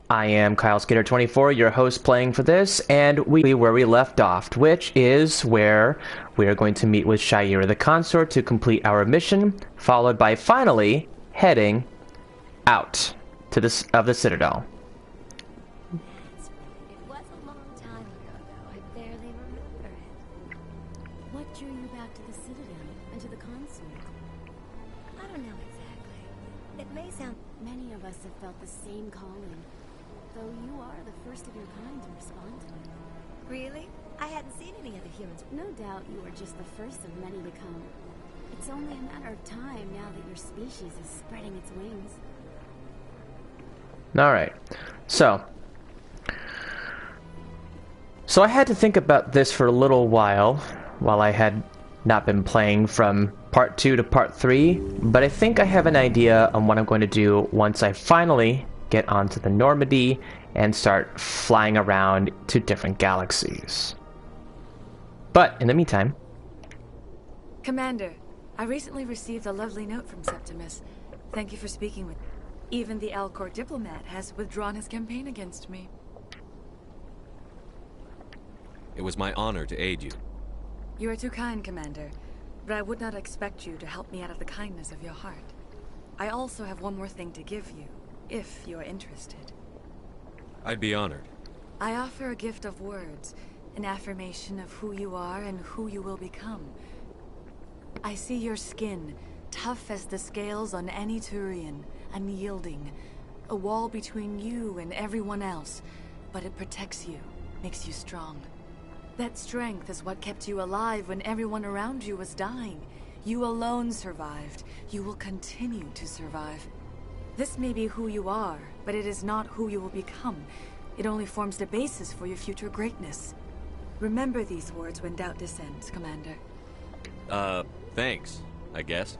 I am Kylesk8r24, your host playing for this, and where we left off, which is where we are going to meet with Shayera the Consort to complete our mission, followed by finally heading out to the Citadel. It was a long time ago, though. I barely remember it. What drew you back to the Citadel and to the Consort? I don't know exactly. It may sound... Many of us have felt the same calling, though you are the first of your kind to respond to it. Really? I hadn't seen any other humans. No doubt you are just the first of many to come. It's only a matter of time now that your species is spreading its wings. Alright, so I had to think about this for a little while I had not been playing from part 2 to part 3, but I think I have an idea on what I'm going to do once I finally get onto the Normandy and start flying around to different galaxies. But in the meantime... Commander, I recently received a lovely note from Septimus. Thank you for speaking with me. Even the Alcor diplomat has withdrawn his campaign against me. It was my honor to aid you. You are too kind, Commander, but I would not expect you to help me out of the kindness of your heart. I also have one more thing to give you, if you are interested. I'd be honored. I offer a gift of words, an affirmation of who you are and who you will become. I see your skin, tough as the scales on any Turian, unyielding, a wall between you and everyone else, but it protects you, makes you strong. That strength is what kept you alive when everyone around you was dying. You alone survived. You will continue to survive. This may be who you are, but it is not who you will become. It only forms the basis for your future greatness. Remember these words when doubt descends, Commander. Thanks, I guess.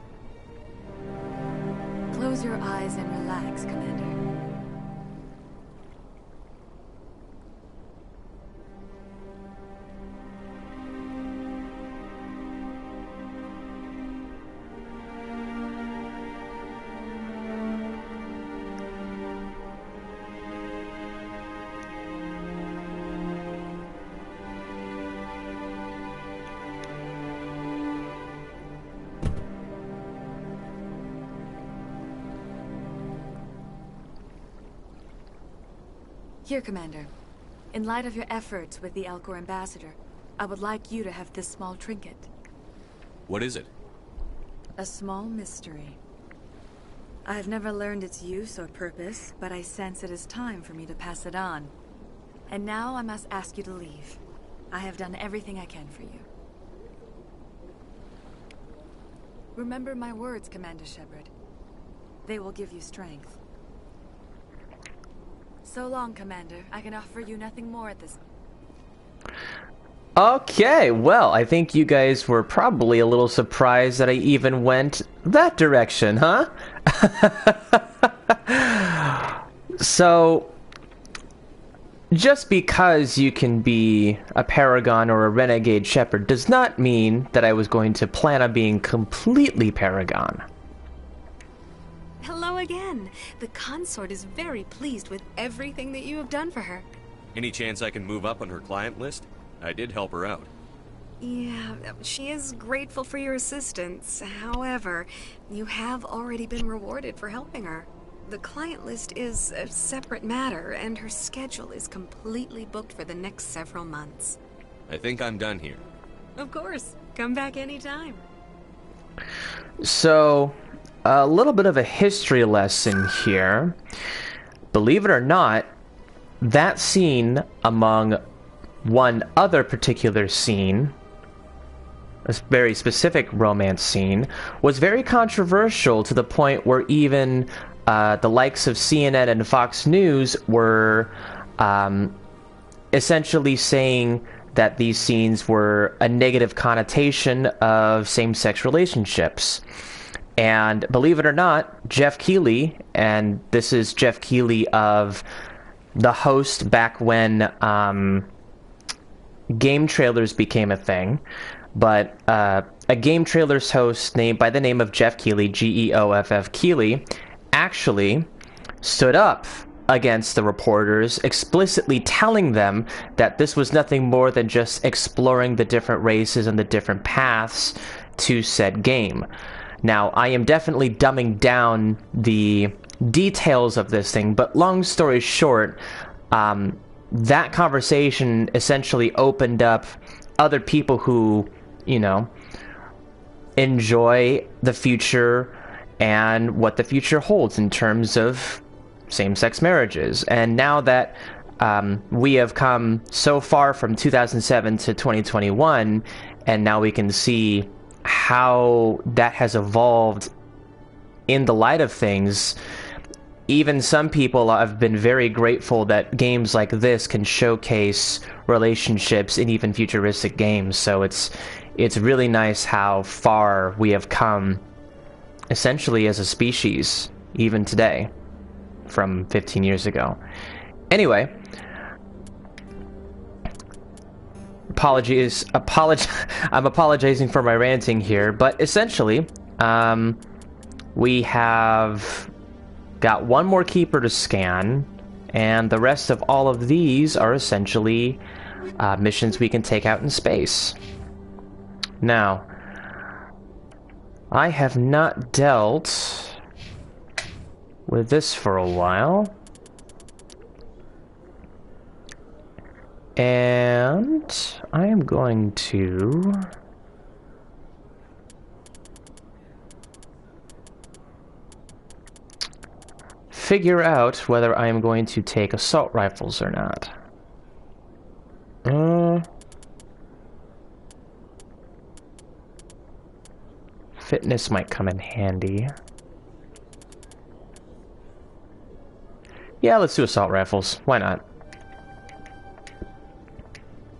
Close your eyes and relax, Commander. Here, Commander. In light of your efforts with the Alcor ambassador, I would like you to have this small trinket. What is it? A small mystery. I have never learned its use or purpose, but I sense it is time for me to pass it on. And now I must ask you to leave. I have done everything I can for you. Remember my words, Commander Shepard. They will give you strength. So long, Commander. I can offer you nothing more at this... Okay, well, I think you guys were probably a little surprised that I even went that direction, huh? So, just because you can be a Paragon or a Renegade Shepherd does not mean that I was going to plan on being completely Paragon. Hello again. The consort is very pleased with everything that you have done for her. Any chance I can move up on her client list? I did help her out. Yeah, she is grateful for your assistance. However, you have already been rewarded for helping her. The client list is a separate matter, and her schedule is completely booked for the next several months. I think I'm done here. Of course. Come back anytime. So... a little bit of a history lesson here. Believe it or not, that scene among one other particular scene, a very specific romance scene, was very controversial to the point where even the likes of CNN and Fox News were essentially saying that these scenes were a negative connotation of same-sex relationships. And believe it or not, Jeff Keighley, and this is Jeff Keighley of the host back when game trailers became a thing, but a game trailers host named by the name of Jeff Keighley, Geoff Keighley, actually stood up against the reporters, explicitly telling them that this was nothing more than just exploring the different races and the different paths to said game. Now, I am definitely dumbing down the details of this thing, but long story short, that conversation essentially opened up other people who, you know, enjoy the future and what the future holds in terms of same-sex marriages. And now that we have come so far from 2007 to 2021, and now we can see how that has evolved in the light of things, even some people have been very grateful that games like this can showcase relationships in even futuristic games. So it's really nice how far we have come, essentially as a species, even today, from 15 years ago. Anyway, I'm apologizing for my ranting here, but essentially, we have got one more keeper to scan, and the rest of all of these are essentially missions we can take out in space. Now, I have not dealt with this for a while, and I am going to figure out whether I am going to take assault rifles or not. Fitness might come in handy. Yeah, let's do assault rifles. Why not?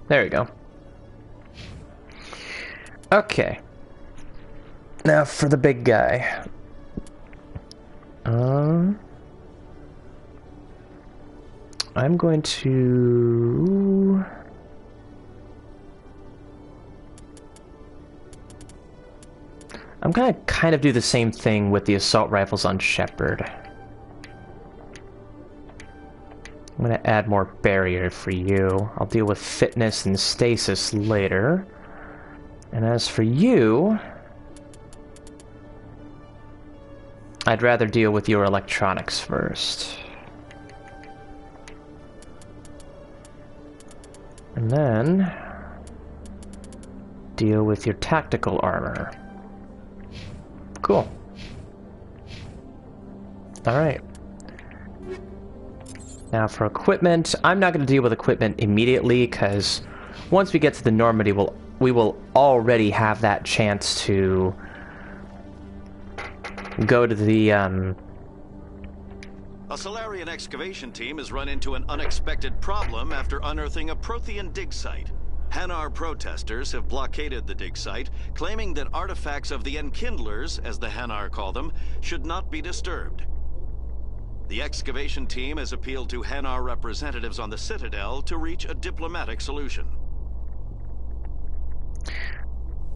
There we go. Okay. Now for the big guy. I'm going to... I'm gonna kind of do the same thing with the assault rifles on Shepard. I'm gonna add more barrier for you. I'll deal with fitness and stasis later. And as for you, I'd rather deal with your electronics first. And then deal with your tactical armor. Cool. Alright. Now for equipment, I'm not going to deal with equipment immediately, because once we get to the Normandy, we will already have that chance to go to the, A Solarian excavation team has run into an unexpected problem after unearthing a Prothean dig site. Hanar protesters have blockaded the dig site, claiming that artifacts of the Enkindlers, as the Hanar call them, should not be disturbed. The excavation team has appealed to Hanar representatives on the Citadel to reach a diplomatic solution.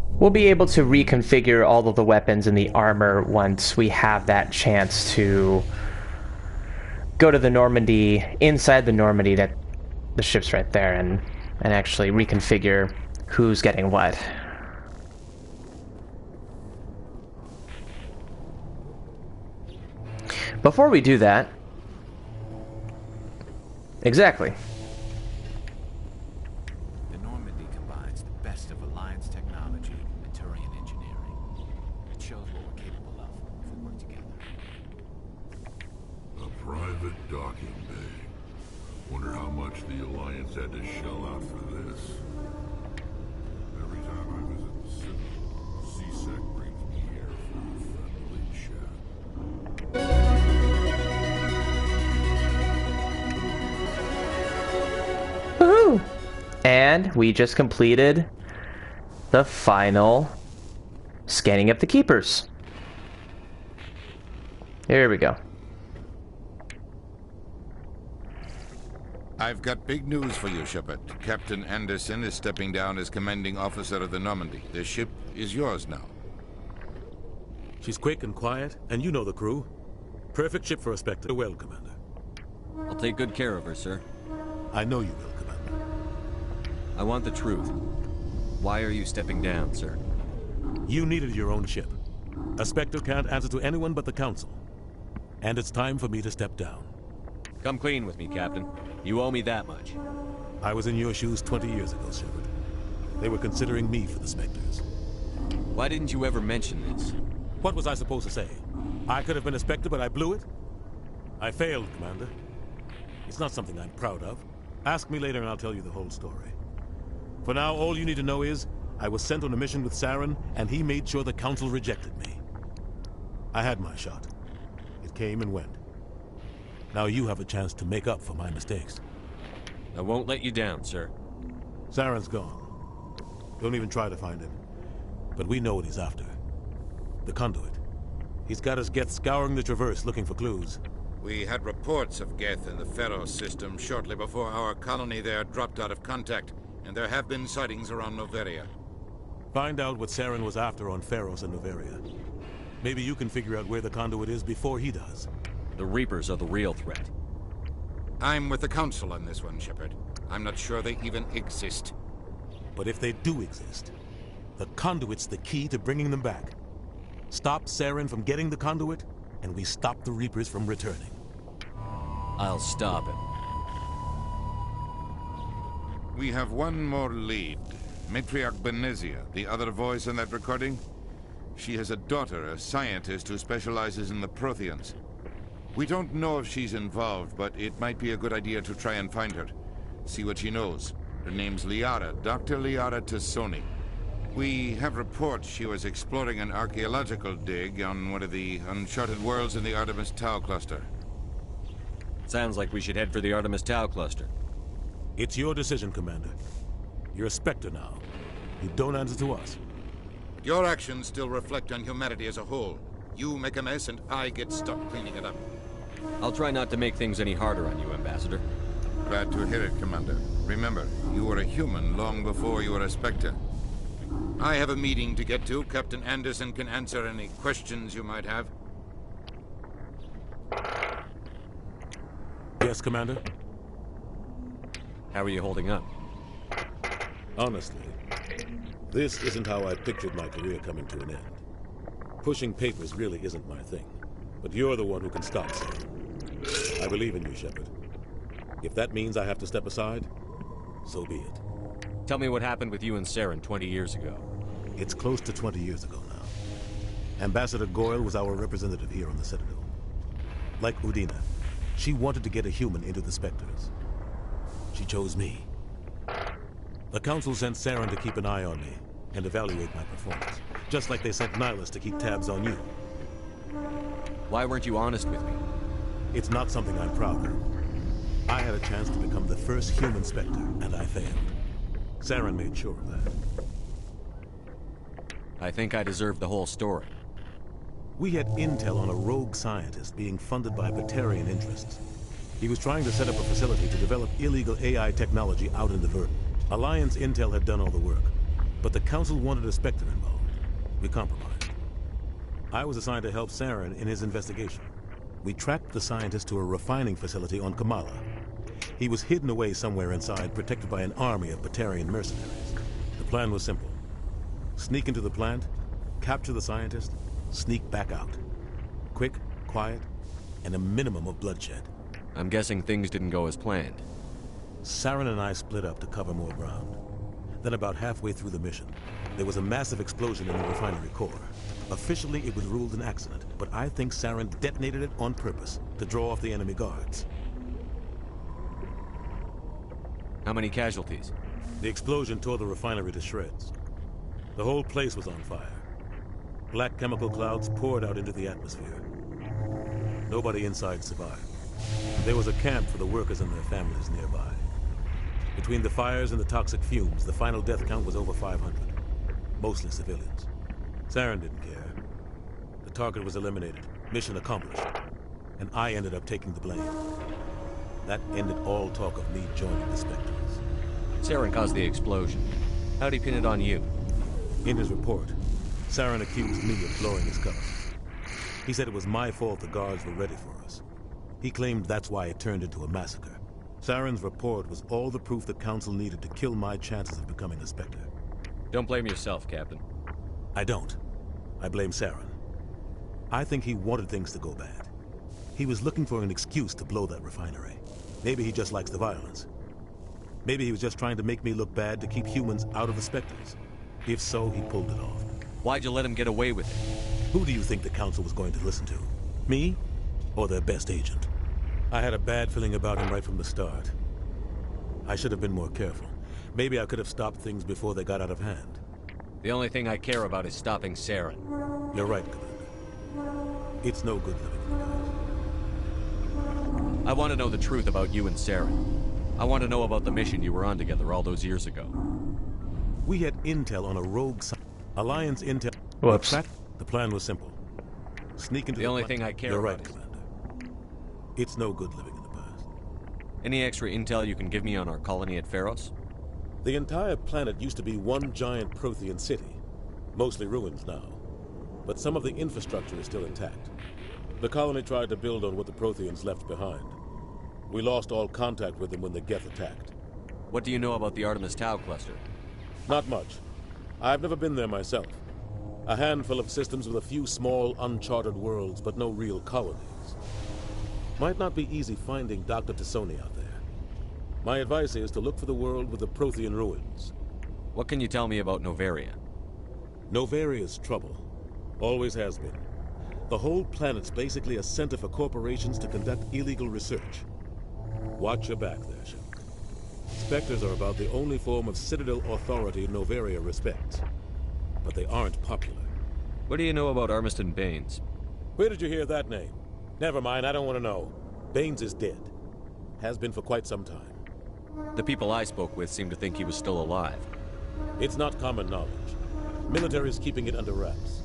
We'll be able to reconfigure all of the weapons and the armor once we have that chance to go to the Normandy, inside the Normandy, that the ship's right there, and actually reconfigure who's getting what. Before we do that... Exactly. The Normandy combines the best of Alliance technology and Turian engineering. It shows what we're capable of if we work together. A private docking bay. Wonder how much the Alliance had to shell out for this. Every time I visit the city, C-Sec brings me here for a friendly chat. Woohoo! And we just completed the final scanning of the keepers. Here we go. I've got big news for you, Shepard. Captain Anderson is stepping down as commanding officer of the Normandy. The ship is yours now. She's quick and quiet, and you know the crew. Perfect ship for a Spectre. Well, Commander. I'll take good care of her, sir. I know you will, Commander. I want the truth. Why are you stepping down, sir? You needed your own ship. A Spectre can't answer to anyone but the Council. And it's time for me to step down. Come clean with me, Captain. You owe me that much. I was in your shoes 20 years ago, Shepard. They were considering me for the Spectres. Why didn't you ever mention this? What was I supposed to say? I could have been a Spectre, but I blew it? I failed, Commander. It's not something I'm proud of. Ask me later and I'll tell you the whole story. For now, all you need to know is, I was sent on a mission with Saren, and he made sure the Council rejected me. I had my shot. It came and went. Now you have a chance to make up for my mistakes. I won't let you down, sir. Saren's gone. Don't even try to find him. But we know what he's after. The conduit. He's got his Geth scouring the Traverse looking for clues. We had reports of Geth in the Pharaoh system shortly before our colony there dropped out of contact, and there have been sightings around Noveria. Find out what Saren was after on Pharos and Noveria. Maybe you can figure out where the conduit is before he does. The Reapers are the real threat. I'm with the Council on this one, Shepard. I'm not sure they even exist. But if they do exist, the conduit's the key to bringing them back. Stop Saren from getting the conduit, and we stop the Reapers from returning. I'll stop him. We have one more lead. Matriarch Benezia, the other voice in that recording. She has a daughter, a scientist who specializes in the Protheans. We don't know if she's involved, but it might be a good idea to try and find her. See what she knows. Her name's Liara, Dr. Liara Tassoni. We have reports she was exploring an archaeological dig on one of the uncharted worlds in the Artemis Tau cluster. Sounds like we should head for the Artemis Tau cluster. It's your decision, Commander. You're a Spectre now. You don't answer to us. Your actions still reflect on humanity as a whole. You make a mess and I get stuck cleaning it up. I'll try not to make things any harder on you, Ambassador. Glad to hear it, Commander. Remember, you were a human long before you were a Spectre. I have a meeting to get to. Captain Anderson can answer any questions you might have. Yes, Commander? How are you holding up? Honestly, this isn't how I pictured my career coming to an end. Pushing papers really isn't my thing. But you're the one who can stop it. I believe in you, Shepard. If that means I have to step aside, so be it. Tell me what happened with you and Saren 20 years ago. It's close to 20 years ago now. Ambassador Goyle was our representative here on the Citadel. Like Udina, she wanted to get a human into the Spectres. She chose me. The Council sent Saren to keep an eye on me and evaluate my performance, just like they sent Nihilus to keep tabs on you. Why weren't you honest with me? It's not something I'm proud of. I had a chance to become the first human Spectre, and I failed. Saren made sure of that. I think I deserve the whole story. We had intel on a rogue scientist being funded by Batarian interests. He was trying to set up a facility to develop illegal AI technology out in the Verdant. Alliance intel had done all the work, but the Council wanted a Spectre involved. We compromised. I was assigned to help Saren in his investigation. We tracked the scientist to a refining facility on Kamala. He was hidden away somewhere inside, protected by an army of Batarian mercenaries. The plan was simple. Sneak into the plant, capture the scientist, sneak back out. Quick, quiet, and a minimum of bloodshed. I'm guessing things didn't go as planned. Saren and I split up to cover more ground. Then about halfway through the mission, there was a massive explosion in the refinery core. Officially, it was ruled an accident, but I think Saren detonated it on purpose to draw off the enemy guards. How many casualties? The explosion tore the refinery to shreds. The whole place was on fire. Black chemical clouds poured out into the atmosphere. Nobody inside survived. There was a camp for the workers and their families nearby. Between the fires and the toxic fumes, the final death count was over 500. Mostly civilians. Saren didn't care. The target was eliminated. Mission accomplished. And I ended up taking the blame. That ended all talk of me joining the Spectres. Saren caused the explosion. How'd he pin it on you? In his report, Saren accused me of blowing his cover. He said it was my fault the guards were ready for us. He claimed that's why it turned into a massacre. Saren's report was all the proof the Council needed to kill my chances of becoming a Spectre. Don't blame yourself, Captain. I don't. I blame Saren. I think he wanted things to go bad. He was looking for an excuse to blow that refinery. Maybe he just likes the violence. Maybe he was just trying to make me look bad to keep humans out of the Spectres. If so, he pulled it off. Why'd you let him get away with it? Who do you think the Council was going to listen to? Me? Or their best agent? I had a bad feeling about him right from the start. I should have been more careful. Maybe I could have stopped things before they got out of hand. The only thing I care about is stopping Saren. You're right, Commander. It's no good living in the past. I want to know the truth about you and Saren. I want to know about the mission you were on together all those years ago. We had intel on a rogue Alliance intel. Whoops. The plan was simple. Sneak into the only thing I care You're about right, is... Commander. It's no good living in the past. Any extra intel you can give me on our colony at Pharos? The entire planet used to be one giant Prothean city. Mostly ruins now. But some of the infrastructure is still intact. The colony tried to build on what the Protheans left behind. We lost all contact with them when the Geth attacked. What do you know about the Artemis Tau cluster? Not much. I've never been there myself. A handful of systems with a few small, uncharted worlds, but no real colonies. Might not be easy finding Dr. Tassoni out there. My advice is to look for the world with the Prothean ruins. What can you tell me about Novaria? Novaria's trouble. Always has been. The whole planet's basically a center for corporations to conduct illegal research. Watch your back there, Shepard. Spectres are about the only form of Citadel authority Novaria respects. But they aren't popular. What do you know about Armiston Baines? Where did you hear that name? Never mind, I don't want to know. Baines is dead. Has been for quite some time. The people I spoke with seem to think he was still alive. It's not common knowledge. Military's keeping it under wraps.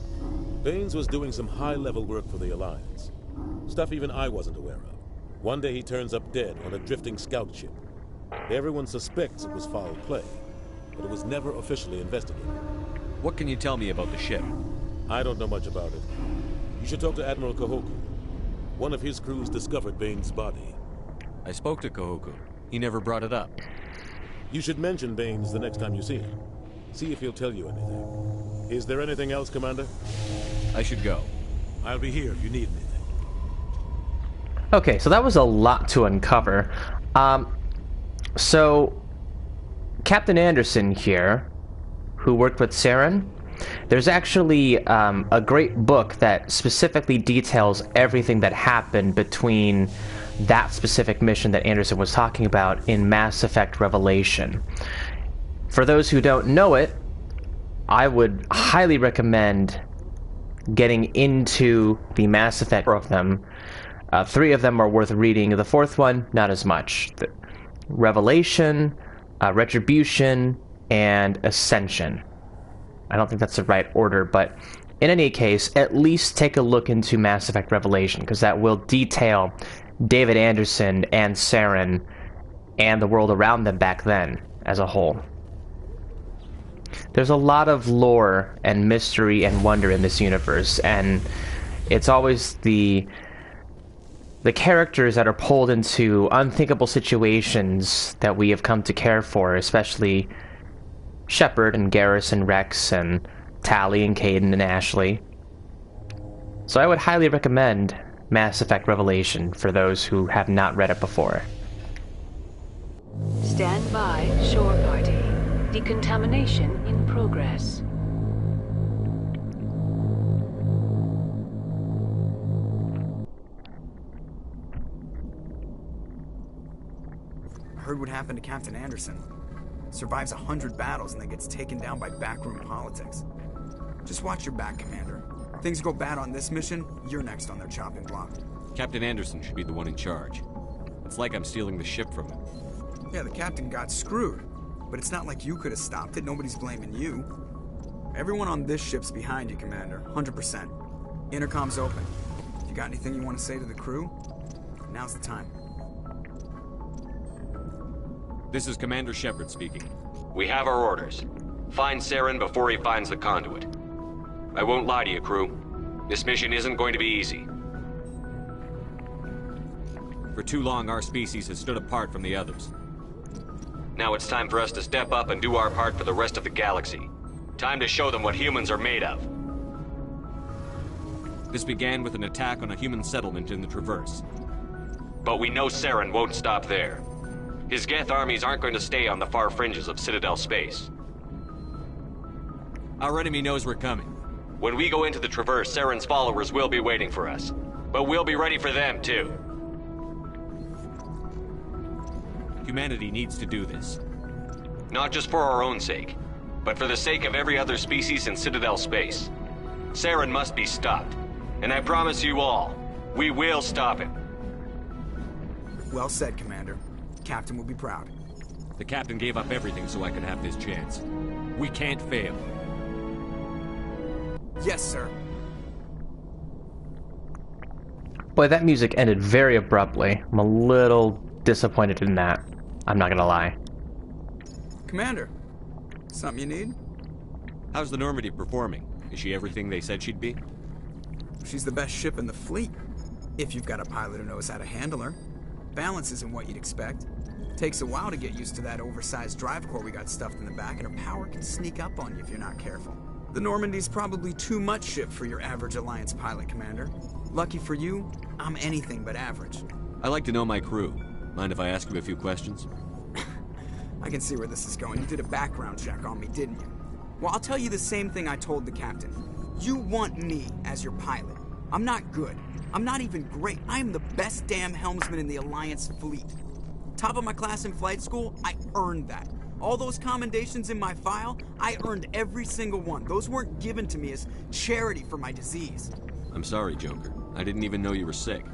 Baines was doing some high-level work for the Alliance. Stuff even I wasn't aware of. One day he turns up dead on a drifting scout ship. Everyone suspects it was foul play, but it was never officially investigated. What can you tell me about the ship? I don't know much about it. You should talk to Admiral Kahoku. One of his crews discovered Baines' body. I spoke to Kahoku. He never brought it up. You should mention Baines the next time you see him. See if he'll tell you anything. Is there anything else, Commander? I should go. I'll be here if you need anything. Okay, so that was a lot to uncover. So, Captain Anderson here, who worked with Saren, there's actually a great book that specifically details everything that happened between that specific mission that Anderson was talking about in Mass Effect Revelation. For those who don't know it, I would highly recommend getting into the Mass Effect of them. 3 of them are worth reading. The 4th one, not as much. Revelation, Retribution, and Ascension. I don't think that's the right order, but in any case, at least take a look into Mass Effect Revelation, because that will detail David Anderson and Saren and the world around them back then as a whole. There's a lot of lore and mystery and wonder in this universe, and it's always the characters that are pulled into unthinkable situations that we have come to care for, especially Shepard and Garrus and Rex and Tali and Kaidan and Ashley. So I would highly recommend Mass Effect Revelation for those who have not read it before. Stand by, shore party. Decontamination in progress. Heard what happened to Captain Anderson. Survives 100 battles and then gets taken down by backroom politics. Just watch your back, Commander. Things go bad on this mission, you're next on their chopping block. Captain Anderson should be the one in charge. It's like I'm stealing the ship from him. Yeah, the captain got screwed. But it's not like you could have stopped it. Nobody's blaming you. Everyone on this ship's behind you, Commander. 100%. Intercom's open. If you got anything you want to say to the crew, now's the time. This is Commander Shepard speaking. We have our orders. Find Saren before he finds the conduit. I won't lie to you, crew. This mission isn't going to be easy. For too long, our species has stood apart from the others. Now it's time for us to step up and do our part for the rest of the galaxy. Time to show them what humans are made of. This began with an attack on a human settlement in the Traverse. But we know Saren won't stop there. His Geth armies aren't going to stay on the far fringes of Citadel space. Our enemy knows we're coming. When we go into the Traverse, Saren's followers will be waiting for us. But we'll be ready for them, too. Humanity needs to do this. Not just for our own sake, but for the sake of every other species in Citadel space. Saren must be stopped. And I promise you all, we will stop him. Well said, Commander. Captain will be proud. The Captain gave up everything so I could have this chance. We can't fail. Yes, sir. Boy, that music ended very abruptly. I'm a little disappointed in that. I'm not gonna lie. Commander, something you need? How's the Normandy performing? Is she everything they said she'd be? She's the best ship in the fleet. If you've got a pilot who knows how to handle her. Balance isn't what you'd expect. Takes a while to get used to that oversized drive core we got stuffed in the back, and her power can sneak up on you if you're not careful. The Normandy's probably too much ship for your average Alliance pilot, Commander. Lucky for you, I'm anything but average. I like to know my crew. Mind if I ask you a few questions? I can see where this is going. You did a background check on me, didn't you? Well, I'll tell you the same thing I told the captain. You want me as your pilot. I'm not good. I'm not even great. I am the best damn helmsman in the Alliance fleet. Top of my class in flight school, I earned that. All those commendations in my file, I earned every single one. Those weren't given to me as charity for my disease. I'm sorry, Joker. I didn't even know you were sick.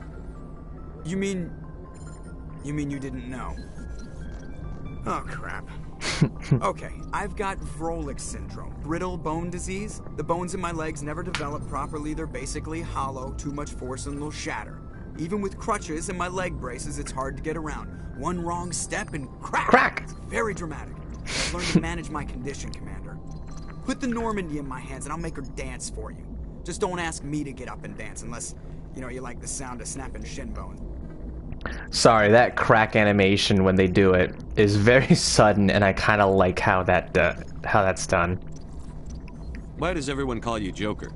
You mean you didn't know? Oh, crap. Okay, I've got Vrolik syndrome, brittle bone disease. The bones in my legs never develop properly. They're basically hollow, too much force and they'll shatter. Even with crutches and my leg braces, it's hard to get around. One wrong step and crack! Crack! It's very dramatic. I've learned to manage my condition, Commander. Put the Normandy in my hands and I'll make her dance for you. Just don't ask me to get up and dance unless, you like the sound of snapping shin bones. Sorry, that crack animation when they do it is very sudden, and I kind of like how that's done. Why does everyone call you Joker?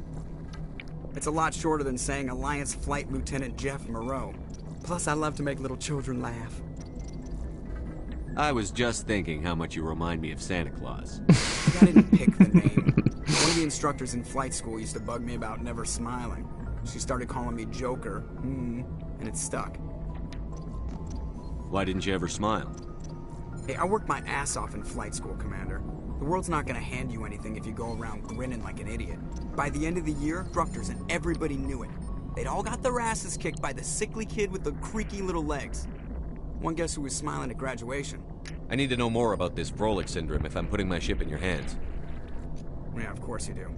It's a lot shorter than saying Alliance Flight Lieutenant Jeff Moreau. Plus, I love to make little children laugh. I was just thinking how much you remind me of Santa Claus. I didn't pick the name. One of the instructors in flight school used to bug me about never smiling. She started calling me Joker, and it stuck. Why didn't you ever smile? Hey, I worked my ass off in flight school, Commander. The world's not gonna hand you anything if you go around grinning like an idiot. By the end of the year, instructors and everybody knew it. They'd all got their asses kicked by the sickly kid with the creaky little legs. One guess who was smiling at graduation? I need to know more about this Vrolik syndrome if I'm putting my ship in your hands. Yeah, of course you do.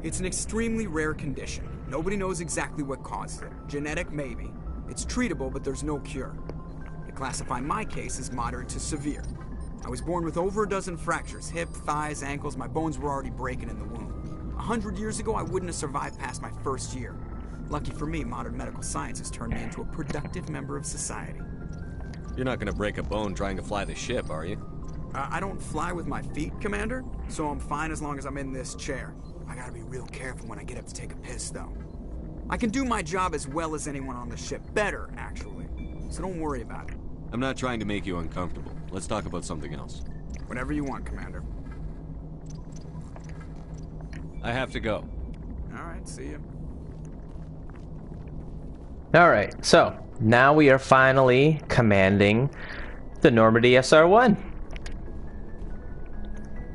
It's an extremely rare condition. Nobody knows exactly what causes it. Genetic, maybe. It's treatable, but there's no cure. They classify my case as moderate to severe. I was born with over a dozen fractures, hip, thighs, ankles. My bones were already breaking in the womb. 100 years ago, I wouldn't have survived past my first year. Lucky for me, modern medical science has turned me into a productive member of society. You're not gonna break a bone trying to fly the ship, are you? I don't fly with my feet, Commander, so I'm fine as long as I'm in this chair. I gotta be real careful when I get up to take a piss, though. I can do my job as well as anyone on the ship. Better, actually. So don't worry about it. I'm not trying to make you uncomfortable. Let's talk about something else. Whatever you want, Commander. I have to go. Alright, see you. Alright, so now we are finally commanding the Normandy SR-1.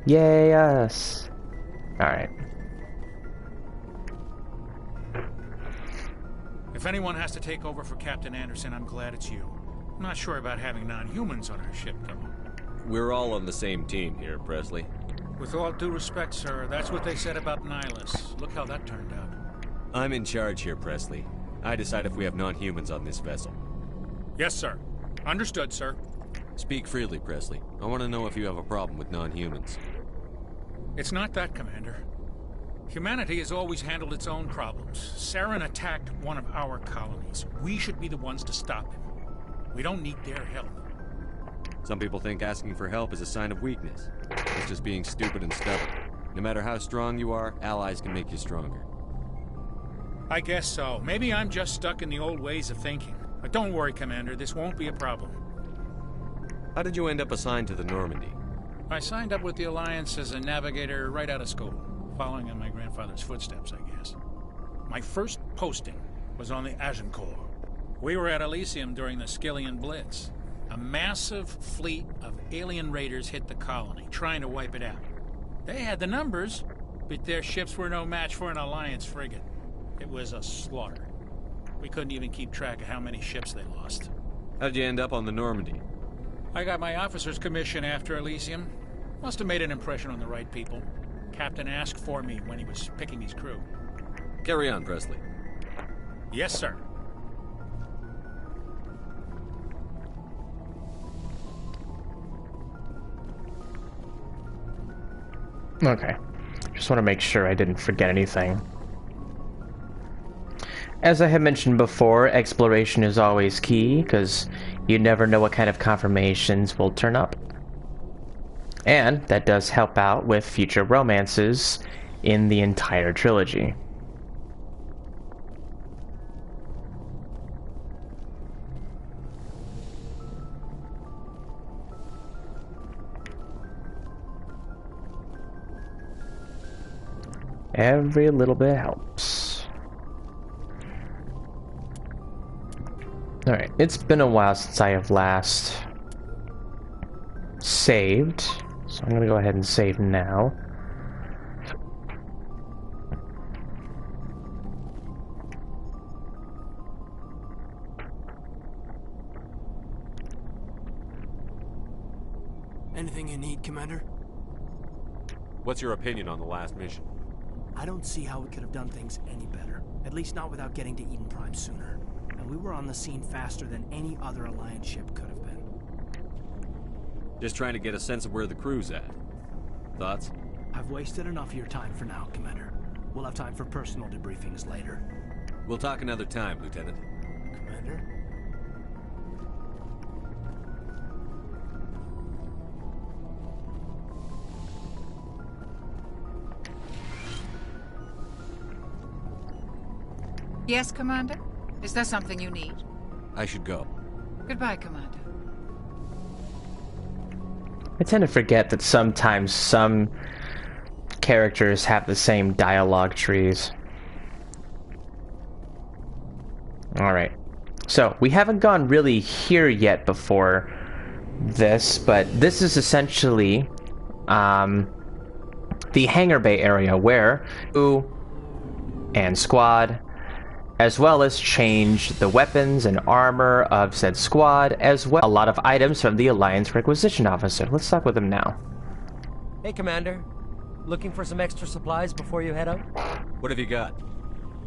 Yay us. Alright. If anyone has to take over for Captain Anderson, I'm glad it's you. I'm not sure about having non-humans on our ship, though. We're all on the same team here, Presley. With all due respect, sir, that's what they said about Nihilus. Look how that turned out. I'm in charge here, Presley. I decide if we have non-humans on this vessel. Yes, sir. Understood, sir. Speak freely, Presley. I want to know if you have a problem with non-humans. It's not that, Commander. Humanity has always handled its own problems. Saren attacked one of our colonies. We should be the ones to stop him. We don't need their help. Some people think asking for help is a sign of weakness. It's just being stupid and stubborn. No matter how strong you are, allies can make you stronger. I guess so. Maybe I'm just stuck in the old ways of thinking. But don't worry, Commander. This won't be a problem. How did you end up assigned to the Normandy? I signed up with the Alliance as a navigator right out of school, following in my grandfather's footsteps, I guess. My first posting was on the Agincourt. We were at Elysium during the Skillian Blitz. A massive fleet of alien raiders hit the colony, trying to wipe it out. They had the numbers, but their ships were no match for an Alliance frigate. It was a slaughter. We couldn't even keep track of how many ships they lost. How'd you end up on the Normandy? I got my officer's commission after Elysium. Must have made an impression on the right people. Captain asked for me when he was picking his crew. Carry on, Presley. Yes, sir. Okay. Just want to make sure I didn't forget anything. As I had mentioned before, exploration is always key, because you never know what kind of confirmations will turn up. And that does help out with future romances in the entire trilogy. Every little bit helps. Alright, it's been a while since I have last saved, so I'm gonna go ahead and save now. Anything you need, Commander? What's your opinion on the last mission? I don't see how we could have done things any better. At least not without getting to Eden Prime sooner. And we were on the scene faster than any other Alliance ship could have been. Just trying to get a sense of where the crew's at. Thoughts? I've wasted enough of your time for now, Commander. We'll have time for personal debriefings later. We'll talk another time, Lieutenant. Commander? Yes, Commander? Is there something you need? I should go. Goodbye, Commander. I tend to forget that sometimes some characters have the same dialogue trees. Alright. So, we haven't gone really here yet before this, but this is essentially the hangar bay area where you and squad, as well as change the weapons and armor of said squad, as well as a lot of items from the Alliance Requisition Officer. Let's talk with him now. Hey, Commander. Looking for some extra supplies before you head out? What have you got?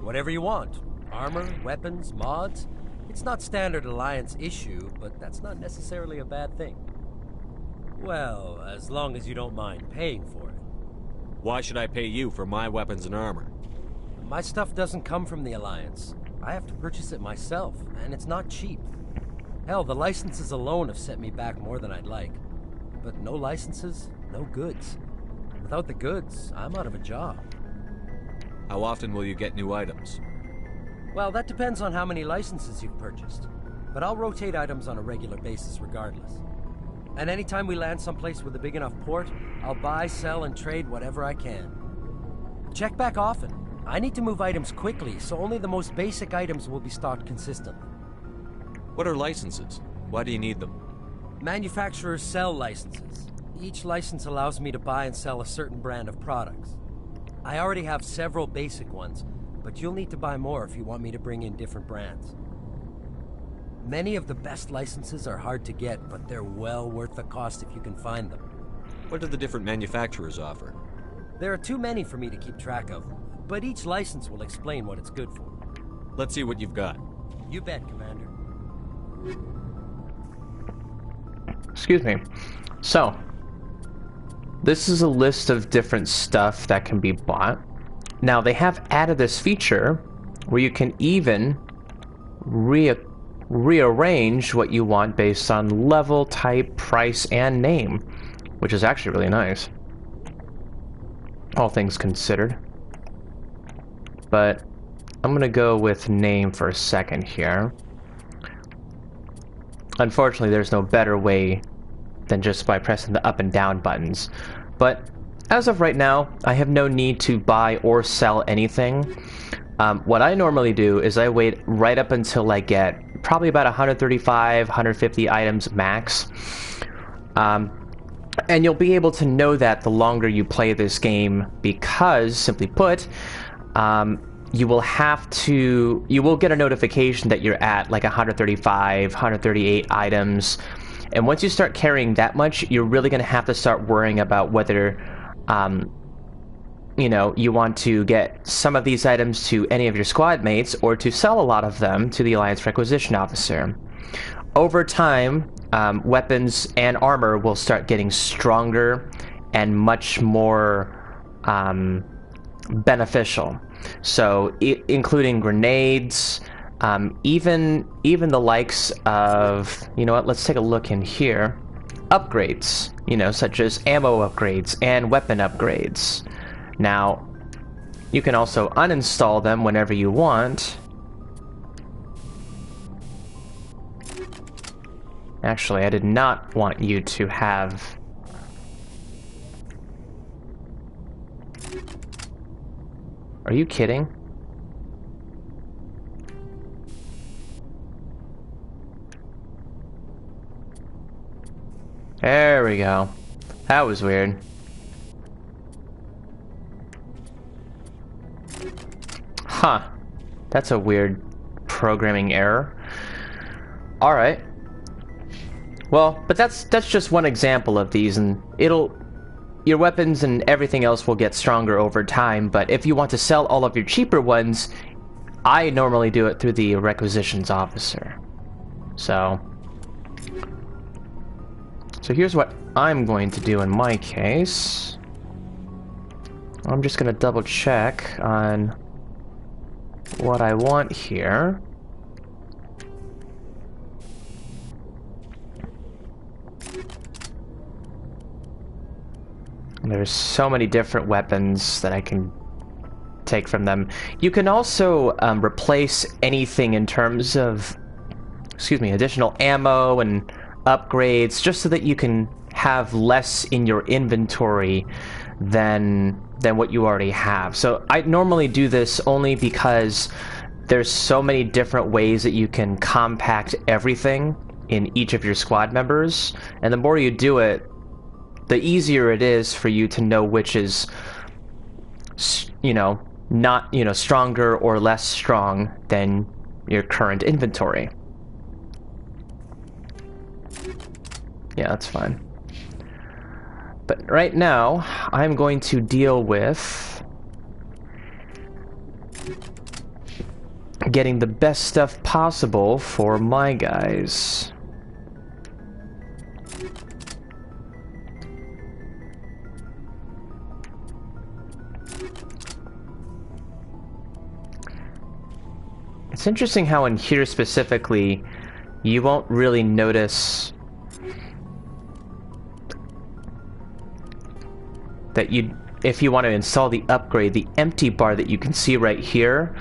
Whatever you want. Armor, weapons, mods. It's not standard Alliance issue, but that's not necessarily a bad thing. Well, as long as you don't mind paying for it. Why should I pay you for my weapons and armor? My stuff doesn't come from the Alliance. I have to purchase it myself, and it's not cheap. Hell, the licenses alone have set me back more than I'd like. But no licenses, no goods. Without the goods, I'm out of a job. How often will you get new items? Well, that depends on how many licenses you've purchased. But I'll rotate items on a regular basis regardless. And anytime we land someplace with a big enough port, I'll buy, sell, and trade whatever I can. Check back often. I need to move items quickly, so only the most basic items will be stocked consistently. What are licenses? Why do you need them? Manufacturers sell licenses. Each license allows me to buy and sell a certain brand of products. I already have several basic ones, but you'll need to buy more if you want me to bring in different brands. Many of the best licenses are hard to get, but they're well worth the cost if you can find them. What do the different manufacturers offer? There are too many for me to keep track of, but each license will explain what it's good for. Let's see what you've got. You bet, Commander. Excuse me. So, this is a list of different stuff that can be bought. Now, they have added this feature where you can even rearrange what you want based on level, type, price, and name, which is actually really nice, all things considered. But I'm gonna go with name for a second here. Unfortunately, there's no better way than just by pressing the up and down buttons. But as of right now, I have no need to buy or sell anything. What I normally do is I wait right up until I get probably about 135, 150 items max. And you'll be able to know that the longer you play this game because, simply put, you will get a notification that you're at like 135, 138 items. And once you start carrying that much, you're really going to have to start worrying about whether you know, you want to get some of these items to any of your squad mates or to sell a lot of them to the Alliance Requisition Officer. Over time, weapons and armor will start getting stronger and much more beneficial. So, including grenades, even the likes of, you know what, let's take a look in here. Upgrades, you know, such as ammo upgrades and weapon upgrades. Now, you can also uninstall them whenever you want. Actually, I did not want you to have... Are you kidding? There we go. That was weird. Huh. That's a weird programming error. Alright. Well, but that's just one example of these, and your weapons and everything else will get stronger over time, but if you want to sell all of your cheaper ones, I normally do it through the Requisitions Officer. So here's what I'm going to do in my case. I'm just going to double check on what I want here. There's so many different weapons that I can take from them. You can also replace anything in terms of, additional ammo and upgrades, just so that you can have less in your inventory than what you already have. So I normally do this only because there's so many different ways that you can compact everything in each of your squad members, and the more you do it, the easier it is for you to know which is, not, stronger or less strong than your current inventory. Yeah, that's fine. But right now, I'm going to deal with getting the best stuff possible for my guys. It's interesting how in here specifically, you won't really notice that if you want to install the upgrade, the empty bar that you can see right here,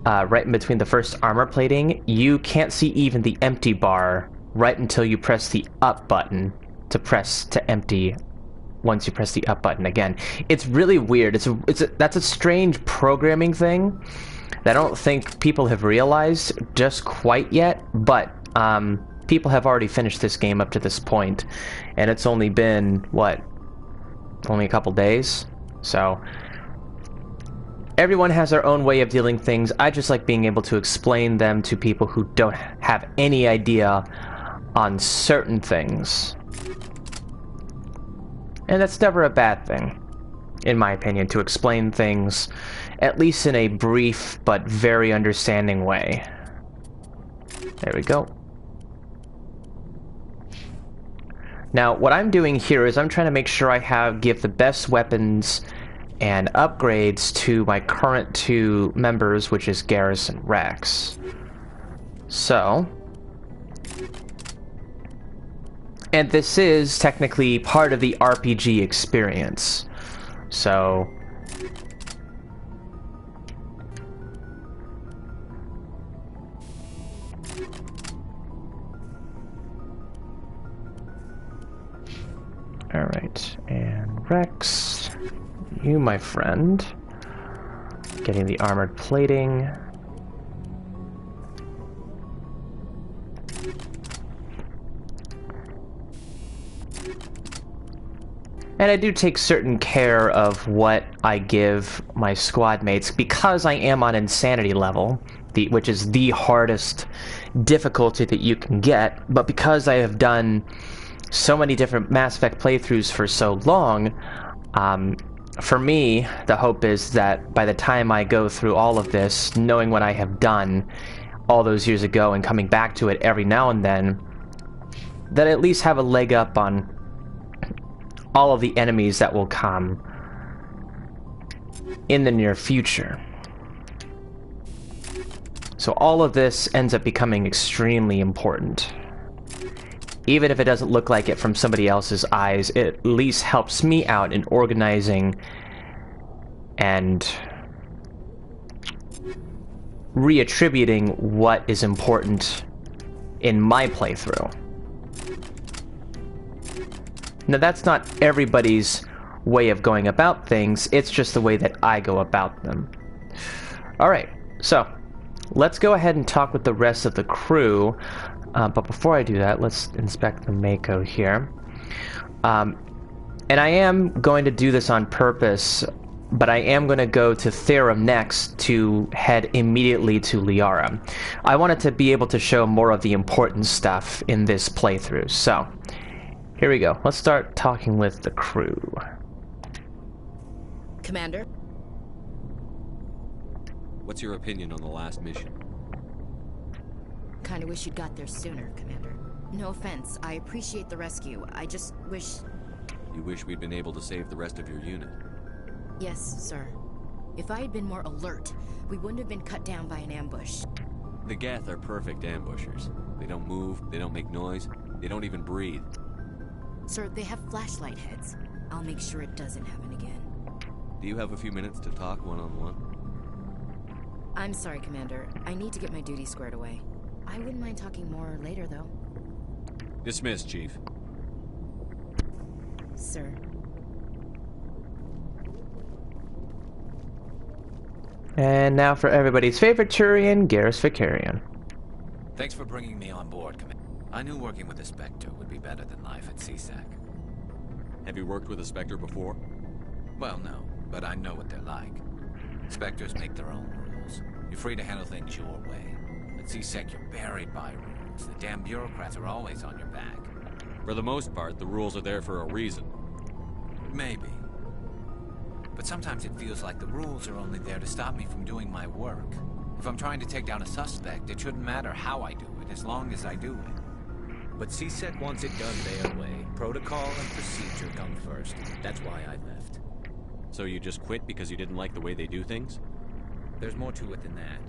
right in between the first armor plating, you can't see even the empty bar right until you press the up button to empty. Once you press the up button again, it's really weird. That's a strange programming thing that I don't think people have realized just quite yet, but people have already finished this game up to this point, and it's only been, what, only a couple days? So everyone has their own way of dealing things. I just like being able to explain them to people who don't have any idea on certain things. And that's never a bad thing, in my opinion, to explain things, at least in a brief but very understanding way. There we go. Now, what I'm doing here is I'm trying to make sure I give the best weapons and upgrades to my current two members, which is Garrus and Rex. So, And this is technically part of the RPG experience. So... Alright, and Rex, you, my friend, getting the armored plating. And I do take certain care of what I give my squad mates because I am on insanity level, which is the hardest difficulty that you can get, but because I have done so many different Mass Effect playthroughs for so long, for me, the hope is that by the time I go through all of this, knowing what I have done all those years ago and coming back to it every now and then, that I at least have a leg up on all of the enemies that will come in the near future. So all of this ends up becoming extremely important. Even if it doesn't look like it from somebody else's eyes, it at least helps me out in organizing and reattributing what is important in my playthrough. Now, that's not everybody's way of going about things, it's just the way that I go about them. Alright, so let's go ahead and talk with the rest of the crew. But before I do that, let's inspect the Mako here. And I am going to do this on purpose, but I am going to go to Therum next to head immediately to Liara. I wanted to be able to show more of the important stuff in this playthrough, so here we go. Let's start talking with the crew. Commander? What's your opinion on the last mission? Kinda wish you'd got there sooner, Commander. No offense, I appreciate the rescue. I just wish... You wish we'd been able to save the rest of your unit? Yes, sir. If I had been more alert, we wouldn't have been cut down by an ambush. The Geth are perfect ambushers. They don't move, they don't make noise, they don't even breathe. Sir, they have flashlight heads. I'll make sure it doesn't happen again. Do you have a few minutes to talk one-on-one? I'm sorry, Commander. I need to get my duty squared away. I wouldn't mind talking more later, though. Dismissed, Chief. Sir. And now for everybody's favorite Turian, Garrus Vakarian. Thanks for bringing me on board, Commander. I knew working with a Spectre would be better than life at CSAC. Have you worked with a Spectre before? Well, no, but I know what they're like. Spectres make their own rules. You're free to handle things your way. At CSEC, you're buried by rules. The damn bureaucrats are always on your back. For the most part, the rules are there for a reason. Maybe. But sometimes it feels like the rules are only there to stop me from doing my work. If I'm trying to take down a suspect, it shouldn't matter how I do it, as long as I do it. But CSEC wants it done their way. Protocol and procedure come first. That's why I left. So you just quit because you didn't like the way they do things? There's more to it than that.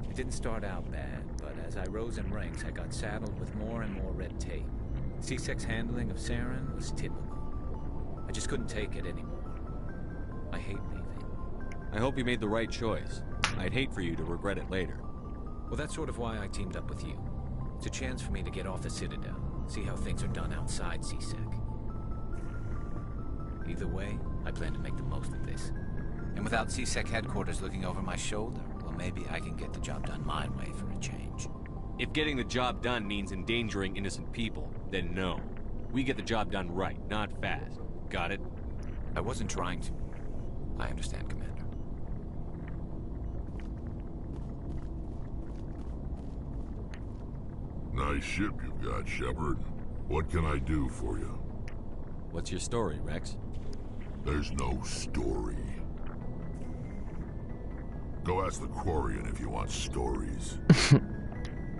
It didn't start out bad, but as I rose in ranks, I got saddled with more and more red tape. CSEC's handling of Saren was typical. I just couldn't take it anymore. I hate leaving. I hope you made the right choice. I'd hate for you to regret it later. Well, that's sort of why I teamed up with you. It's a chance for me to get off the Citadel, see how things are done outside CSEC. Either way, I plan to make the most of this. And without CSEC headquarters looking over my shoulder, well, maybe I can get the job done my way for a change. If getting the job done means endangering innocent people, then no. We get the job done right, not fast. Got it? I wasn't trying to. I understand, Commander. Nice ship you've got, Shepard. What can I do for you? What's your story, Rex? There's no story. Go ask the Quarian if you want stories.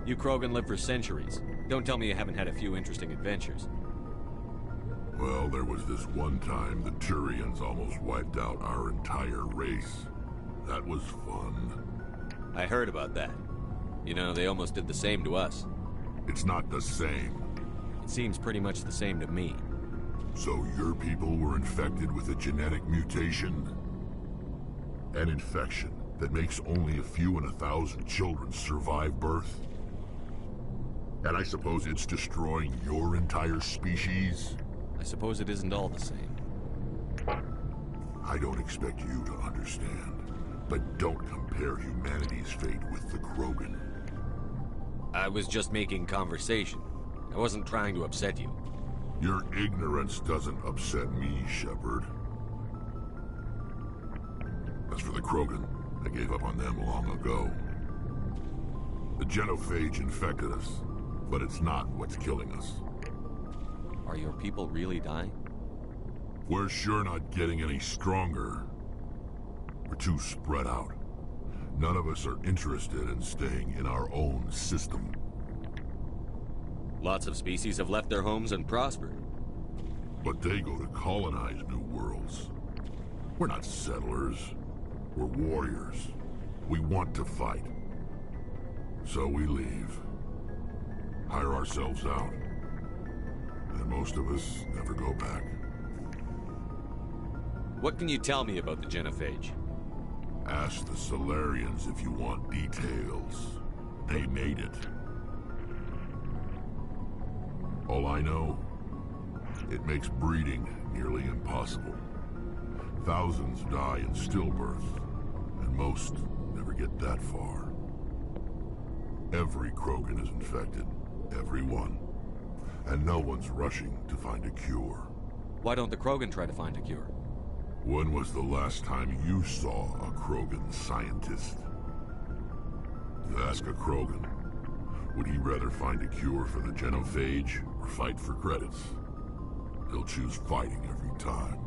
You Krogan live for centuries. Don't tell me you haven't had a few interesting adventures. Well, there was this one time the Turians almost wiped out our entire race. That was fun. I heard about that. You know, they almost did the same to us. It's not the same. It seems pretty much the same to me. So your people were infected with a genetic mutation? An infection that makes only a few in 1,000 children survive birth? And I suppose it's destroying your entire species? I suppose it isn't all the same. I don't expect you to understand, but don't compare humanity's fate with the Krogan. I was just making conversation. I wasn't trying to upset you. Your ignorance doesn't upset me, Shepard. As for the Krogan, I gave up on them long ago. The genophage infected us, but it's not what's killing us. Are your people really dying? We're sure not getting any stronger. We're too spread out. None of us are interested in staying in our own system. Lots of species have left their homes and prospered. But they go to colonize new worlds. We're not settlers. We're warriors. We want to fight. So we leave. Hire ourselves out. And most of us never go back. What can you tell me about the genophage? Ask the Solarians if you want details. They made it. All I know, it makes breeding nearly impossible. Thousands die in stillbirth, and most never get that far. Every Krogan is infected. Every one. And no one's rushing to find a cure. Why don't the Krogan try to find a cure? When was the last time you saw a Krogan scientist? Ask a Krogan. Would he rather find a cure for the genophage or fight for credits? He'll choose fighting every time.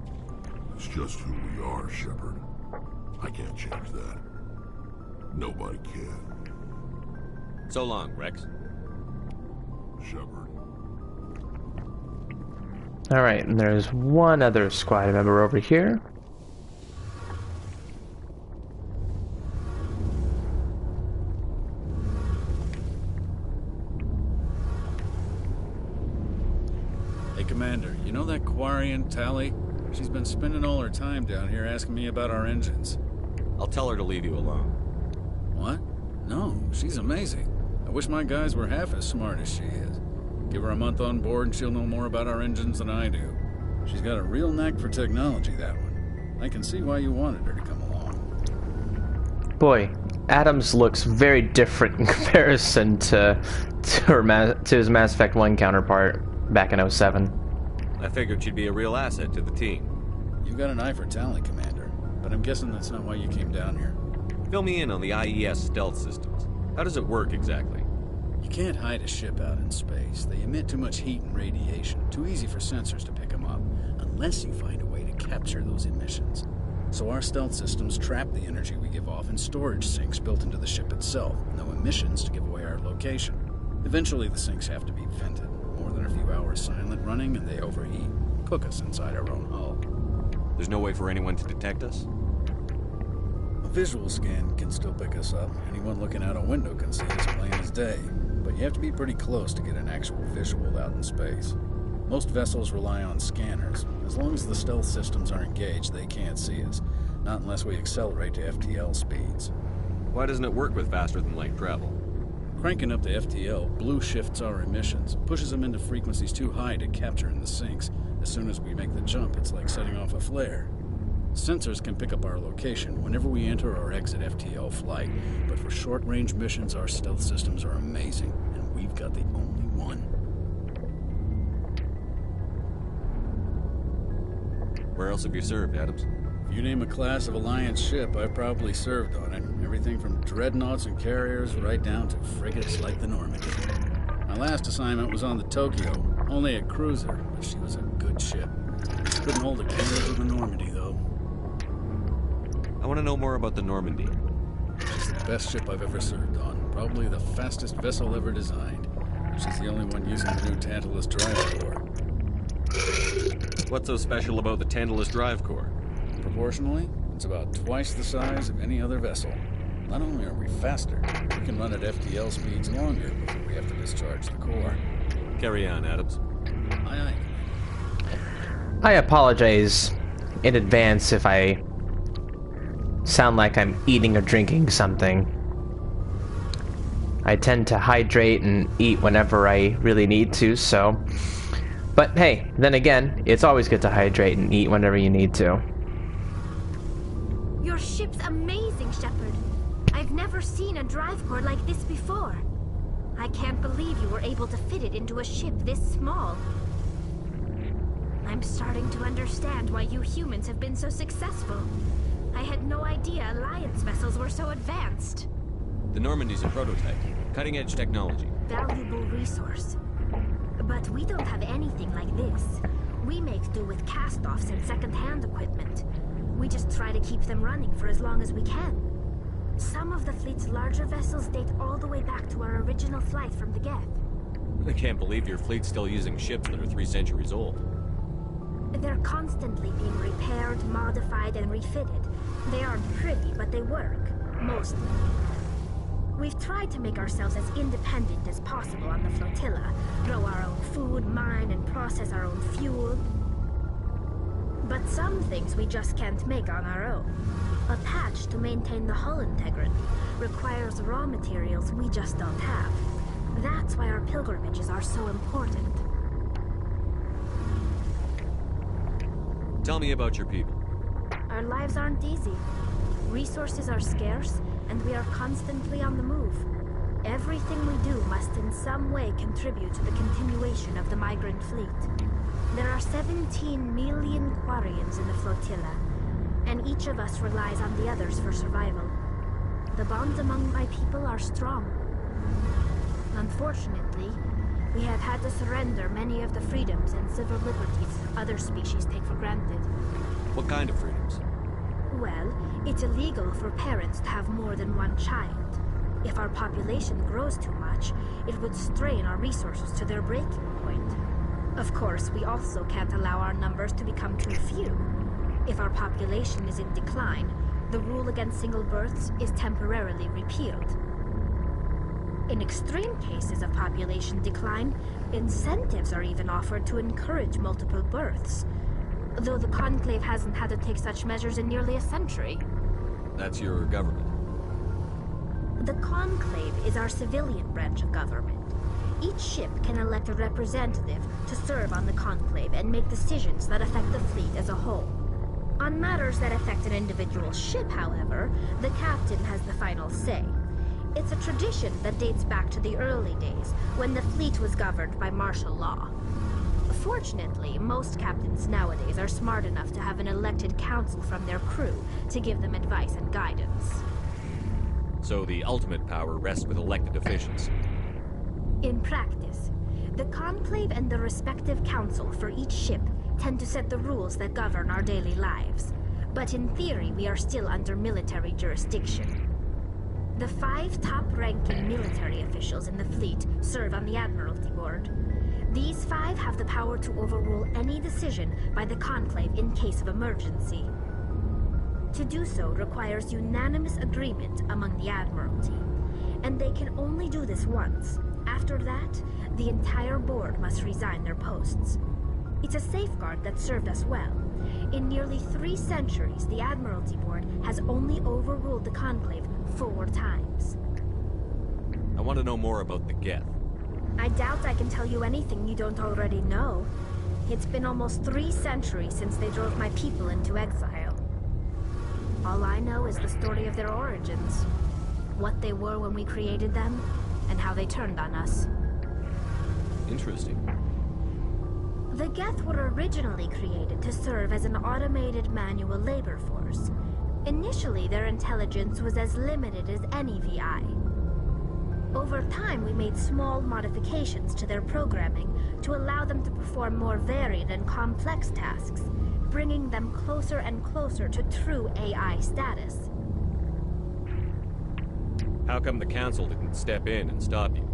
It's just who we are, Shepard. I can't change that. Nobody can. So long, Rex. Shepard. Alright, and there's one other squad member over here. Hey, Commander, you know that Quarian, Tally? She's been spending all her time down here asking me about our engines. I'll tell her to leave you alone. What? No, she's amazing. I wish my guys were half as smart as she is. Give her a month on board and she'll know more about our engines than I do. She's got a real knack for technology, that one. I can see why you wanted her to come along. Boy, Adams looks very different in comparison to his Mass Effect 1 counterpart back in 07. I figured she'd be a real asset to the team. You got an eye for talent, Commander, but I'm guessing that's not why you came down here. Fill me in on the IES stealth systems. How does it work exactly? You can't hide a ship out in space. They emit too much heat and radiation. Too easy for sensors to pick them up, unless you find a way to capture those emissions. So our stealth systems trap the energy we give off in storage sinks built into the ship itself. No emissions to give away our location. Eventually the sinks have to be vented. More than a few hours silent running and they overheat. Cook us inside our own hull. There's no way for anyone to detect us? A visual scan can still pick us up. Anyone looking out a window can see us plain as day. But you have to be pretty close to get an actual visual out in space. Most vessels rely on scanners. As long as the stealth systems are engaged, they can't see us. Not unless we accelerate to FTL speeds. Why doesn't it work with faster-than-light travel? Cranking up the FTL blue shifts our emissions, pushes them into frequencies too high to capture in the sinks. As soon as we make the jump, it's like setting off a flare. Sensors can pick up our location whenever we enter or exit FTL flight, but for short-range missions, our stealth systems are amazing, and we've got the only one. Where else have you served, Adams? If you name a class of Alliance ship, I've probably served on it. Everything from dreadnoughts and carriers right down to frigates like the Normandy. My last assignment was on the Tokyo, only a cruiser, but she was a good ship. Couldn't hold a candle to the Normandy, though. I want to know more about the Normandy. She's the best ship I've ever served on. Probably the fastest vessel ever designed. She's the only one using the new Tantalus drive core. What's so special about the Tantalus drive core? Proportionally, it's about twice the size of any other vessel. Not only are we faster, we can run at FTL speeds longer before we have to discharge the core. Carry on, Adams. Aye, aye. I apologize in advance if I sound like I'm eating or drinking something. I tend to hydrate and eat whenever I really need to, so... But hey, then again, it's always good to hydrate and eat whenever you need to. Your ship's amazing, Shepard. I've never seen a drive core like this before. I can't believe you were able to fit it into a ship this small. I'm starting to understand why you humans have been so successful. I had no idea Alliance vessels were so advanced. The Normandy's a prototype. Cutting-edge technology. Valuable resource. But we don't have anything like this. We make do with cast-offs and second-hand equipment. We just try to keep them running for as long as we can. Some of the fleet's larger vessels date all the way back to our original flight from the Geth. I can't believe your fleet's still using ships that are 3 centuries old. They're constantly being repaired, modified, and refitted. They aren't pretty, but they work. Mostly. We've tried to make ourselves as independent as possible on the flotilla. Grow our own food, mine, and process our own fuel. But some things we just can't make on our own. A patch to maintain the hull integrity requires raw materials we just don't have. That's why our pilgrimages are so important. Tell me about your people. Our lives aren't easy. Resources are scarce, and we are constantly on the move. Everything we do must in some way contribute to the continuation of the migrant fleet. There are 17 million Quarians in the flotilla, and each of us relies on the others for survival. The bonds among my people are strong. Unfortunately, we have had to surrender many of the freedoms and civil liberties other species take for granted. What kind of freedoms? Well, it's illegal for parents to have more than one child. If our population grows too much, it would strain our resources to their breaking point. Of course, we also can't allow our numbers to become too few. If our population is in decline, the rule against single births is temporarily repealed. In extreme cases of population decline, incentives are even offered to encourage multiple births, though the Conclave hasn't had to take such measures in nearly a century. That's your government. The Conclave is our civilian branch of government. Each ship can elect a representative to serve on the Conclave and make decisions that affect the fleet as a whole. On matters that affect an individual ship, however, the captain has the final say. It's a tradition that dates back to the early days, when the fleet was governed by martial law. Fortunately, most captains nowadays are smart enough to have an elected council from their crew to give them advice and guidance. So the ultimate power rests with elected officials. In practice, the Conclave and the respective council for each ship tend to set the rules that govern our daily lives. But in theory, we are still under military jurisdiction. The 5 top-ranking military officials in the fleet serve on the Admiralty Board. These 5 have the power to overrule any decision by the Conclave in case of emergency. To do so requires unanimous agreement among the Admiralty, and they can only do this once. After that, the entire board must resign their posts. It's a safeguard that served us well. In nearly 3 centuries, the Admiralty Board has only overruled the Conclave 4 times. I want to know more about the Geth. I doubt I can tell you anything you don't already know. It's been almost 3 centuries since they drove my people into exile. All I know is the story of their origins. What they were when we created them, and how they turned on us. Interesting. The Geth were originally created to serve as an automated manual labor force. Initially, their intelligence was as limited as any VI. Over time, we made small modifications to their programming to allow them to perform more varied and complex tasks, bringing them closer and closer to true AI status. How come the Council didn't step in and stop you?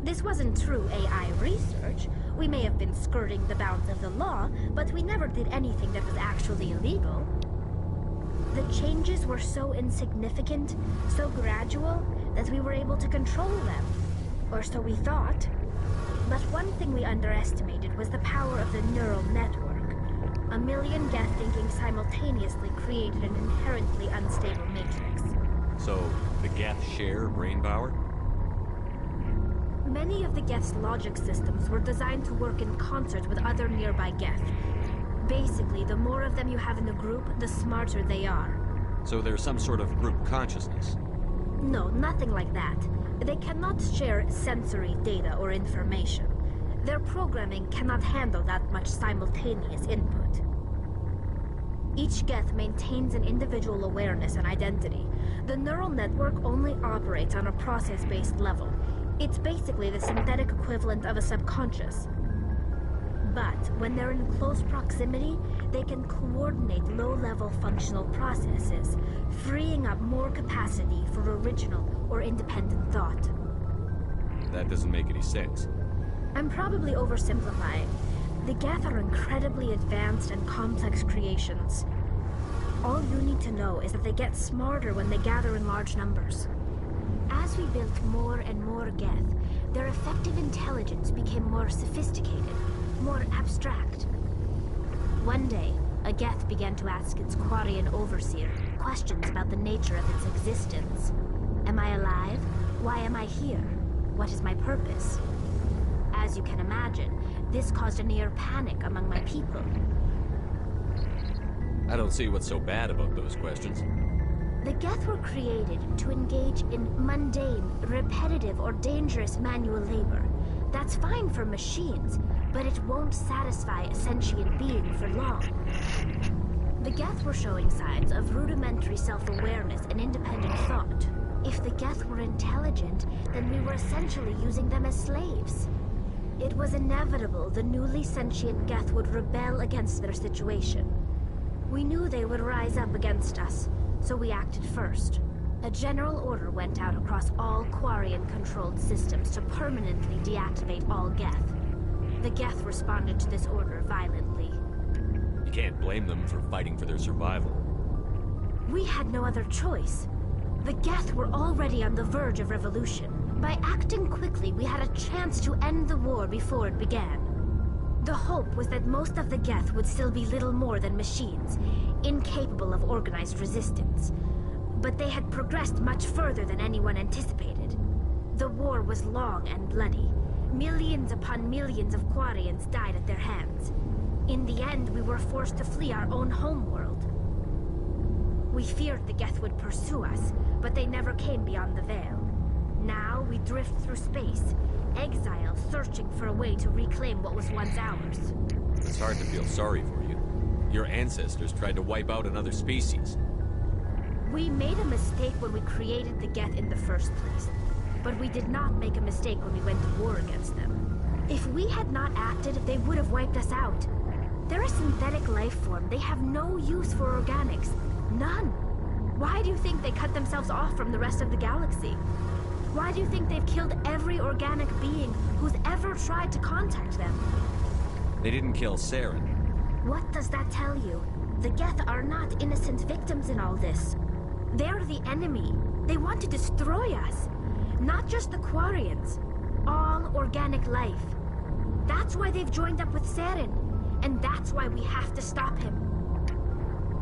This wasn't true AI research. We may have been skirting the bounds of the law, but we never did anything that was actually illegal. The changes were so insignificant, so gradual, that we were able to control them. Or so we thought. But one thing we underestimated was the power of the neural network. A million Geth thinking simultaneously created an inherently unstable matrix. So, the Geth share brain power? Many of the Geth's logic systems were designed to work in concert with other nearby Geth. Basically, the more of them you have in the group, the smarter they are. So there's some sort of group consciousness? No, nothing like that. They cannot share sensory data or information. Their programming cannot handle that much simultaneous input. Each Geth maintains an individual awareness and identity. The neural network only operates on a process-based level. It's basically the synthetic equivalent of a subconscious. But when they're in close proximity, they can coordinate low-level functional processes, freeing up more capacity for original or independent thought. That doesn't make any sense. I'm probably oversimplifying. The Geth are incredibly advanced and complex creations. All you need to know is that they get smarter when they gather in large numbers. As we built more and more Geth, their effective intelligence became more sophisticated, more abstract. One day, a Geth began to ask its Quarian overseer questions about the nature of its existence. Am I alive? Why am I here? What is my purpose? As you can imagine, this caused a near panic among my people. I don't see what's so bad about those questions. The Geth were created to engage in mundane, repetitive, or dangerous manual labor. That's fine for machines, but it won't satisfy a sentient being for long. The Geth were showing signs of rudimentary self-awareness and independent thought. If the Geth were intelligent, then we were essentially using them as slaves. It was inevitable the newly sentient Geth would rebel against their situation. We knew they would rise up against us, so we acted first. A general order went out across all Quarian-controlled systems to permanently deactivate all Geth. The Geth responded to this order violently. You can't blame them for fighting for their survival. We had no other choice. The Geth were already on the verge of revolution. By acting quickly, we had a chance to end the war before it began. The hope was that most of the Geth would still be little more than machines, incapable of organized resistance. But they had progressed much further than anyone anticipated. The war was long and bloody. Millions upon millions of Quarians died at their hands. In the end, we were forced to flee our own homeworld. We feared the Geth would pursue us, but they never came beyond the Veil. Now we drift through space, exile, searching for a way to reclaim what was once ours. It's hard to feel sorry for you. Your ancestors tried to wipe out another species. We made a mistake when we created the Geth in the first place, but we did not make a mistake when we went to war against them. If we had not acted, they would have wiped us out. They're a synthetic life form. They have no use for organics. None. Why do you think they cut themselves off from the rest of the galaxy? Why do you think they've killed every organic being who's ever tried to contact them? They didn't kill Saren. What does that tell you? The Geth are not innocent victims in all this. They're the enemy. They want to destroy us. Not just the Quarians. All organic life. That's why they've joined up with Saren. And that's why we have to stop him.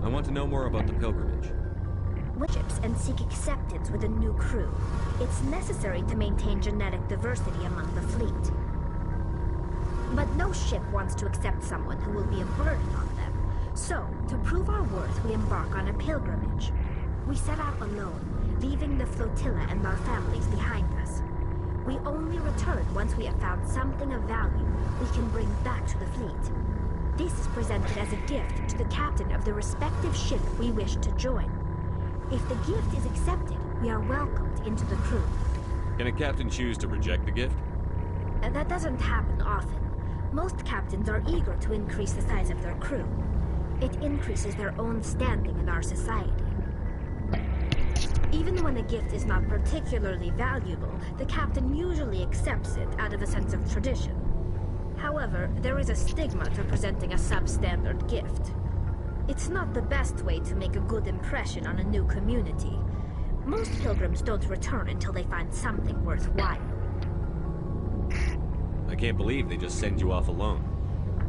I want to know more about the pilgrimage. Ships and seek acceptance with a new crew. It's necessary to maintain genetic diversity among the fleet. But no ship wants to accept someone who will be a burden on them. So, to prove our worth, we embark on a pilgrimage. We set out alone, leaving the flotilla and our families behind us. We only return once we have found something of value we can bring back to the fleet. This is presented as a gift to the captain of the respective ship we wish to join. If the gift is accepted, we are welcomed into the crew. Can a captain choose to reject the gift? That doesn't happen often. Most captains are eager to increase the size of their crew. It increases their own standing in our society. Even when a gift is not particularly valuable, the captain usually accepts it out of a sense of tradition. However, there is a stigma to presenting a substandard gift. It's not the best way to make a good impression on a new community. Most pilgrims don't return until they find something worthwhile. I can't believe they just send you off alone.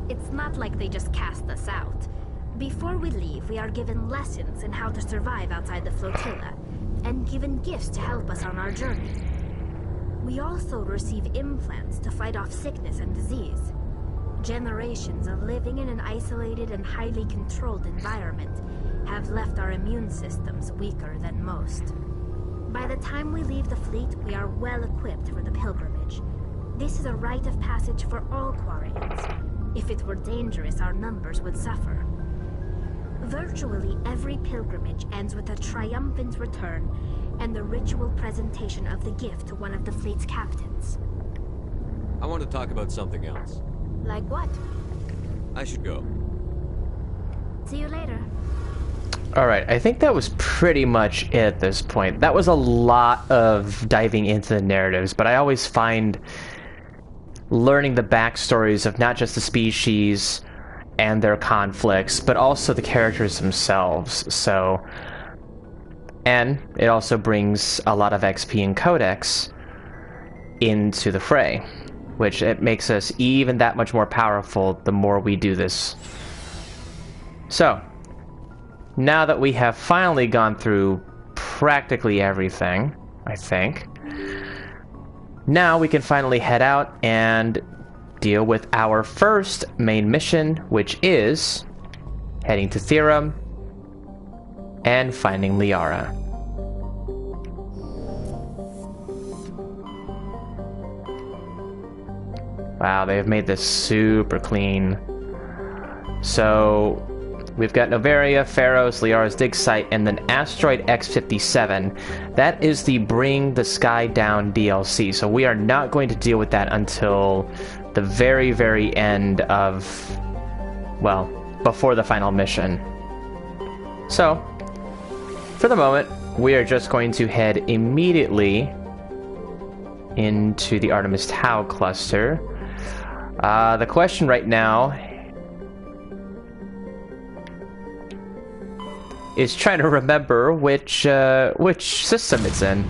It's not like they just cast us out. Before we leave, we are given lessons in how to survive outside the flotilla, and given gifts to help us on our journey. We also receive implants to fight off sickness and disease. Generations of living in an isolated and highly controlled environment have left our immune systems weaker than most. By the time we leave the fleet, we are well equipped for the pilgrimage. This is a rite of passage for all Quarians. If it were dangerous, our numbers would suffer. Virtually every pilgrimage ends with a triumphant return and the ritual presentation of the gift to one of the fleet's captains. I want to talk about something else. Like what? I should go. See you later. Alright, I think that was pretty much it at this point. That was a lot of diving into the narratives, but I always find learning the backstories of not just the species and their conflicts, but also the characters themselves. So, and it also brings a lot of XP and Codex into the fray, which it makes us even that much more powerful the more we do this. So, now that we have finally gone through practically everything, I think, now we can finally head out and deal with our first main mission, which is heading to Therum and finding Liara. Wow, they have made this super clean. So we've got Novaria, Pharos, Liara's dig site, and then Asteroid X57. That is the Bring the Sky Down DLC, so we are not going to deal with that until the very, very end of, well, before the final mission. So, for the moment, we are just going to head immediately into the Artemis Tau cluster. The question right now is trying to remember which system it's in.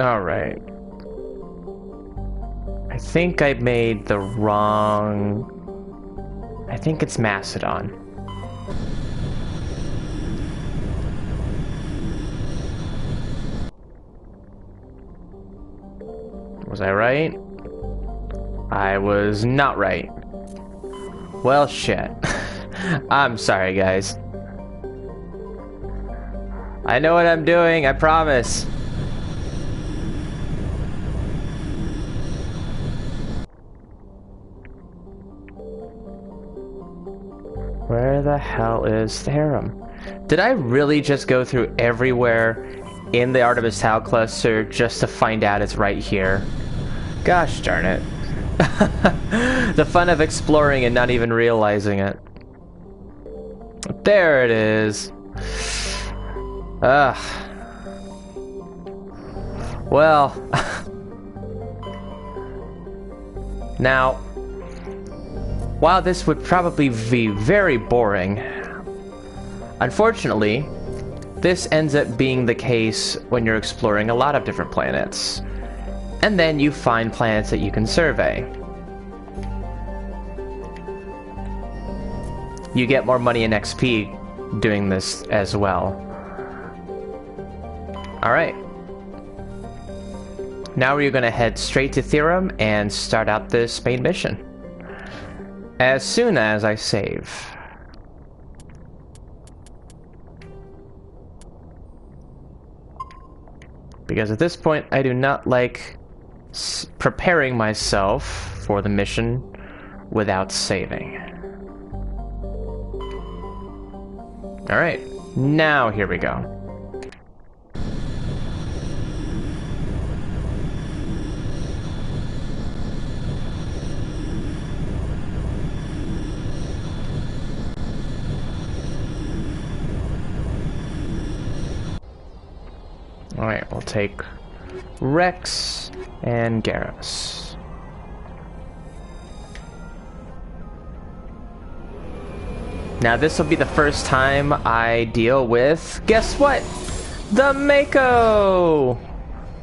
All right. I think I made the wrong... I think it's Macedon. Was I right? I was not right. Well, shit. I'm sorry, guys. I know what I'm doing, I promise. Where the hell is Therum? Did I really just go through everywhere in the Artemis Tau cluster just to find out it's right here? Gosh darn it. The fun of exploring and not even realizing it. There it is. Ugh. Well. Now, while this would probably be very boring, unfortunately, this ends up being the case when you're exploring a lot of different planets. And then you find planets that you can survey. You get more money and XP doing this as well. Alright. Now we're going to head straight to Therum and start out this main mission. As soon as I save. Because at this point, I do not like preparing myself for the mission without saving. Alright, now here we go. Alright, we'll take Rex and Garrus. Now this will be the first time I deal with, guess what? The Mako!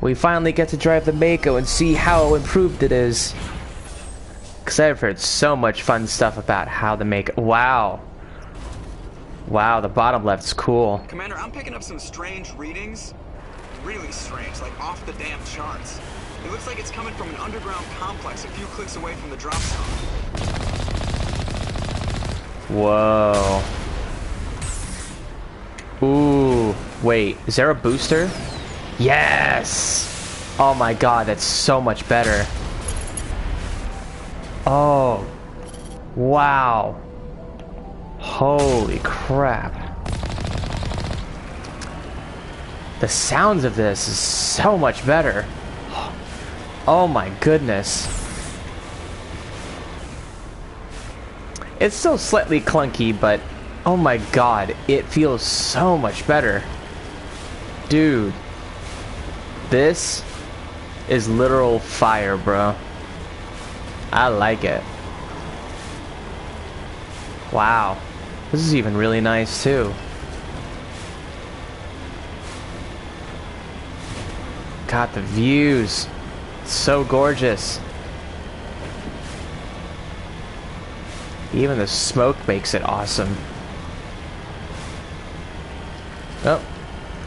We finally get to drive the Mako and see how improved it is. Because I've heard so much fun stuff about how the Mako... Wow. Wow, the bottom left's cool. Commander, I'm picking up some strange readings. Really strange, like off the damn charts. It looks like it's coming from an underground complex a few clicks away from the drop zone. Whoa. Ooh, wait, is there a booster? Yes! Oh my god, that's so much better. Oh. Wow. Holy crap. The sounds of this is so much better. Oh my goodness. It's still slightly clunky, but oh my god, it feels so much better. Dude. This is literal fire, bro. I like it. Wow. This is even really nice too. God, the views. So gorgeous. Even the smoke makes it awesome. Oh.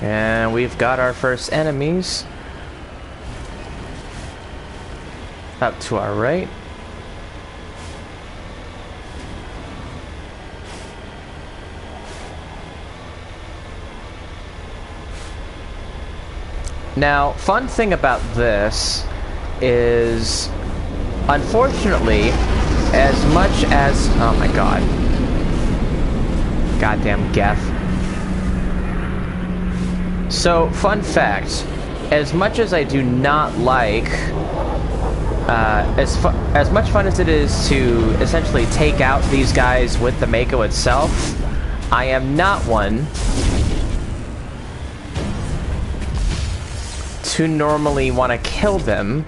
And we've got our first enemies. Up to our right. Now, fun thing about this is, unfortunately, as much as... Oh my god. Goddamn Geth. So, fun fact. As much as I do not like... as much fun as it is to essentially take out these guys with the Mako itself, I am not one to normally want to kill them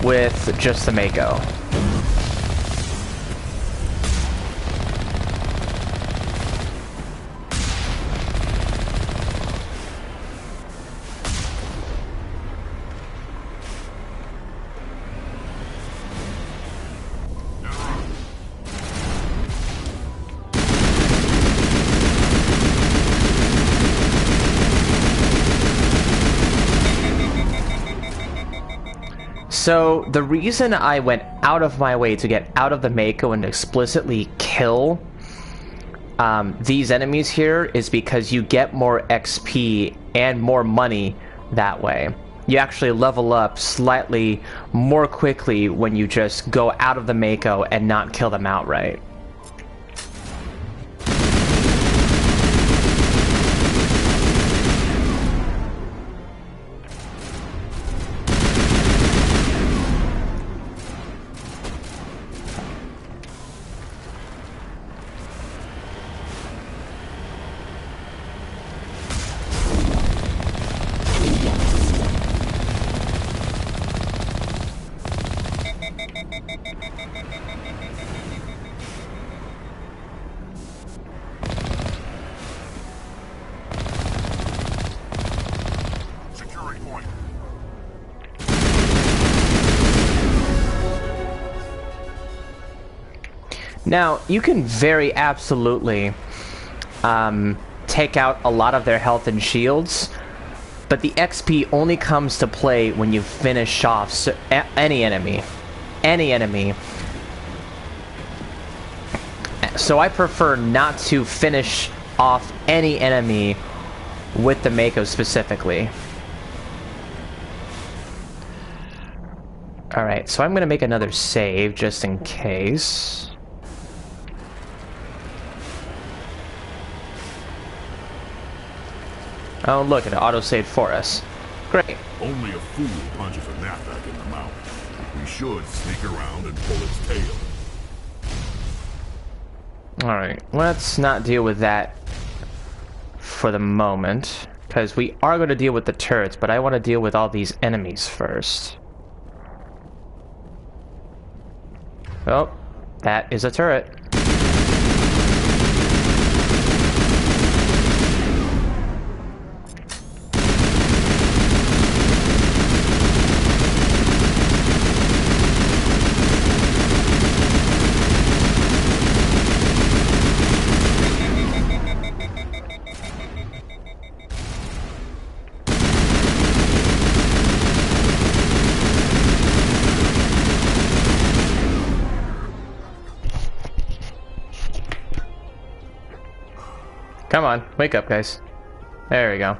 with just the Mako. So, the reason I went out of my way to get out of the Mako and explicitly kill these enemies here is because you get more XP and more money that way. You actually level up slightly more quickly when you just go out of the Mako and not kill them outright. Now, you can very absolutely take out a lot of their health and shields, but the XP only comes to play when you finish off any enemy. Any enemy. So I prefer not to finish off any enemy with the Mako specifically. Alright, so I'm going to make another save just in case. Oh, look, it auto-saved for us. Great. Only a fool punches a knapsack in the mouth. We should sneak around and pull its tail. Alright, let's not deal with that for the moment, because we are going to deal with the turrets, but I want to deal with all these enemies first. Oh, that is a turret. Come on, wake up, guys. There we go.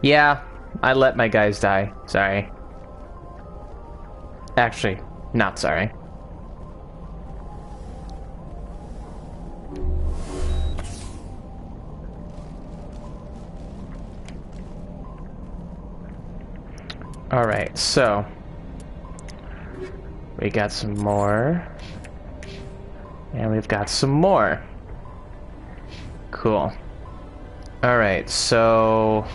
Yeah, I let my guys die. Sorry. Actually, not sorry. Alright, so we got some more. And we've got some more. Cool. Alright, so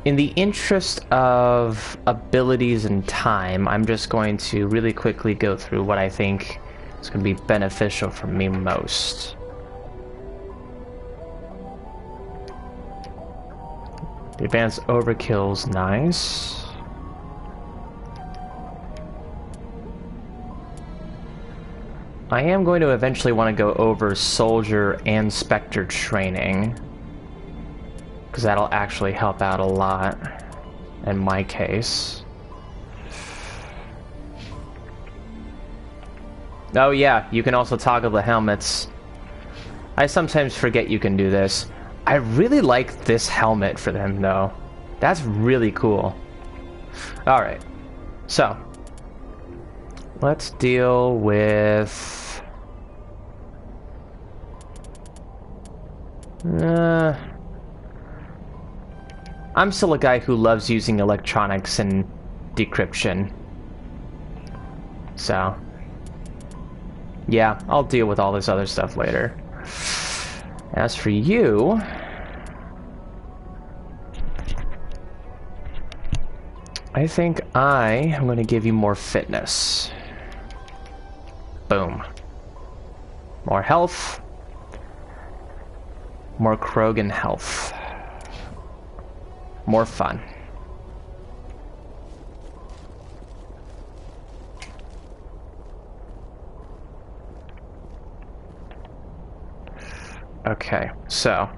in the interest of abilities and time, I'm just going to really quickly go through what I think is going to be beneficial for me most. The advanced overkill's nice. I am going to eventually want to go over soldier and specter training, because that'll actually help out a lot in my case. Oh yeah, you can also toggle the helmets. I sometimes forget you can do this. I really like this helmet for them though. That's really cool. Alright, so let's deal with I'm still a guy who loves using electronics and decryption. So yeah, I'll deal with all this other stuff later. As for you, I think I am going to give you more fitness. Boom. More health. More Krogan health. More fun. Okay, so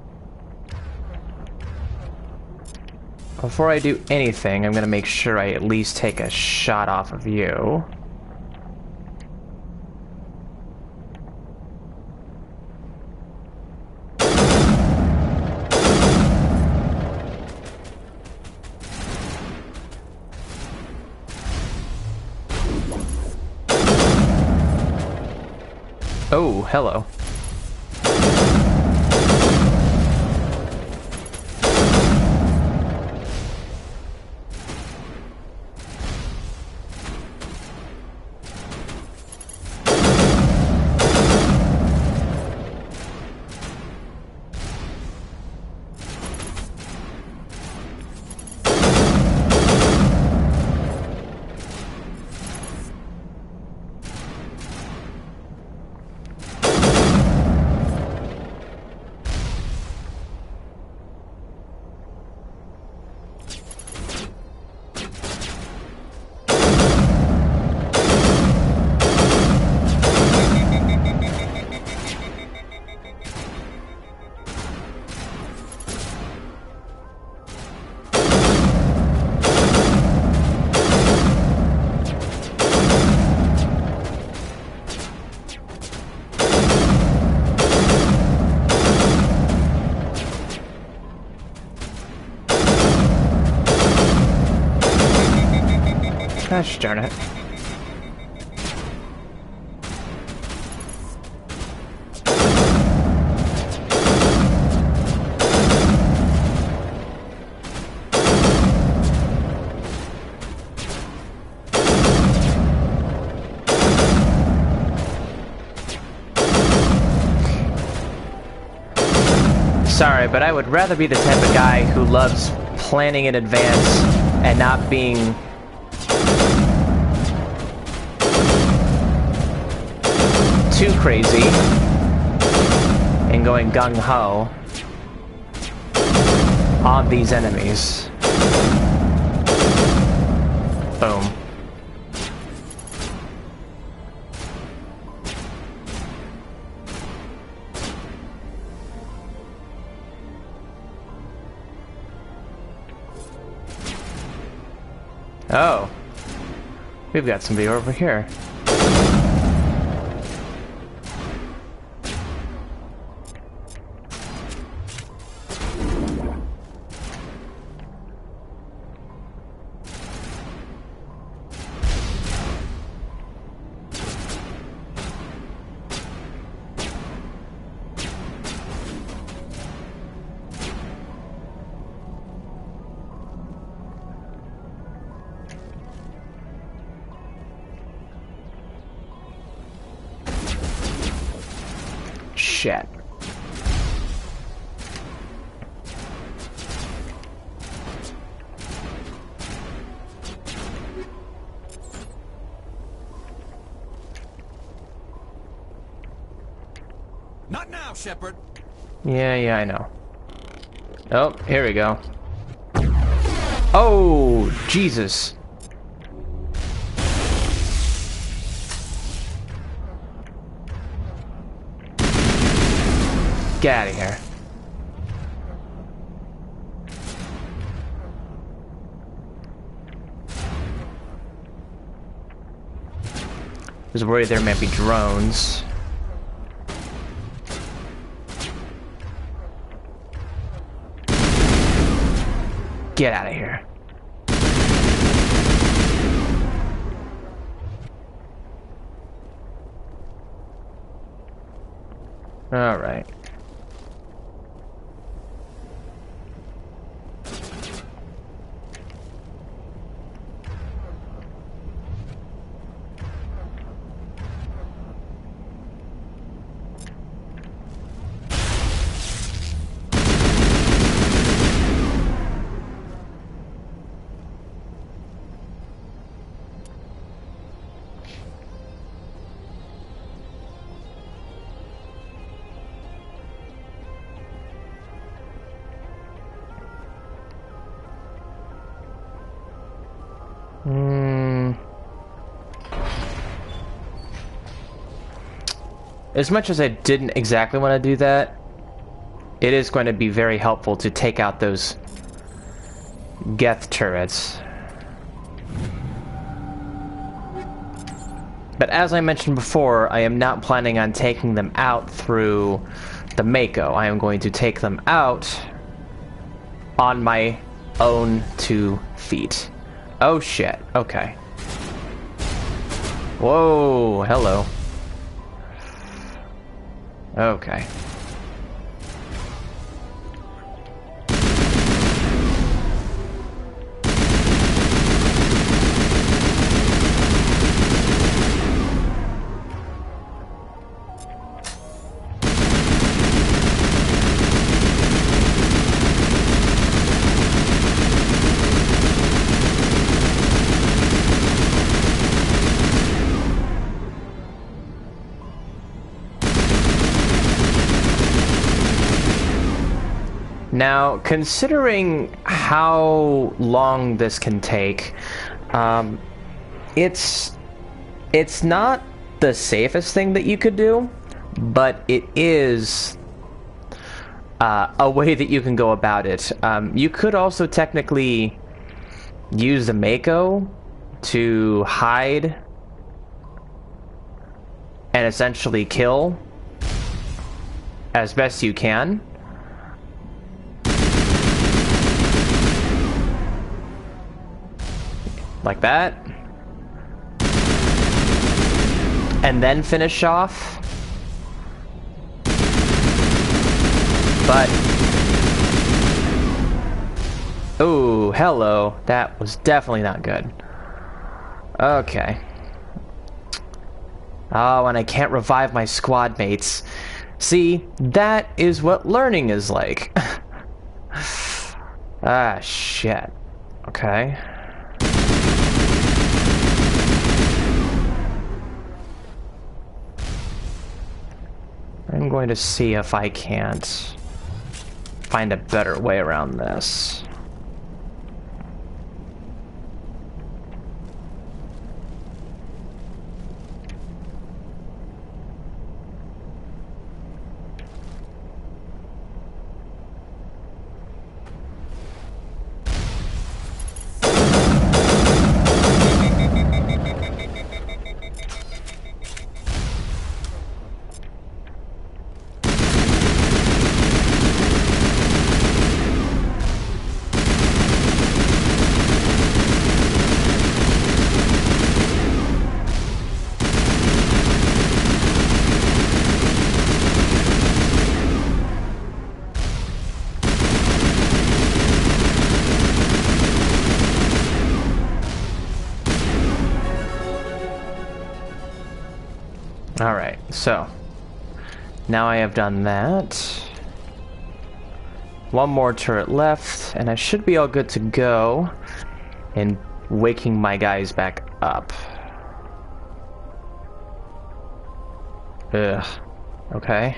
before I do anything, I'm gonna make sure I at least take a shot off of you. Oh, hello. Gosh darn it. Sorry, but I would rather be the type of guy who loves planning in advance and not being too crazy and going gung-ho on these enemies. Boom. Oh. We've got somebody over here. Shit. Not now, Shepard. Yeah, I know. Oh, here we go. Oh, Jesus. Get out of here. I was worried there might be drones. Get out of here. All right. As much as I didn't exactly want to do that, it is going to be very helpful to take out those Geth turrets. But as I mentioned before, I am not planning on taking them out through the Mako. I am going to take them out on my own 2 feet. Oh shit, okay. Whoa, hello. Okay. Now, considering how long this can take, it's not the safest thing that you could do, but it is a way that you can go about it. You could also technically use the Mako to hide and essentially kill as best you can. Like that. And then finish off. But... ooh, hello. That was definitely not good. Okay. Oh, and I can't revive my squad mates. See, that is what learning is like. Ah, shit. Okay. I'm going to see if I can't find a better way around this. Alright, so now I have done that. One more turret left, and I should be all good to go in waking my guys back up. Ugh. Okay.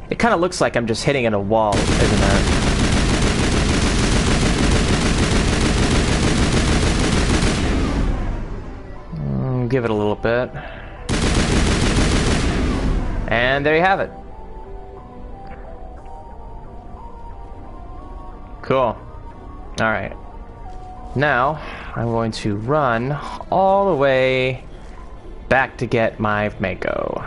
It kind of looks like I'm just hitting at a wall, isn't it? Give it a little bit. And there you have it. Cool. Alright. Now, I'm going to run all the way back to get my Mako.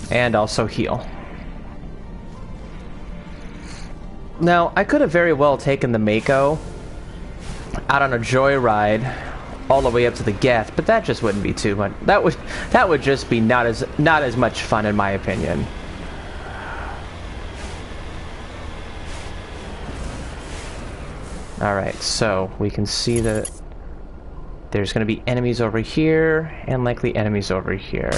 And also heal. Now, I could have very well taken the Mako out on a joyride all the way up to the Geth, but that just wouldn't be too much. That would just be not as much fun, in my opinion. Alright, so we can see that there's going to be enemies over here and likely enemies over here.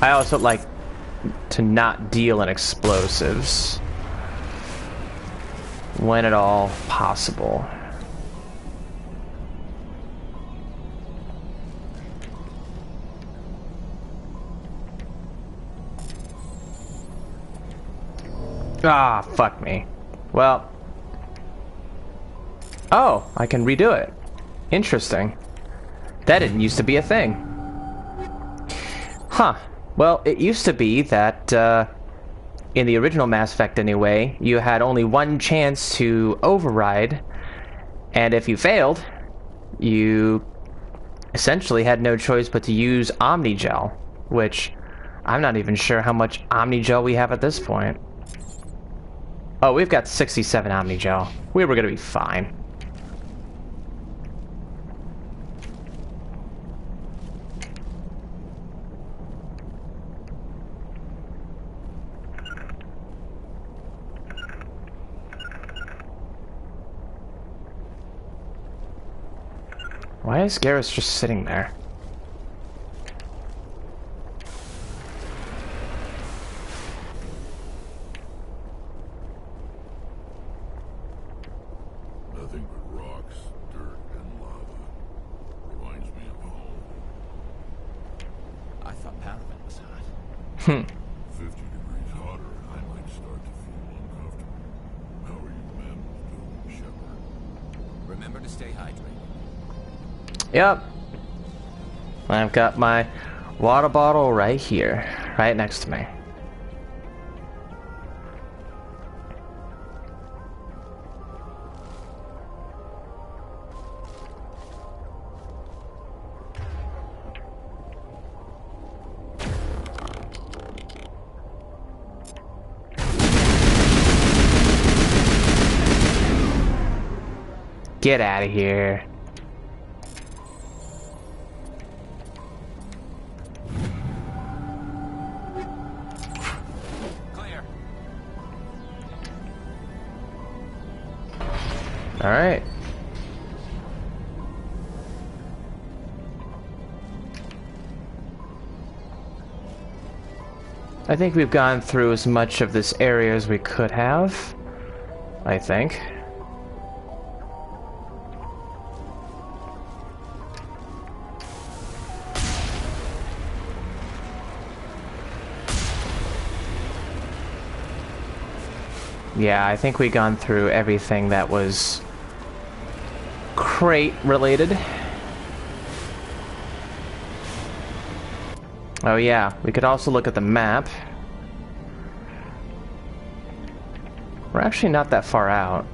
I also like to not deal in explosives when at all possible. Ah, fuck me. Well. Oh, I can redo it. Interesting. That didn't used to be a thing. Huh. Well, it used to be that, in the original Mass Effect anyway, you had only one chance to override, and if you failed, you essentially had no choice but to use Omnigel, which I'm not even sure how much Omnigel we have at this point. Oh, we've got 67 Omnigel. We were gonna be fine. Why is Garrus just sitting there? Nothing but rocks, dirt, and lava. Reminds me of home. I thought Paragon was hot. 50 degrees hotter, and I might start to feel uncomfortable. How are you men doing, Shepard? Remember to stay hydrated. Yep. I've got my water bottle right here, right next to me. Get out of here. Clear. All right. I think we've gone through as much of this area as we could have. I think. Yeah, I think we've gone through everything that was crate related. Oh yeah, we could also look at the map. We're actually not that far out.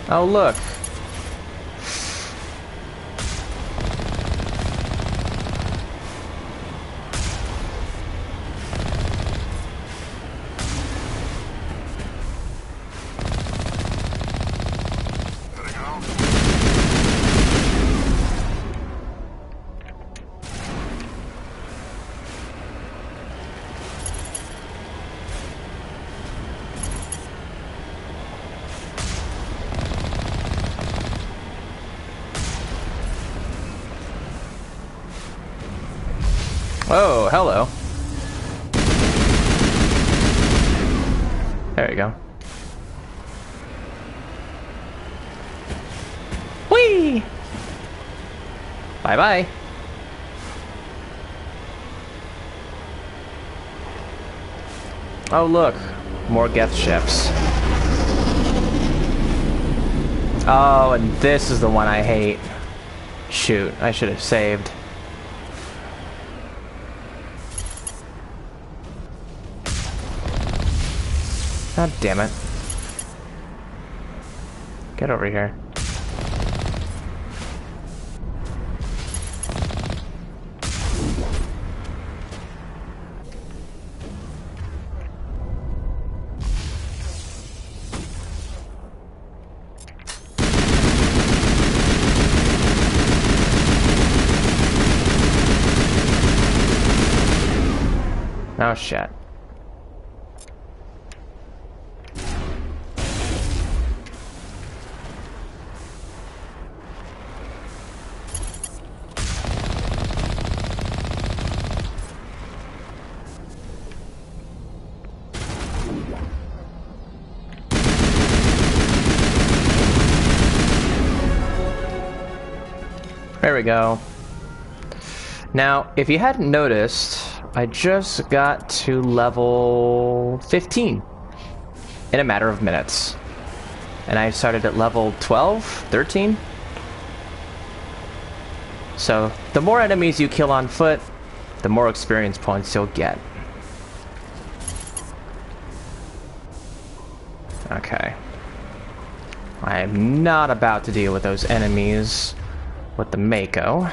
Oh look. Oh, hello. There you go. Whee! Bye-bye. Oh, look. More Geth ships. Oh, and this is the one I hate. Shoot, I should have saved. God damn it. Get over here. Oh shit. There we go. Now, if you hadn't noticed, I just got to level 15 in a matter of minutes. And I started at level 12, 13. So, the more enemies you kill on foot, the more experience points you'll get. Okay. I am not about to deal with those enemies with the Mako.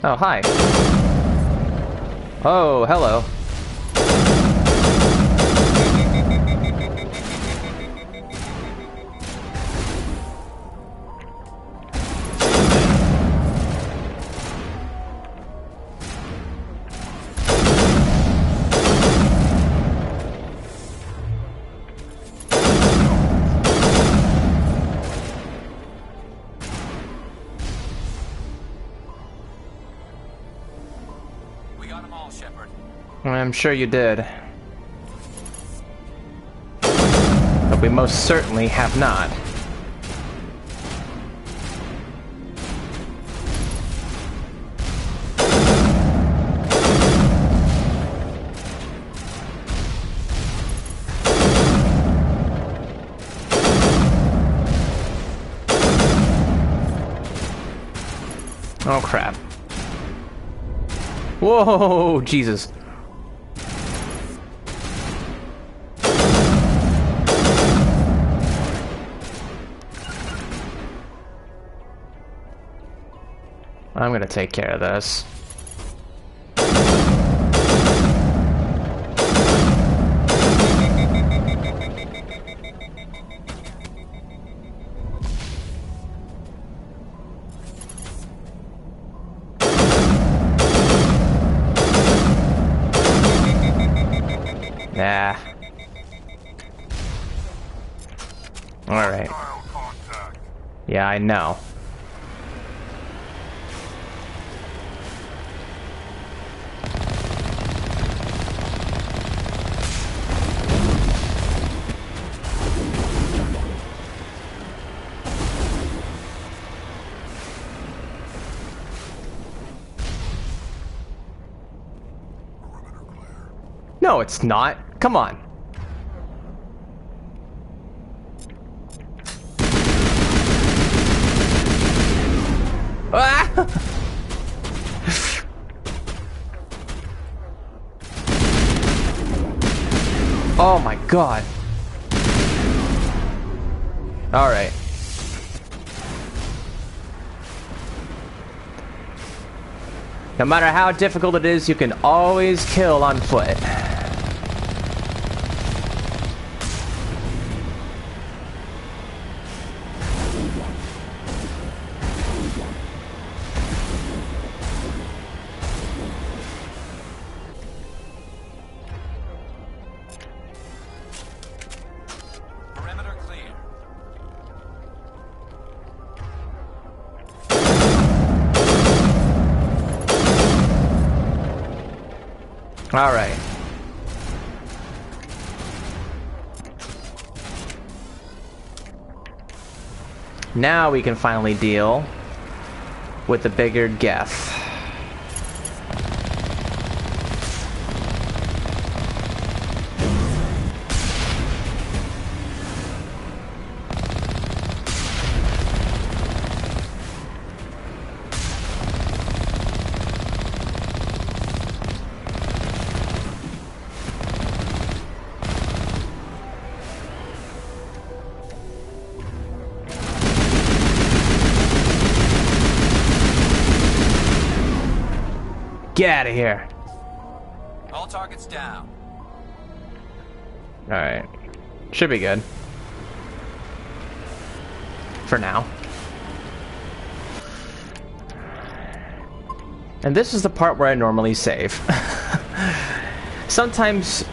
Oh, hi. Oh, hello. I'm sure you did. But we most certainly have not. Oh crap. Whoa, Jesus. I'm gonna take care of this. Nah. Alright. Yeah, I know. No, it's not. Come on. Ah! Oh my god. All right. No matter how difficult it is, you can always kill on foot. All right. Now we can finally deal with the bigger Geth. Get out of here. All targets down. Alright. Should be good. For now. And this is the part where I normally save. Sometimes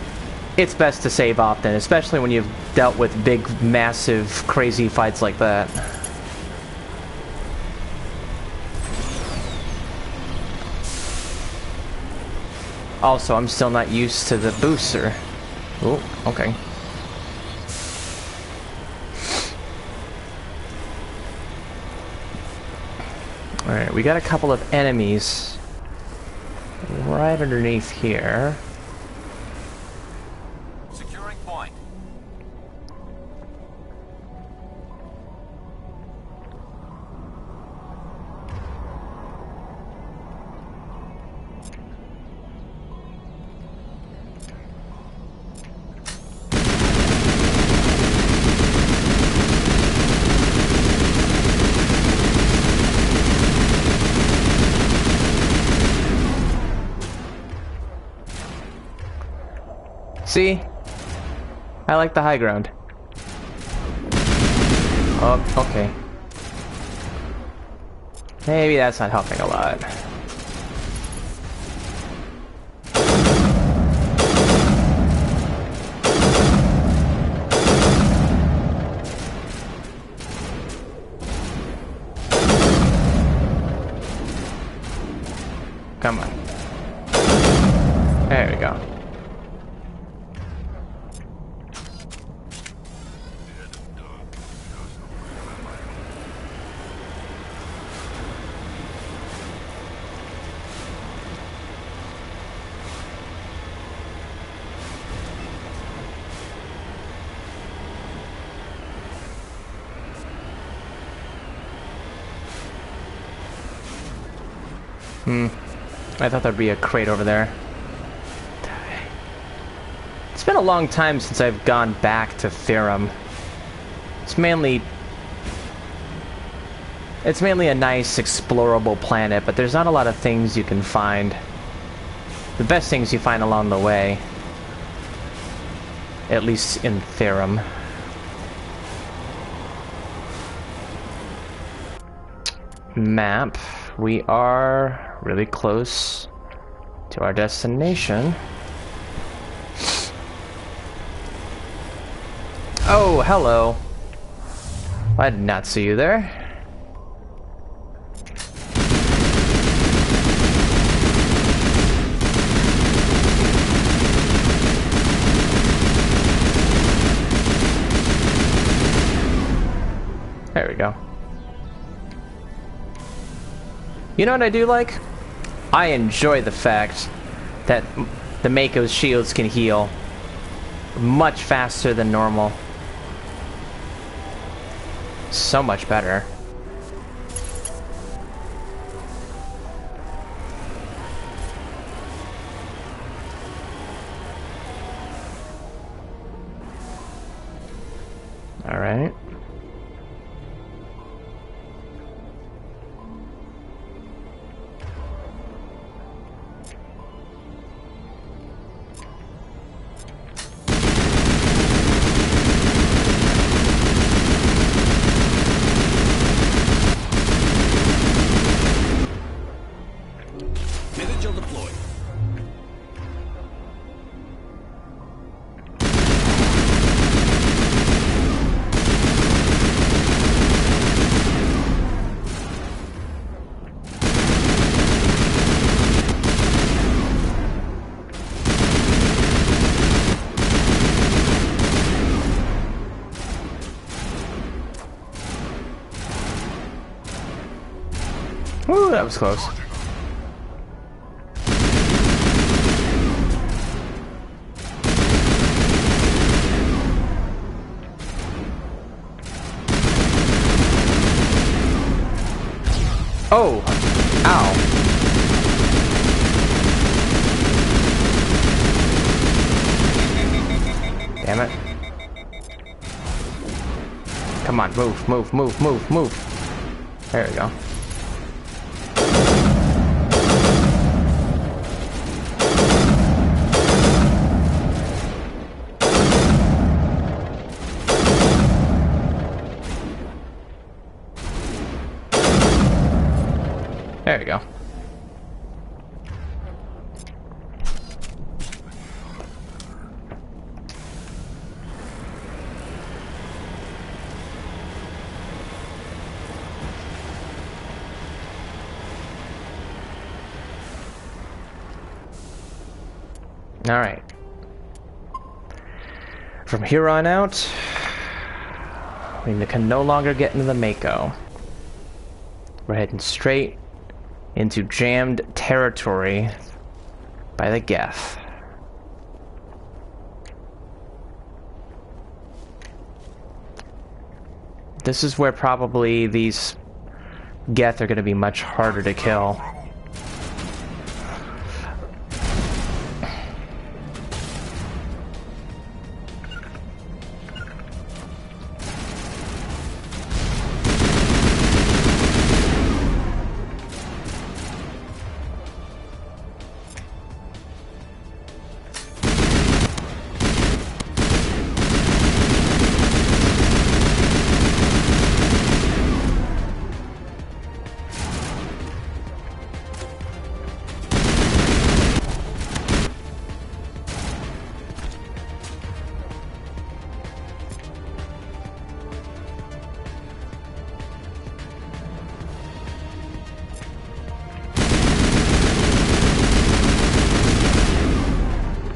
it's best to save often, especially when you've dealt with big, massive, crazy fights like that. Also, I'm still not used to the booster. Oh, okay. Alright, we got a couple of enemies right underneath here. Securing point. See? I like the high ground. Oh, okay. Maybe that's not helping a lot. Come on. There we go. I thought there'd be a crate over there. It's been a long time since I've gone back to Therum. It's mainly It's mainly a nice explorable planet, but there's not a lot of things you can find. The best things you find along the way, at least in Therum. Map. We are really close to our destination. Oh, hello. I did not see you there. There we go. You know what I do like? I enjoy the fact that the Mako's shields can heal much faster than normal. So much better. All right. Ooh, that was close. Oh! Ow. Damn it. Come on, move, move, move, move, move. There we go. There we go. All right. From here on out, we can no longer get into the Mako. We're heading straight into jammed territory by the Geth. This is where probably these Geth are going to be much harder to kill.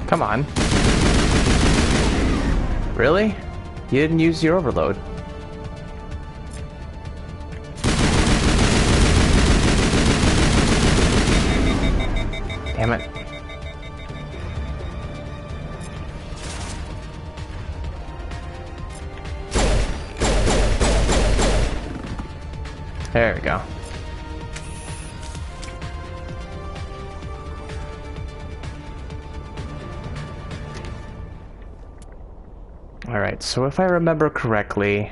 Come on. Really? You didn't use your overload. Damn it. There we go. Alright, so if I remember correctly,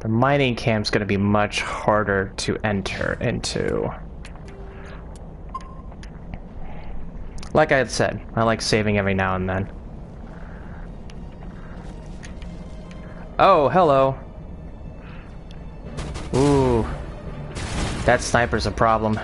The mining camp's gonna be much harder to enter into. Like I had said, I like saving every now and then. Oh, hello. Ooh. That sniper's a problem.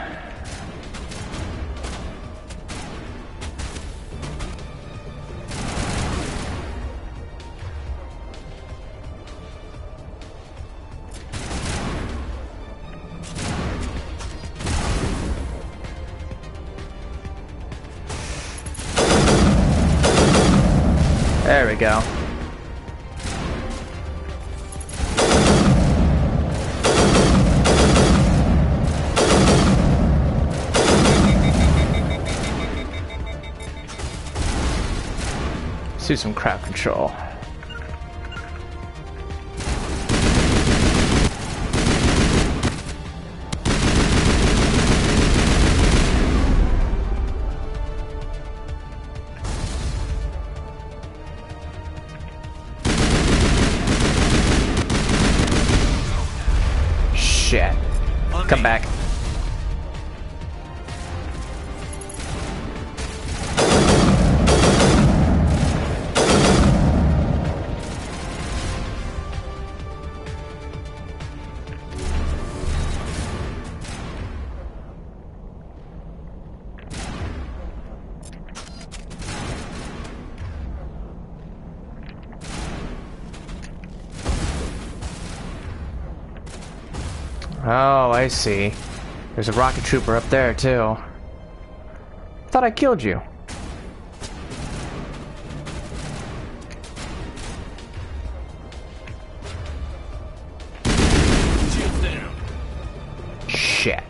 There we go. Let's do some crowd control. Shit. Come back. Oh, I see. There's a rocket trooper up there, too. Thought I killed you. Shit.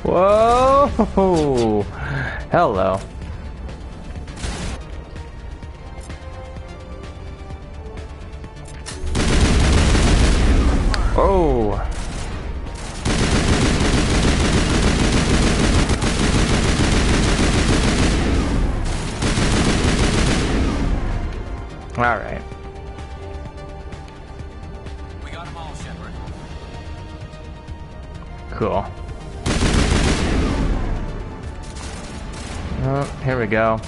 Whoa! Hello. Oh. All right. We got them all, Shepard. Cool. Oh, here we go.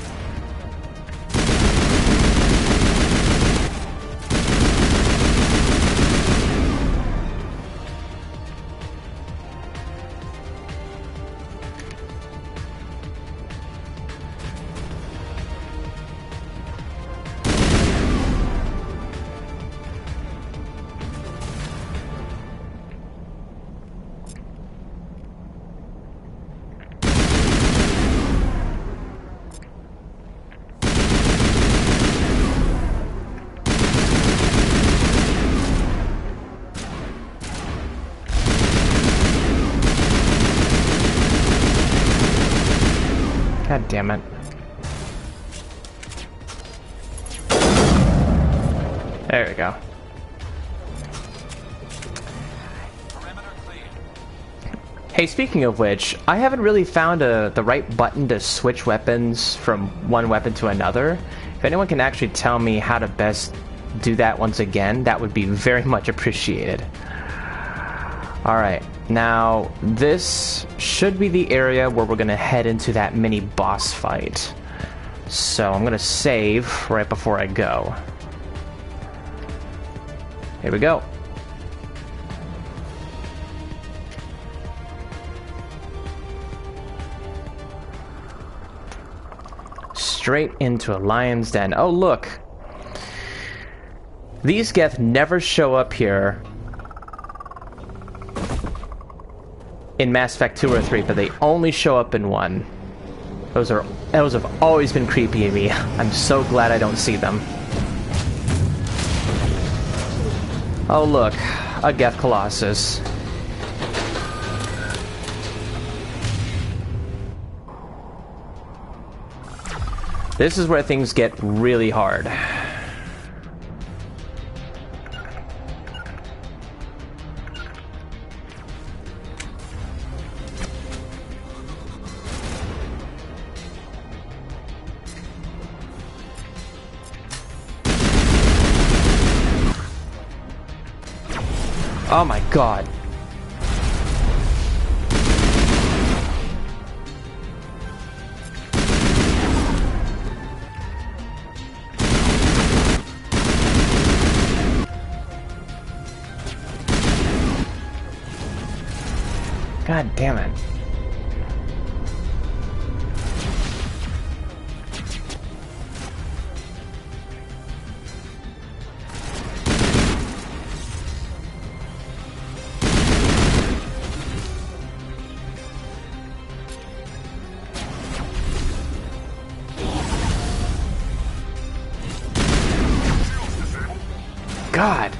God damn it. There we go. Hey, speaking of which, I haven't really found the right button to switch weapons from one weapon to another. If anyone can actually tell me how to best do that once again, that would be very much appreciated. Alright, now this should be the area where we're going to head into that mini boss fight. So I'm going to save right before I go. Here we go. Straight into a lion's den. Oh, look. These Geth never show up here in Mass Effect 2 or 3, but they only show up in 1. Those have always been creepy to me. I'm so glad I don't see them. Oh look, a Geth Colossus. This is where things get really hard. Oh my god. God damn it. God.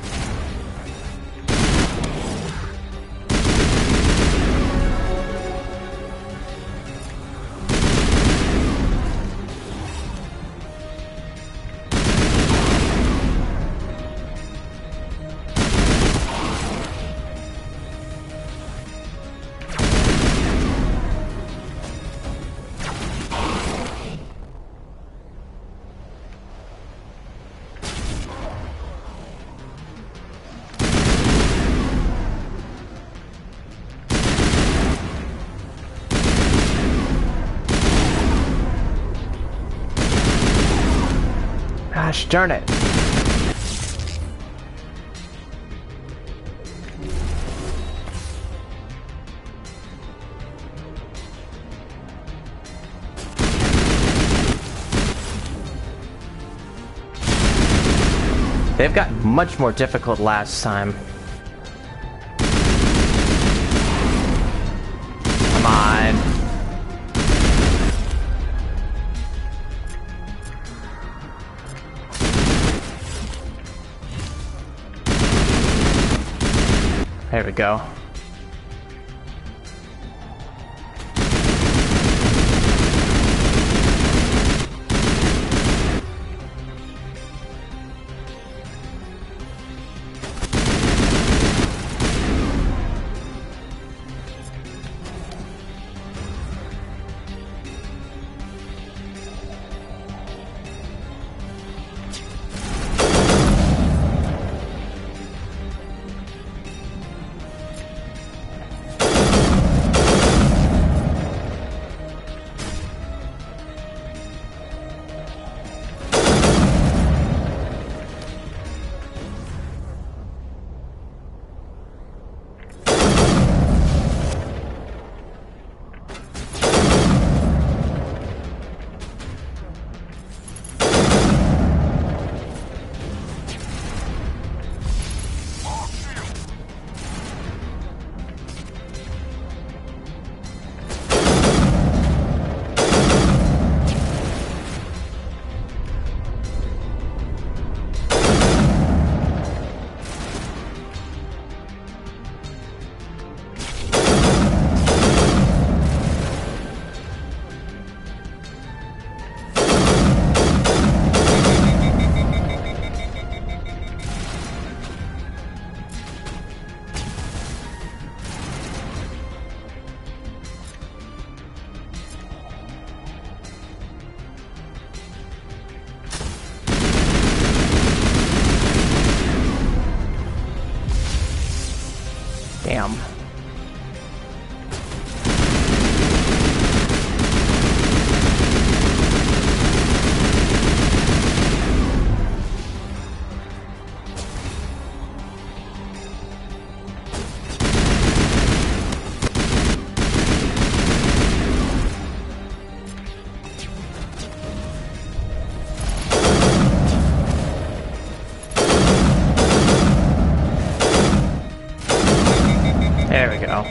Gosh darn it. They've got much more difficult last time. Come on. There we go. Damn. There we go.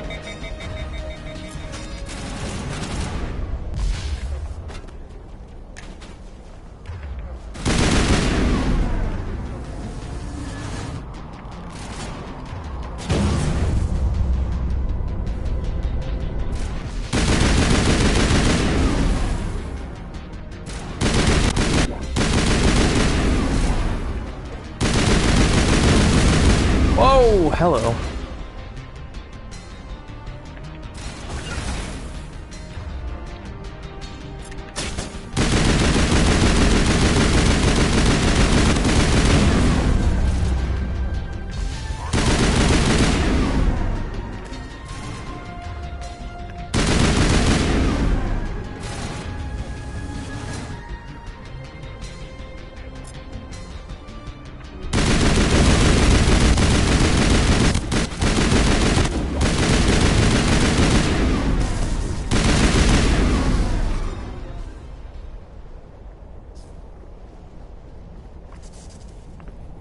Whoa, hello.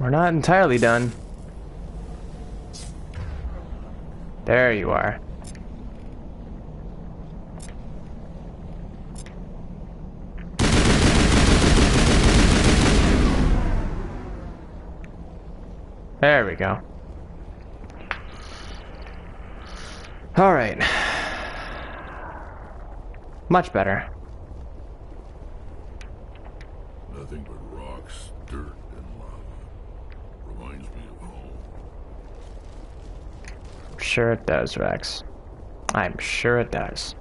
we're not entirely done. There you are. There we go. All right. Much better. Nothing but rocks, dirt, and lava. Reminds me of home. I'm sure it does, Rex. I'm sure it does.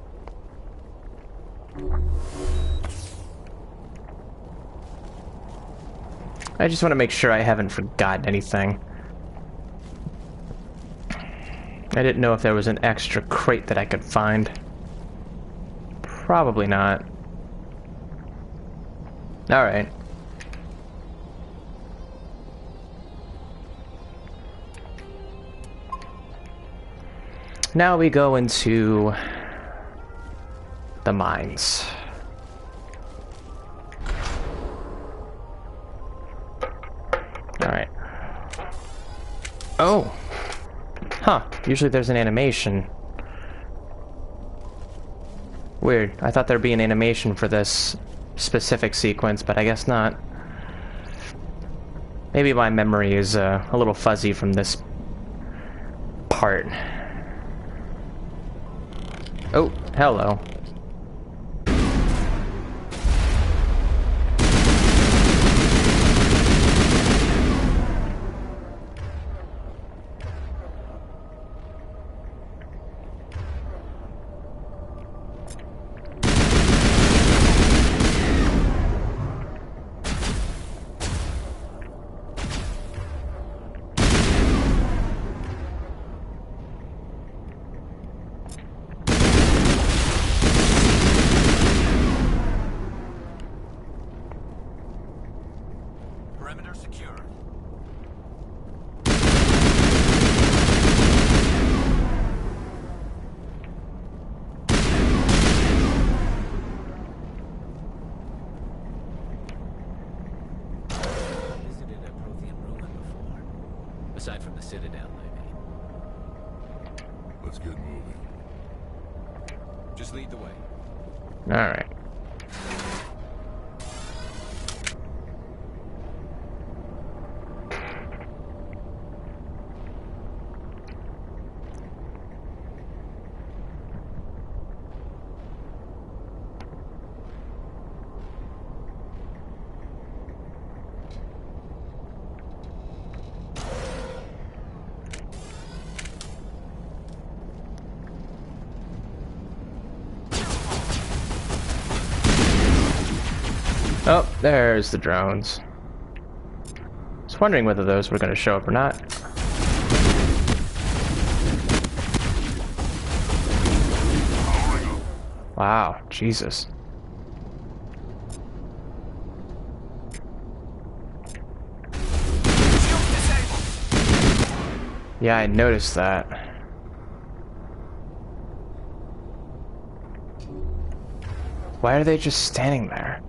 I just want to make sure I haven't forgotten anything. I didn't know if there was an extra crate that I could find. Probably not. Alright. Now we go into the mines. Alright. Oh! Huh. Usually there's an animation. Weird. I thought there'd be an animation for this specific sequence, but I guess not. Maybe my memory is a little fuzzy from this part. Oh, hello. Perimeter secure. Visited a Prothean ruin before. Aside from the Citadel, I mean. Let's get moving. Just lead the way. Alright. Oh, there's the drones. I was wondering whether those were going to show up or not. Wow, Jesus. Yeah, I noticed that. Why are they just standing there?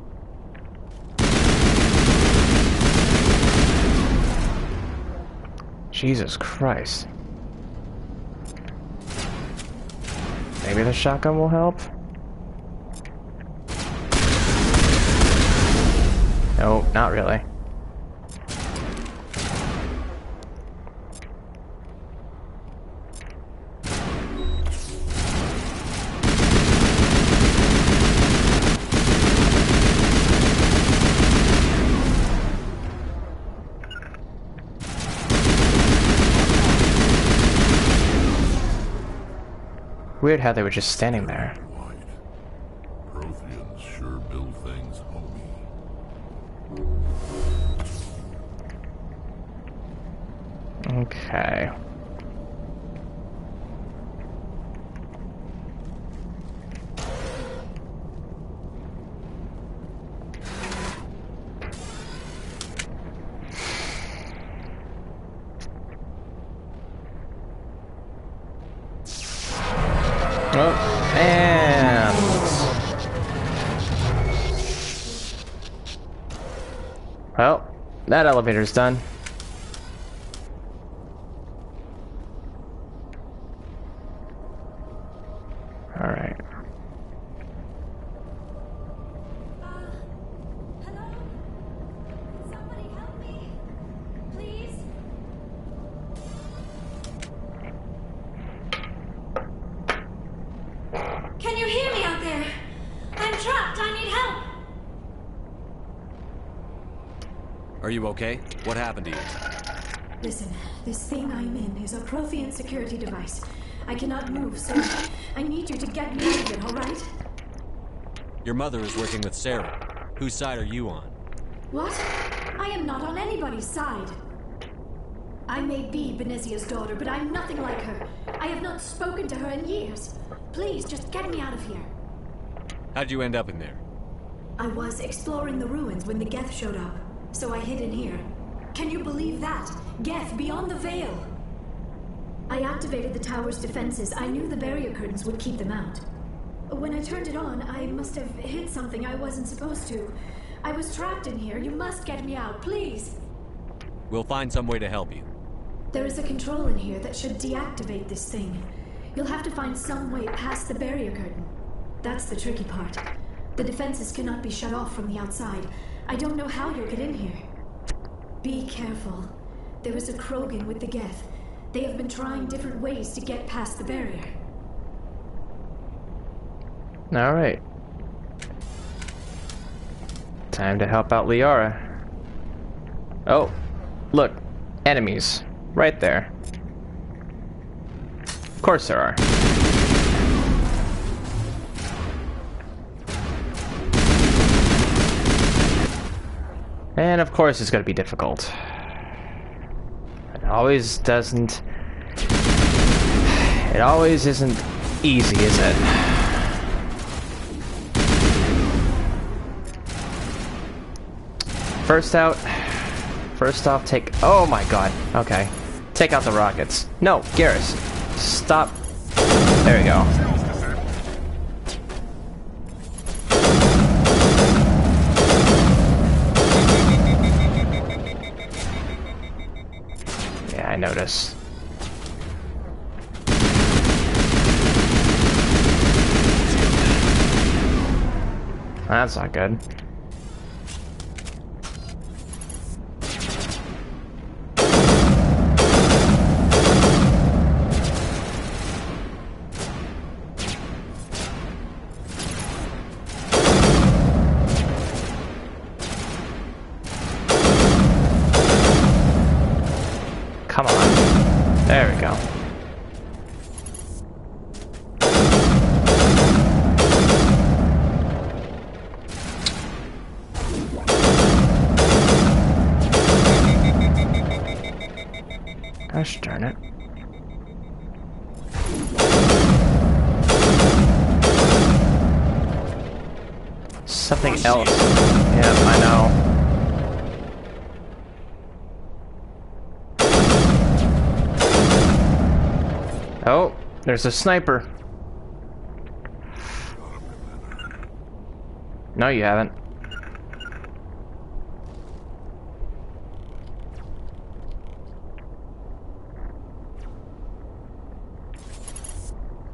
Jesus Christ. Maybe the shotgun will help? No, not really. Weird how they were just standing there. Protheans sure build things homey. Okay. Oh, and well, that elevator's done. Alright. Hello? Somebody help me. Please? Can you hear me out there? I'm trapped. I need help. Are you okay? What happened to you? Listen, this thing I'm in is a Prothean security device. I cannot move, so I need you to get me out of it, all right? Your mother is working with Sarah. Whose side are you on? What? I am not on anybody's side. I may be Benezia's daughter, but I'm nothing like her. I have not spoken to her in years. Please, just get me out of here. How'd you end up in there? I was exploring the ruins when the Geth showed up, so I hid in here. Can you believe that? Geth, beyond the veil! I activated the tower's defenses. I knew the barrier curtains would keep them out. When I turned it on, I must have hit something I wasn't supposed to. I was trapped in here. You must get me out, please! We'll find some way to help you. There is a control in here that should deactivate this thing. You'll have to find some way past the barrier curtain. That's the tricky part. The defenses cannot be shut off from the outside. I don't know how you'll get in here. Be careful. There is a Krogan with the Geth. They have been trying different ways to get past the barrier. Alright. Time to help out Liara. Oh, look. Enemies. Right there. Of course there are. And of course it's going to be difficult. It always doesn't... It always isn't easy, is it? First off, take... Oh my god. Okay. Take out the rockets. No, Garrus. Stop. There we go. Yeah, I notice. That's not good. Come on. There we go. Gosh darn it. Something else. Yep, I know. Oh, there's a sniper. No, you haven't.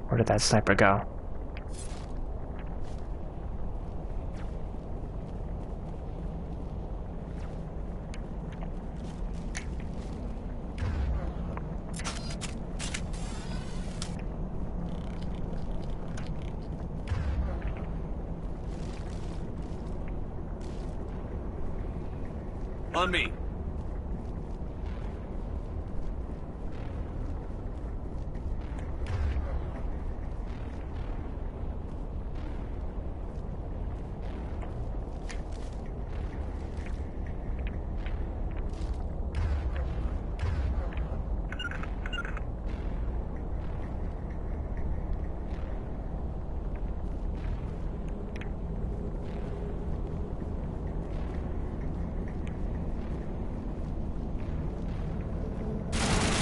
Where did that sniper go? On me.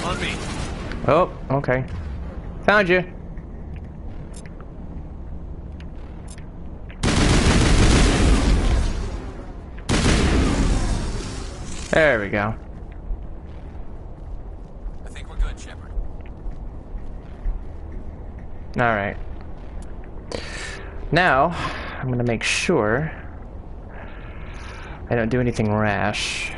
On me. Oh, okay. Found you. There we go. I think we're good, Shepard. Alright. Now, I'm gonna make sure I don't do anything rash.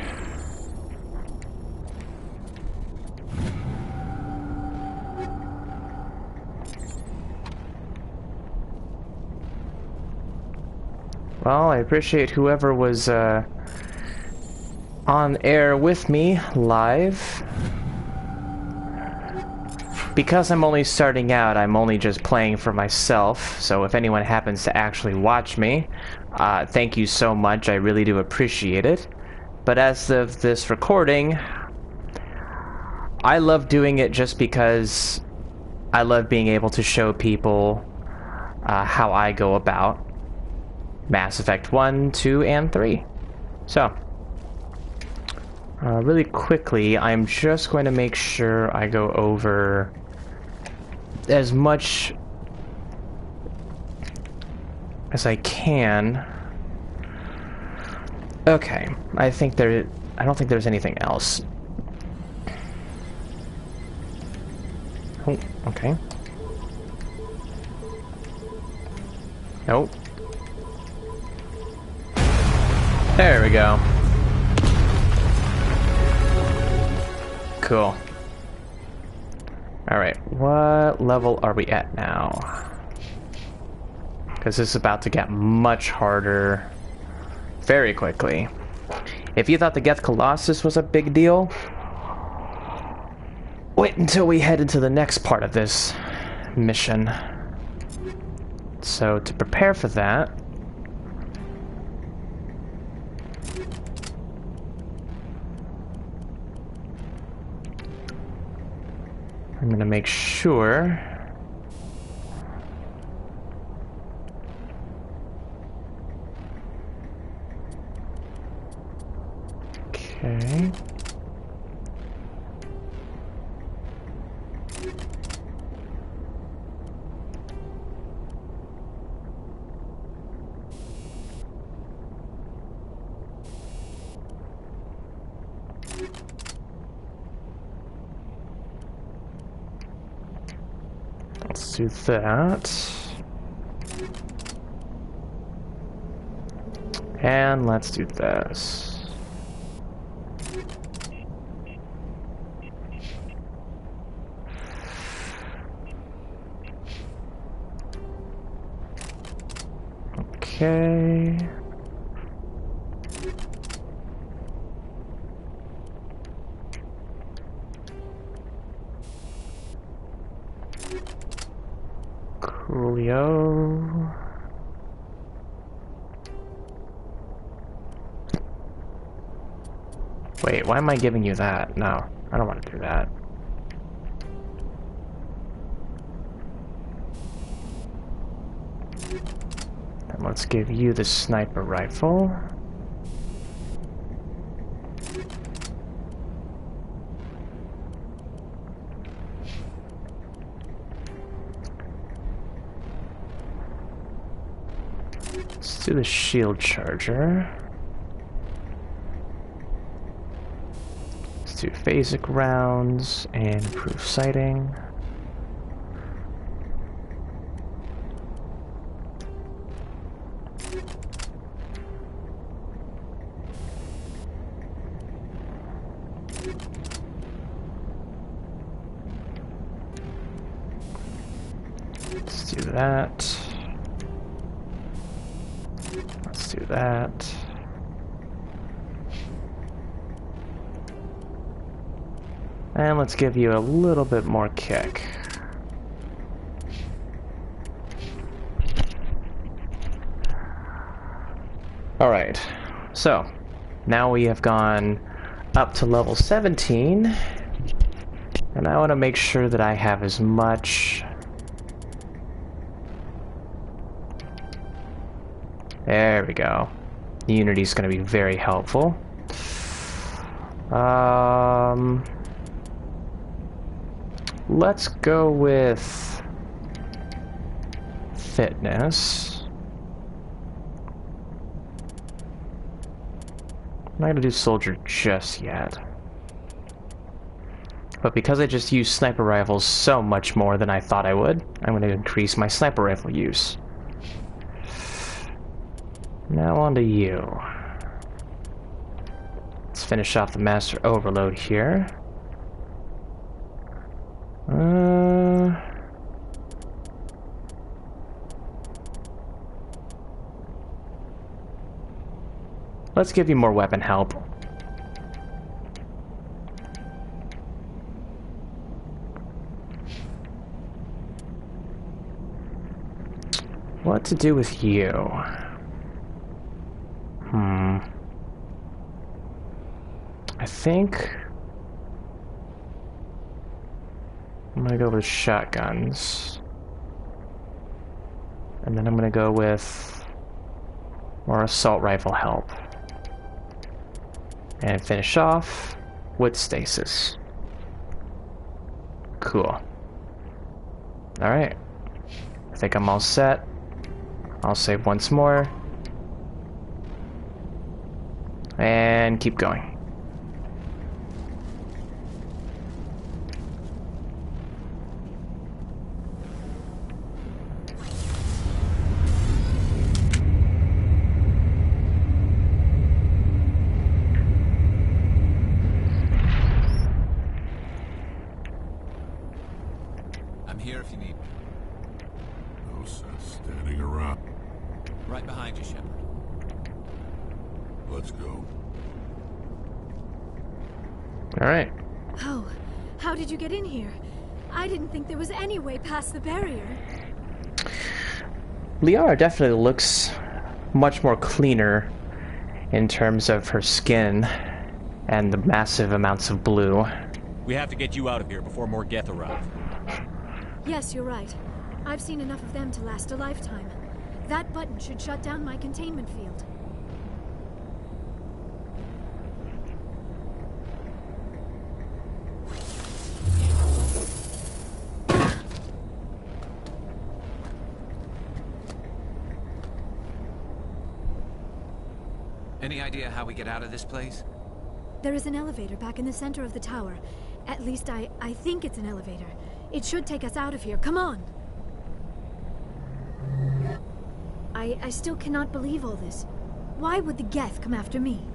Well, I appreciate whoever was on air with me live. Because I'm only starting out, I'm only just playing for myself, so if anyone happens to actually watch me, thank you so much, I really do appreciate it. But as of this recording, I love doing it just because I love being able to show people how I go about Mass Effect 1, 2, and 3. So, really quickly, I'm just going to make sure I go over as much as I can. Okay, I don't think there's anything else. Oh, okay. Nope. There we go. Cool. Alright, what level are we at now? Because this is about to get much harder very quickly. If you thought the Geth Colossus was a big deal, wait until we head into the next part of this mission. So, to prepare for that, I'm gonna make sure okay. Let's do that. And let's do this. Okay. Coolio. Wait, why am I giving you that? No, I don't want to do that. Then let's give you the sniper rifle. Let's do the shield charger. Let's do phasic rounds and improved sighting. Let's do that. Let's do that. And let's give you a little bit more kick. Alright, so now we have gone up to level 17, and I want to make sure that I have as much. There we go. Unity's going to be very helpful. Let's go with fitness. I'm not going to do soldier just yet. But because I just used sniper rifles so much more than I thought I would, I'm going to increase my sniper rifle use. Now on to you. Let's finish off the master overload here. Let's give you more weapon help. What to do with you? I think I'm gonna go with shotguns. And then I'm gonna go with more assault rifle help. And finish off with stasis. Cool. Alright. I think I'm all set. I'll save once more. And keep going. I'm here if you need me. No sense standing around. Right behind you, Shepard. Let's go. Alright. Oh, how did you get in here? I didn't think there was any way past the barrier. Liara definitely looks much more cleaner in terms of her skin and the massive amounts of blue. We have to get you out of here before more Geth arrive. Yes, you're right. I've seen enough of them to last a lifetime. That button should shut down my containment field. Any idea how we get out of this place? There is an elevator back in the center of the tower. At least I think it's an elevator. It should take us out of here. Come on! I still cannot believe all this. Why would the Geth come after me?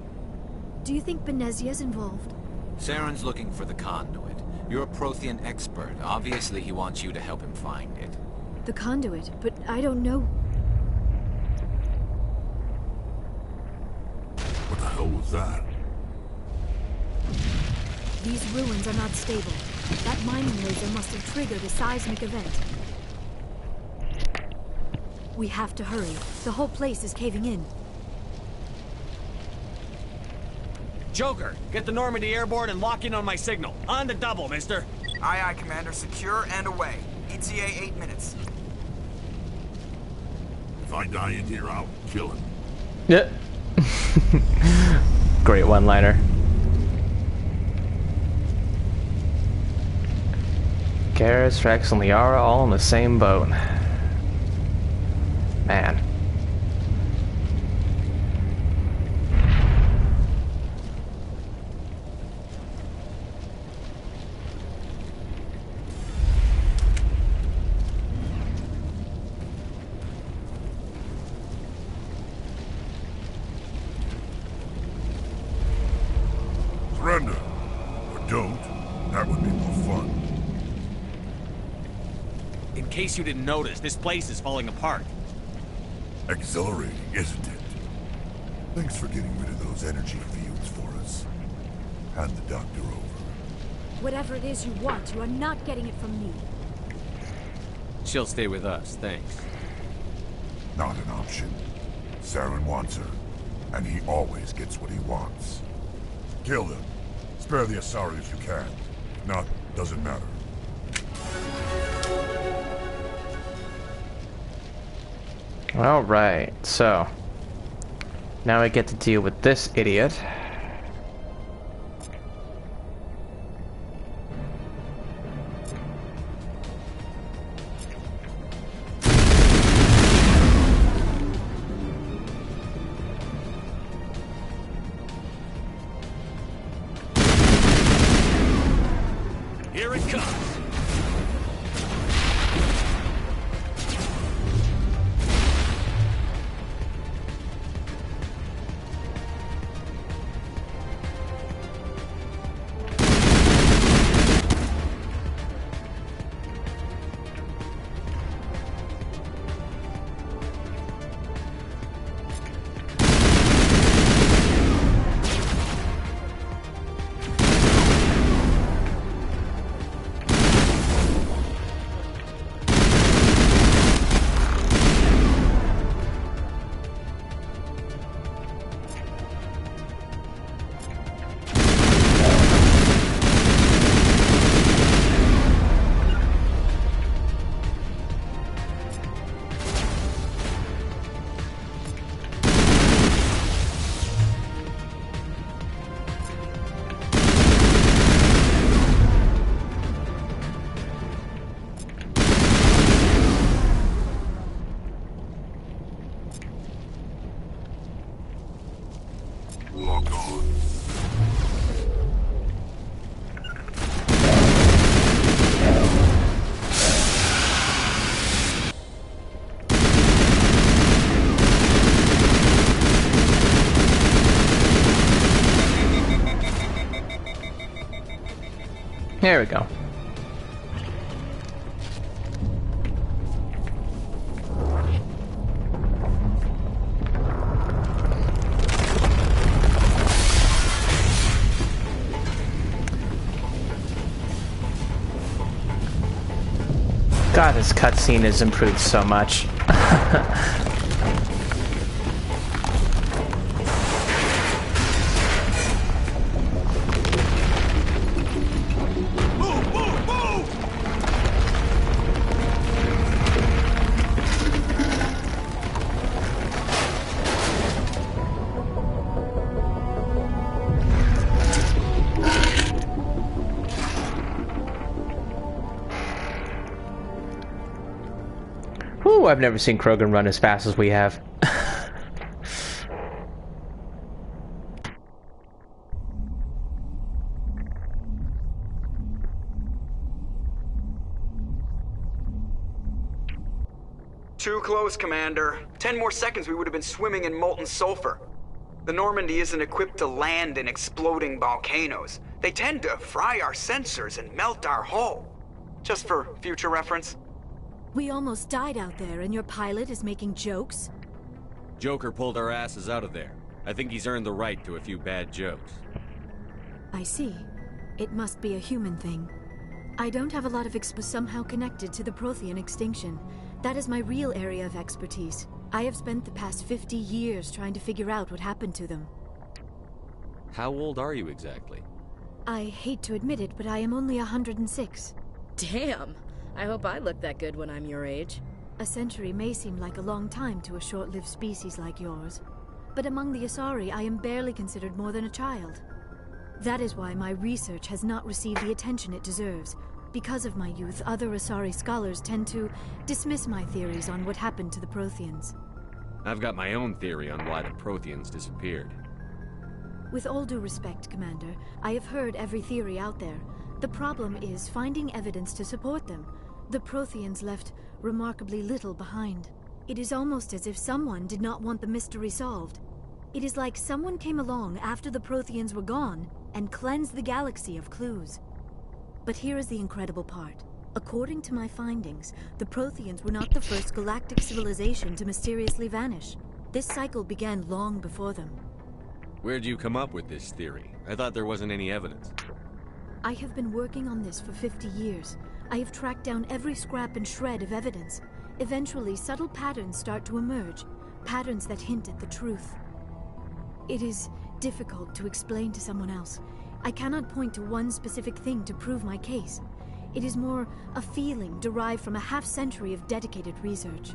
Do you think Benezia's involved? Saren's looking for the conduit. You're a Prothean expert. Obviously, he wants you to help him find it. The conduit? But I don't know. What the hell was that? These ruins are not stable. That mining laser must have triggered a seismic event. We have to hurry. The whole place is caving in. Joker, get the Normandy airborne and lock in on my signal. On the double, mister. Aye, aye, Commander. Secure and away. ETA 8 minutes. If I die in here, I'll kill him. Yeah. Great one-liner. Garrus, Rex, and Liara all in the same boat. Man. Surrender. Or don't. That would be more fun. In case you didn't notice, this place is falling apart. Exhilarating, isn't it? Thanks for getting rid of those energy fields for us. Hand the doctor over. Whatever it is you want, you are not getting it from me. She'll stay with us, thanks. Not an option. Saren wants her, and he always gets what he wants. Kill them. Spare the Asari if you can. If not, doesn't matter. Alright, so now I get to deal with this idiot. Here it comes. There we go. God, this cutscene has improved so much. Whew, I've never seen Krogan run as fast as we have. Too close, Commander. 10 more seconds we would have been swimming in molten sulfur. The Normandy isn't equipped to land in exploding volcanoes. They tend to fry our sensors and melt our hull. Just for future reference. We almost died out there, and your pilot is making jokes? Joker pulled our asses out of there. I think he's earned the right to a few bad jokes. I see. It must be a human thing. I don't have a lot of somehow connected to the Prothean extinction. That is my real area of expertise. I have spent the past 50 years trying to figure out what happened to them. How old are you exactly? I hate to admit it, but I am only 106. Damn! I hope I look that good when I'm your age. A century may seem like a long time to a short-lived species like yours, but among the Asari, I am barely considered more than a child. That is why my research has not received the attention it deserves. Because of my youth, other Asari scholars tend to dismiss my theories on what happened to the Protheans. I've got my own theory on why the Protheans disappeared. With all due respect, Commander, I have heard every theory out there. The problem is finding evidence to support them. The Protheans left remarkably little behind. It is almost as if someone did not want the mystery solved. It is like someone came along after the Protheans were gone and cleansed the galaxy of clues. But here is the incredible part. According to my findings, the Protheans were not the first galactic civilization to mysteriously vanish. This cycle began long before them. Where'd you come up with this theory? I thought there wasn't any evidence. I have been working on this for 50 years. I have tracked down every scrap and shred of evidence. Eventually, subtle patterns start to emerge, patterns that hint at the truth. It is difficult to explain to someone else. I cannot point to one specific thing to prove my case. It is more a feeling derived from a half-century of dedicated research.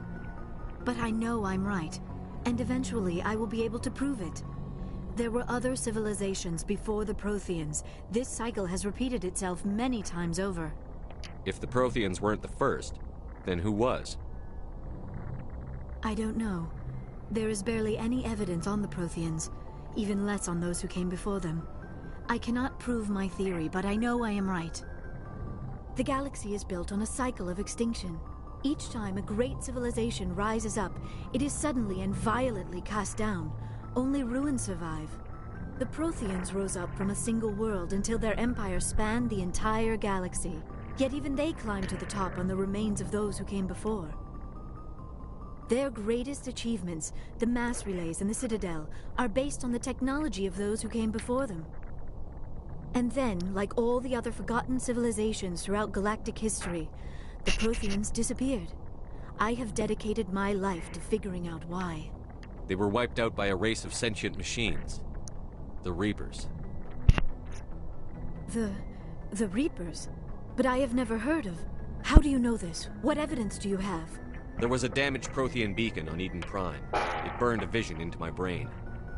But I know I'm right, and eventually I will be able to prove it. There were other civilizations before the Protheans. This cycle has repeated itself many times over. If the Protheans weren't the first, then who was? I don't know. There is barely any evidence on the Protheans, even less on those who came before them. I cannot prove my theory, but I know I am right. The galaxy is built on a cycle of extinction. Each time a great civilization rises up, it is suddenly and violently cast down. Only ruins survive. The Protheans rose up from a single world until their empire spanned the entire galaxy. Yet even they climbed to the top on the remains of those who came before. Their greatest achievements, the mass relays and the Citadel, are based on the technology of those who came before them. And then, like all the other forgotten civilizations throughout galactic history, the Protheans disappeared. I have dedicated my life to figuring out why. They were wiped out by a race of sentient machines. The Reapers. The Reapers? But I have never heard of. How do you know this? What evidence do you have? There was a damaged Prothean beacon on Eden Prime. It burned a vision into my brain.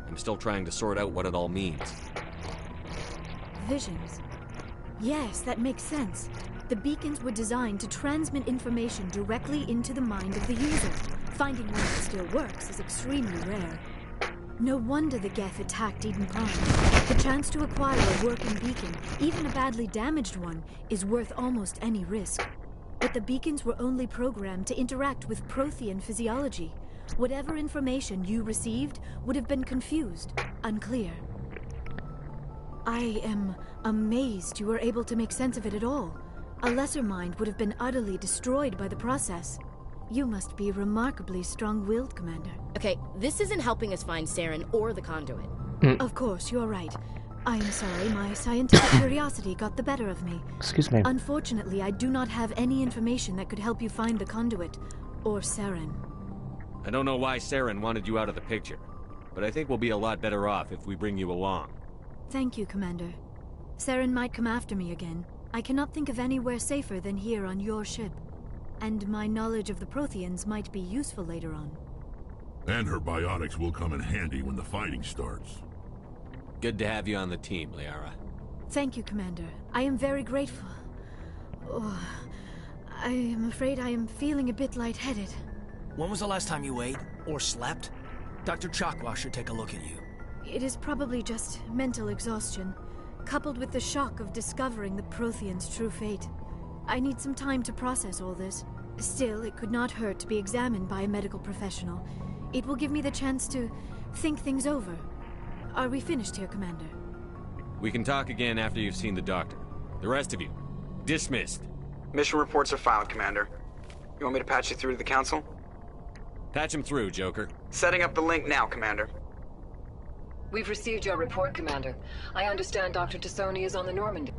I'm still trying to sort out what it all means. Visions. Yes, that makes sense. The beacons were designed to transmit information directly into the mind of the user. Finding one that still works is extremely rare. No wonder the Geth attacked Eden Prime. The chance to acquire a working beacon, even a badly damaged one, is worth almost any risk. But the beacons were only programmed to interact with Prothean physiology. Whatever information you received would have been confused, unclear. I am amazed you were able to make sense of it at all. A lesser mind would have been utterly destroyed by the process. You must be remarkably strong-willed, Commander. Okay, this isn't helping us find Saren or the conduit. Of course, you're right. I am sorry, my scientific curiosity got the better of me. Excuse me. Unfortunately, I do not have any information that could help you find the conduit, or Saren. I don't know why Saren wanted you out of the picture, but I think we'll be a lot better off if we bring you along. Thank you, Commander. Saren might come after me again. I cannot think of anywhere safer than here on your ship. And my knowledge of the Protheans might be useful later on. And her biotics will come in handy when the fighting starts. Good to have you on the team, Liara. Thank you, Commander. I am very grateful. Oh, I am afraid I am feeling a bit lightheaded. When was the last time you ate or slept? Dr. Chakwa should take a look at you. It is probably just mental exhaustion, coupled with the shock of discovering the Protheans' true fate. I need some time to process all this. Still, it could not hurt to be examined by a medical professional. It will give me the chance to think things over. Are we finished here, Commander? We can talk again after you've seen the doctor. The rest of you, dismissed. Mission reports are filed, Commander. You want me to patch you through to the Council? Patch him through, Joker. Setting up the link now, Commander. We've received your report, Commander. I understand Dr. Tassoni is on the Normandy.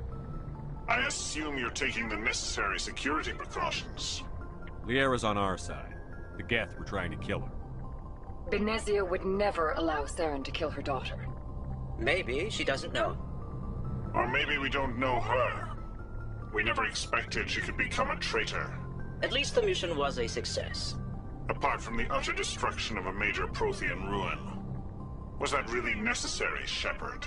I assume you're taking the necessary security precautions. Liara's on our side. The Geth were trying to kill her. Benezia would never allow Saren to kill her daughter. Maybe she doesn't know. Or maybe we don't know her. We never expected she could become a traitor. At least the mission was a success. Apart from the utter destruction of a major Prothean ruin. Was that really necessary, Shepard?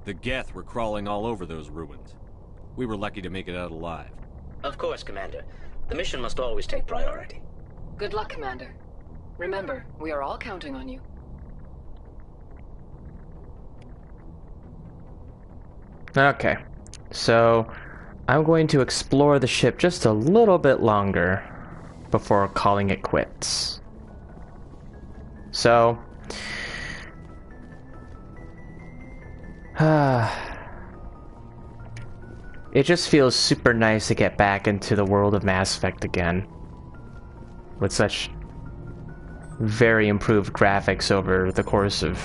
The Geth were crawling all over those ruins. We were lucky to make it out alive. Of course, Commander. The mission must always take priority. Good luck, Commander. Remember, we are all counting on you. Okay, so I'm going to explore the ship just a little bit longer before calling it quits. So, it just feels super nice to get back into the world of Mass Effect again, with such very improved graphics over the course of,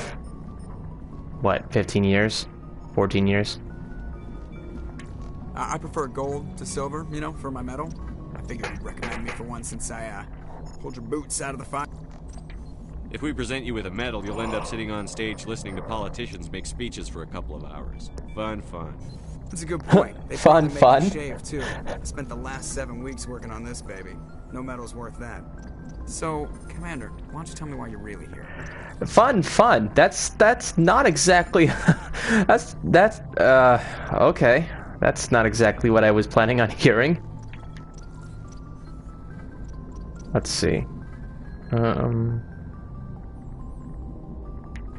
what, 15 years? 14 years? I prefer gold to silver, you know, for my medal. I figured you'd recommend me for one since I pulled your boots out of the fire. If we present you with a medal, you'll end up sitting on stage listening to politicians make speeches for a couple of hours. Fun, fun. That's a good point. They fun. Me shave too. I spent the last 7 weeks working on this baby. No medal's worth that. So, Commander, why don't you tell me why you're really here? Fun. That's not exactly. Okay. That's not exactly what I was planning on hearing. Let's see.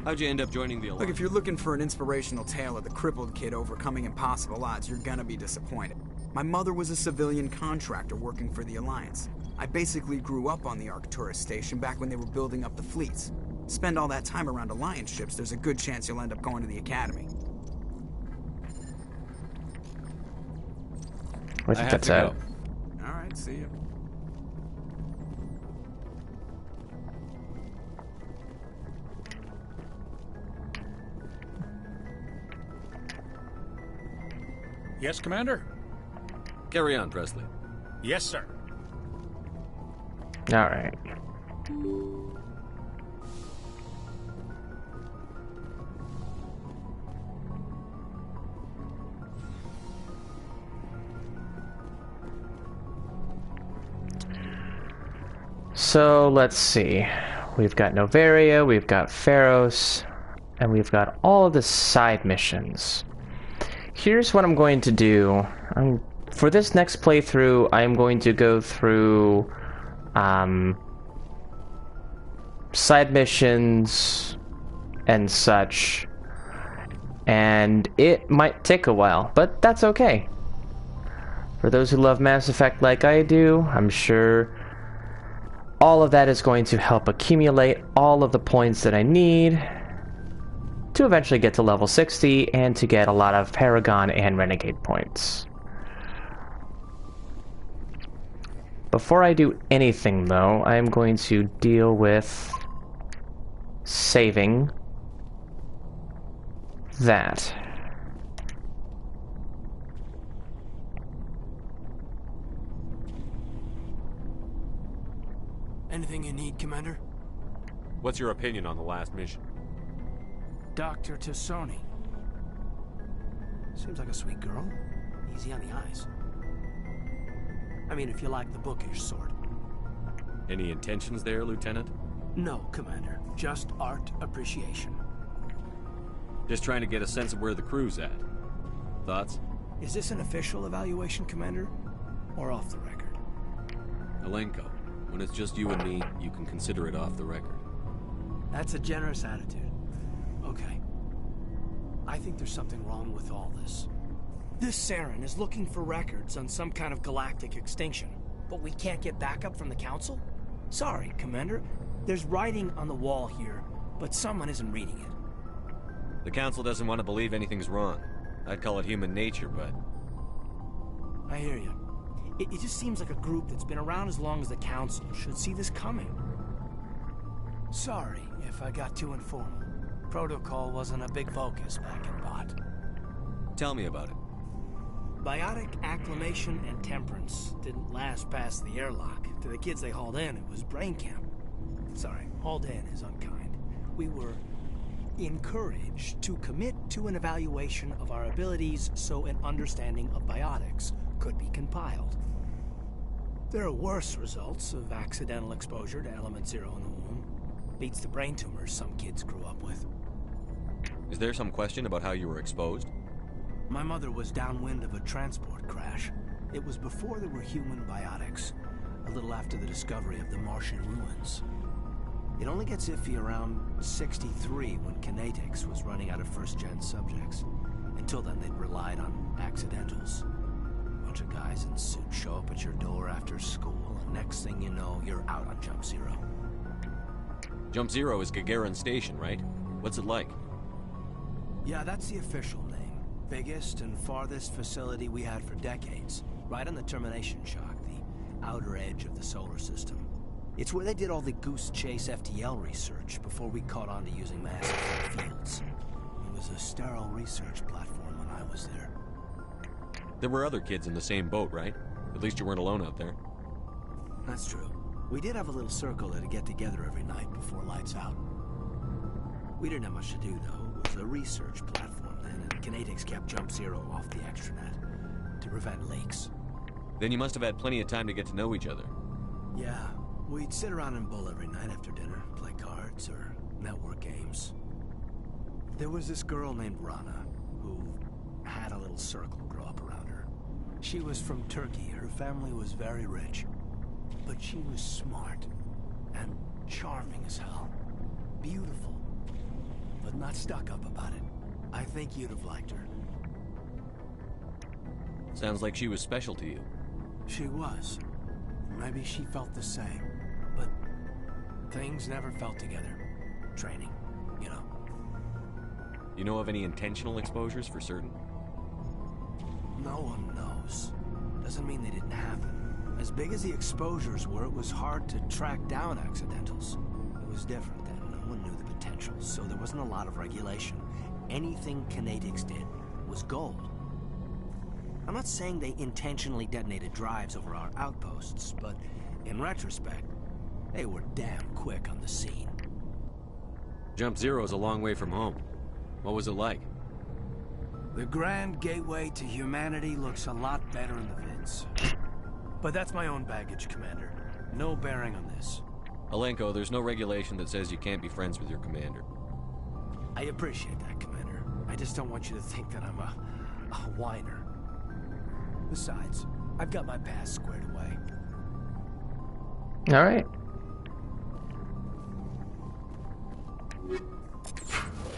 How'd you end up joining the Alliance? Look, if you're looking for an inspirational tale of the crippled kid overcoming impossible odds, you're gonna be disappointed. My mother was a civilian contractor working for the Alliance. I basically grew up on the Arcturus station back when they were building up the fleets. Spend all that time around Alliance ships, there's a good chance you'll end up going to the Academy. I think that's it. Alright, see you. Yes, Commander? Carry on, Presley. Yes, sir. Alright. So, let's see. We've got Novaria, we've got Pharos, and we've got all of the side missions. Here's what I'm going to do. For this next playthrough, I'm going to go through side missions and such, and it might take a while, but that's okay. For those who love Mass Effect like I do, I'm sure all of that is going to help accumulate all of the points that I need to eventually get to level 60 and to get a lot of Paragon and Renegade points. Before I do anything, though, I'm going to deal with saving that. Anything you need, Commander? What's your opinion on the last mission? Dr. Tassoni. Seems like a sweet girl. Easy on the eyes. I mean, if you like the bookish sort. Any intentions there, Lieutenant? No, Commander. Just art appreciation. Just trying to get a sense of where the crew's at. Thoughts? Is this an official evaluation, Commander? Or off the record? Alenko, when it's just you and me, you can consider it off the record. That's a generous attitude. Okay. I think there's something wrong with all this. This Saren is looking for records on some kind of galactic extinction, but we can't get backup from the Council? Sorry, Commander. There's writing on the wall here, but someone isn't reading it. The Council doesn't want to believe anything's wrong. I'd call it human nature, but... I hear you. It just seems like a group that's been around as long as the Council should see this coming. Sorry if I got too informal. Protocol wasn't a big focus back in Bot. Tell me about it. Biotic acclimation and temperance didn't last past the airlock. To the kids they hauled in, it was brain camp. Sorry, hauled in is unkind. We were encouraged to commit to an evaluation of our abilities so an understanding of biotics could be compiled. There are worse results of accidental exposure to element 0 in the womb. Beats the brain tumors some kids grew up with. Is there some question about how you were exposed? My mother was downwind of a transport crash. It was before there were human biotics, a little after the discovery of the Martian ruins. It only gets iffy around 63 when Kinetics was running out of first-gen subjects. Until then, they'd relied on accidentals. A bunch of guys in suits show up at your door after school, and next thing you know, you're out on Jump Zero. Jump Zero is Gagarin Station, right? What's it like? Yeah, that's the official name. Biggest and farthest facility we had for decades. Right on the termination shock, the outer edge of the solar system. It's where they did all the Goose Chase FTL research before we caught on to using massive fields. It was a sterile research platform when I was there. There were other kids in the same boat, right? At least you weren't alone out there. That's true. We did have a little circle that'd get together every night before lights out. We didn't have much to do, though. It was a research platform then, and Kinetics kept Jump Zero off the extranet to prevent leaks. Then you must have had plenty of time to get to know each other. Yeah, we'd sit around and bull every night after dinner, play cards or network games. There was this girl named Rana, who had a little circle grow up around her. She was from Turkey. Her family was very rich. But she was smart and charming as hell. Beautiful, but not stuck up about it. I think you'd have liked her. Sounds like she was special to you. She was. Maybe she felt the same. But things never felt together. Training, you know. You know of any intentional exposures for certain? No one knows. Doesn't mean they didn't happen. As big as the exposures were, it was hard to track down accidentals. It was different then. No one knew the potential, so there wasn't a lot of regulation. Anything Kinetics did was gold. I'm not saying they intentionally detonated drives over our outposts, but in retrospect, they were damn quick on the scene. Jump Zero's a long way from home. What was it like? The grand gateway to humanity looks a lot better in the vids. But that's my own baggage, Commander. No bearing on this. Alenko, there's no regulation that says you can't be friends with your commander. I appreciate that, Commander. I just don't want you to think that I'm a whiner. Besides, I've got my past squared away. All right.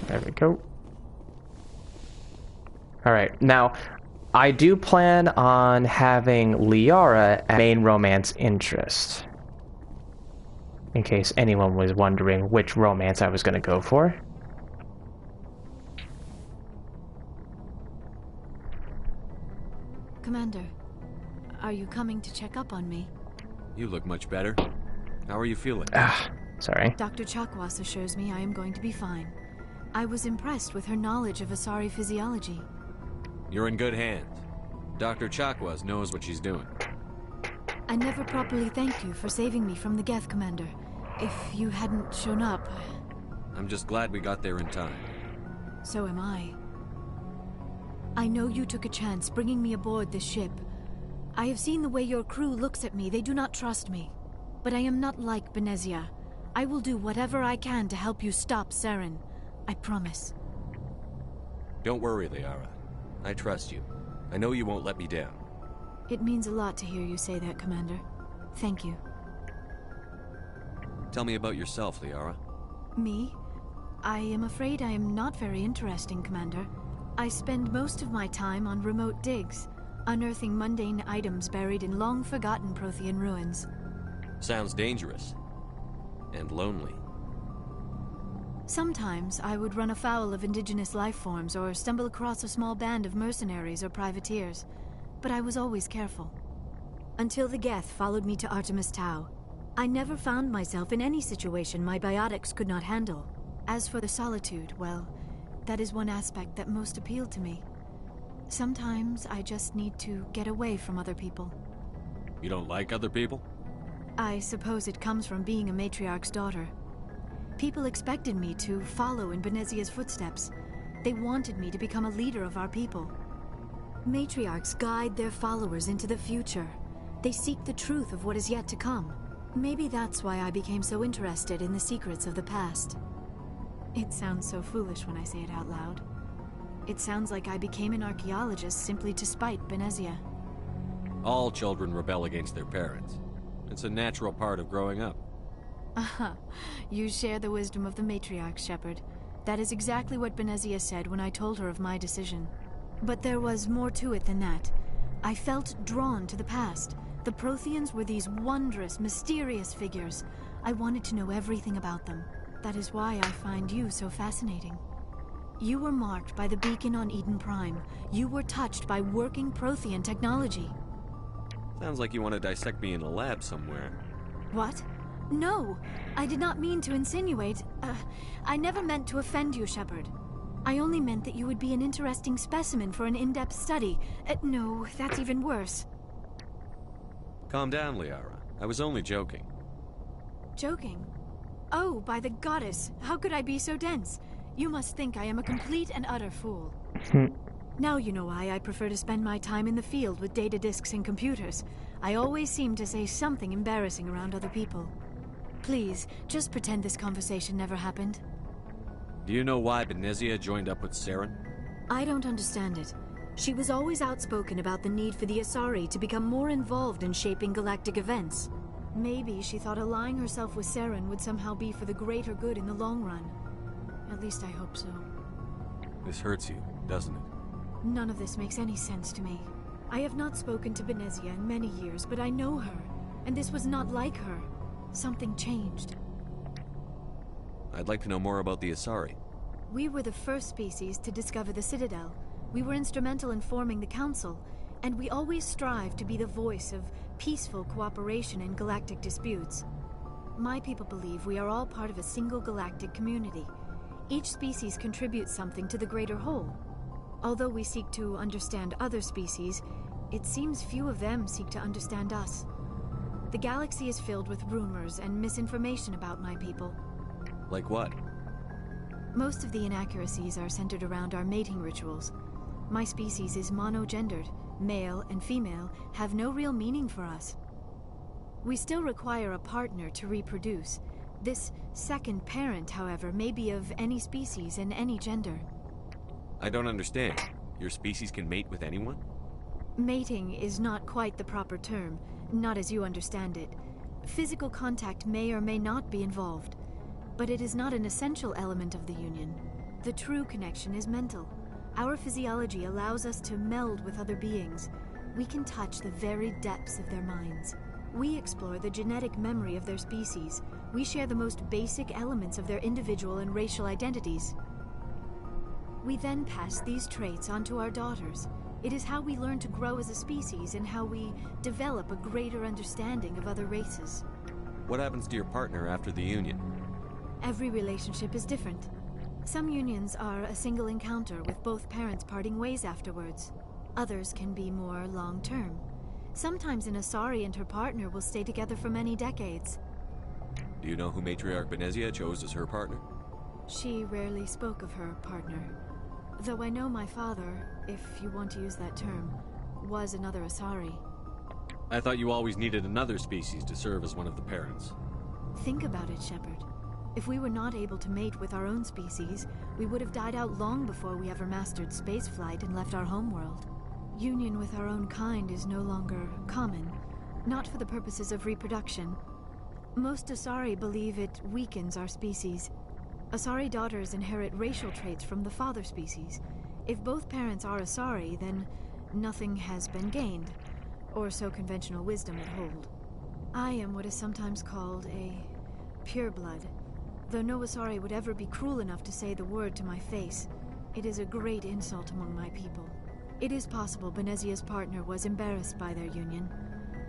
There we go. All right. Now, I do plan on having Liara as main romance interest. In case anyone was wondering which romance I was going to go for. Commander, are you coming to check up on me? You look much better. How are you feeling? Sorry. Dr. Chakwas assures me I am going to be fine. I was impressed with her knowledge of Asari physiology. You're in good hands. Dr. Chakwas knows what she's doing. I never properly thanked you for saving me from the Geth, Commander. If you hadn't shown up... I'm just glad we got there in time. So am I. I know you took a chance bringing me aboard this ship. I have seen the way your crew looks at me. They do not trust me. But I am not like Benezia. I will do whatever I can to help you stop Saren. I promise. Don't worry, Liara. I trust you. I know you won't let me down. It means a lot to hear you say that, Commander. Thank you. Tell me about yourself, Liara. Me? I am afraid I am not very interesting, Commander. I spend most of my time on remote digs, unearthing mundane items buried in long-forgotten Prothean ruins. Sounds dangerous. And lonely. Sometimes I would run afoul of indigenous life forms or stumble across a small band of mercenaries or privateers, but I was always careful. Until the Geth followed me to Artemis Tau, I never found myself in any situation my biotics could not handle. As for the solitude, well, that is one aspect that most appealed to me. Sometimes I just need to get away from other people. You don't like other people? I suppose it comes from being a matriarch's daughter. People expected me to follow in Benezia's footsteps. They wanted me to become a leader of our people. Matriarchs guide their followers into the future. They seek the truth of what is yet to come. Maybe that's why I became so interested in the secrets of the past. It sounds so foolish when I say it out loud. It sounds like I became an archaeologist simply to spite Benezia. All children rebel against their parents. It's a natural part of growing up. Aha, you share the wisdom of the matriarch, Shepard. That is exactly what Benezia said when I told her of my decision. But there was more to it than that. I felt drawn to the past. The Protheans were these wondrous, mysterious figures. I wanted to know everything about them. That is why I find you so fascinating. You were marked by the beacon on Eden Prime. You were touched by working Prothean technology. Sounds like you want to dissect me in a lab somewhere. What? No, I did not mean to insinuate. I never meant to offend you, Shepard. I only meant that you would be an interesting specimen for an in-depth study. No, that's even worse. Calm down, Liara. I was only joking. Joking? Oh, by the goddess, how could I be so dense? You must think I am a complete and utter fool. Now you know why I prefer to spend my time in the field with data disks and computers. I always seem to say something embarrassing around other people. Please, just pretend this conversation never happened. Do you know why Benezia joined up with Saren? I don't understand it. She was always outspoken about the need for the Asari to become more involved in shaping galactic events. Maybe she thought allying herself with Saren would somehow be for the greater good in the long run. At least I hope so. This hurts you, doesn't it? None of this makes any sense to me. I have not spoken to Benezia in many years, but I know her, and this was not like her. Something changed. I'd like to know more about the Asari. We were the first species to discover the Citadel. We were instrumental in forming the Council, and we always strive to be the voice of peaceful cooperation in galactic disputes. My people believe we are all part of a single galactic community. Each species contributes something to the greater whole. Although we seek to understand other species, it seems few of them seek to understand us. The galaxy is filled with rumors and misinformation about my people. Like what? Most of the inaccuracies are centered around our mating rituals. My species is monogendered. Male and female have no real meaning for us. We still require a partner to reproduce. This second parent, however, may be of any species and any gender. I don't understand. Your species can mate with anyone? Mating is not quite the proper term, not as you understand it. Physical contact may or may not be involved, but it is not an essential element of the union. The true connection is mental. Our physiology allows us to meld with other beings. We can touch the very depths of their minds. We explore the genetic memory of their species. We share the most basic elements of their individual and racial identities. We then pass these traits on to our daughters. It is how we learn to grow as a species and how we develop a greater understanding of other races. What happens to your partner after the union? Every relationship is different. Some unions are a single encounter with both parents parting ways afterwards. Others can be more long-term. Sometimes an Asari and her partner will stay together for many decades. Do you know who Matriarch Benezia chose as her partner? She rarely spoke of her partner. Though I know my father, if you want to use that term, was another Asari. I thought you always needed another species to serve as one of the parents. Think about it, Shepard. If we were not able to mate with our own species, we would have died out long before we ever mastered spaceflight and left our homeworld. Union with our own kind is no longer common, not for the purposes of reproduction. Most Asari believe it weakens our species. Asari daughters inherit racial traits from the father species. If both parents are Asari, then nothing has been gained, or so conventional wisdom would hold. I am what is sometimes called a pureblood. Though no Asari would ever be cruel enough to say the word to my face, it is a great insult among my people. It is possible Benezia's partner was embarrassed by their union.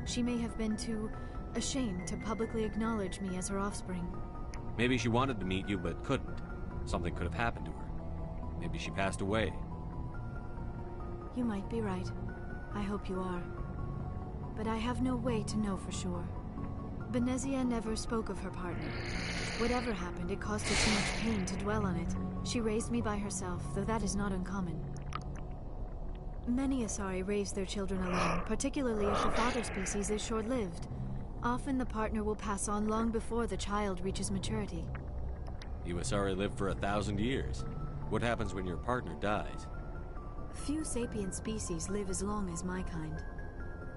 She may have been too ashamed to publicly acknowledge me as her offspring. Maybe she wanted to meet you, but couldn't. Something could have happened to her. Maybe she passed away. You might be right. I hope you are. But I have no way to know for sure. Benezia never spoke of her partner. Whatever happened, it caused her too much pain to dwell on it. She raised me by herself, though that is not uncommon. Many Asari raise their children alone, particularly if the father species is short-lived. Often the partner will pass on long before the child reaches maturity. You Asari live for 1,000 years. What happens when your partner dies? Few sapient species live as long as my kind.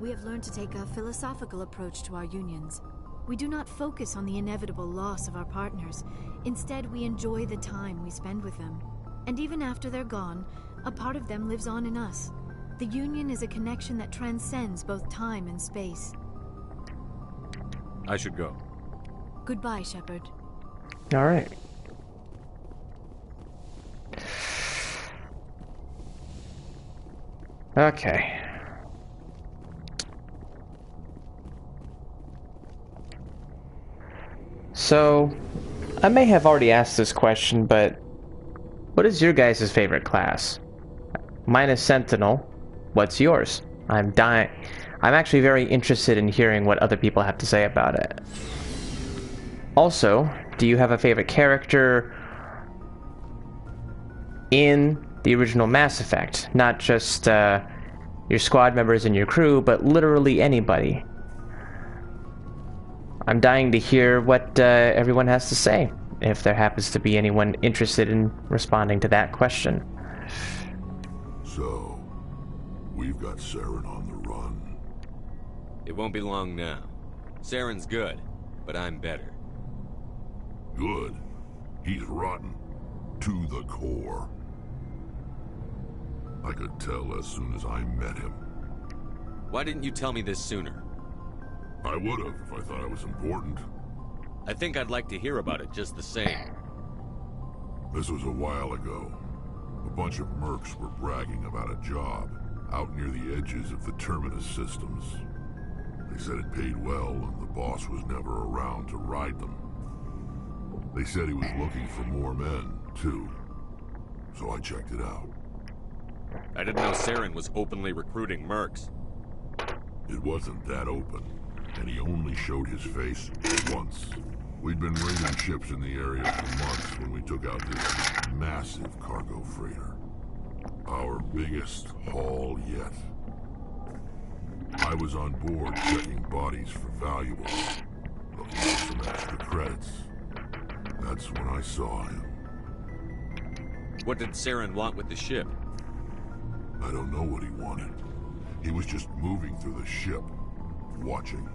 We have learned to take a philosophical approach to our unions. We do not focus on the inevitable loss of our partners. Instead, we enjoy the time we spend with them. And even after they're gone, a part of them lives on in us. The union is a connection that transcends both time and space. I should go. Goodbye, Shepard. All right. Okay. So, I may have already asked this question, but what is your guys' favorite class? Mine is Sentinel. What's yours? I'm actually very interested in hearing what other people have to say about it. Also, do you have a favorite character in the original Mass Effect? Not just your squad members and your crew, but literally anybody. I'm dying to hear what everyone has to say, if there happens to be anyone interested in responding to that question. So, we've got Saren on the run. It won't be long now. Saren's good, but I'm better. Good? He's rotten. To the core. I could tell as soon as I met him. Why didn't you tell me this sooner? I would have if I thought it was important. I think I'd like to hear about it just the same. This was a while ago. A bunch of mercs were bragging about a job out near the edges of the Terminus systems. They said it paid well and the boss was never around to ride them. They said he was looking for more men, too. So I checked it out. I didn't know Saren was openly recruiting mercs. It wasn't that open, and he only showed his face once. We'd been raiding ships in the area for months when we took out this massive cargo freighter. Our biggest haul yet. I was on board checking bodies for valuables, looking for some extra credits. That's when I saw him. What did Saren want with the ship? I don't know what he wanted. He was just moving through the ship, watching.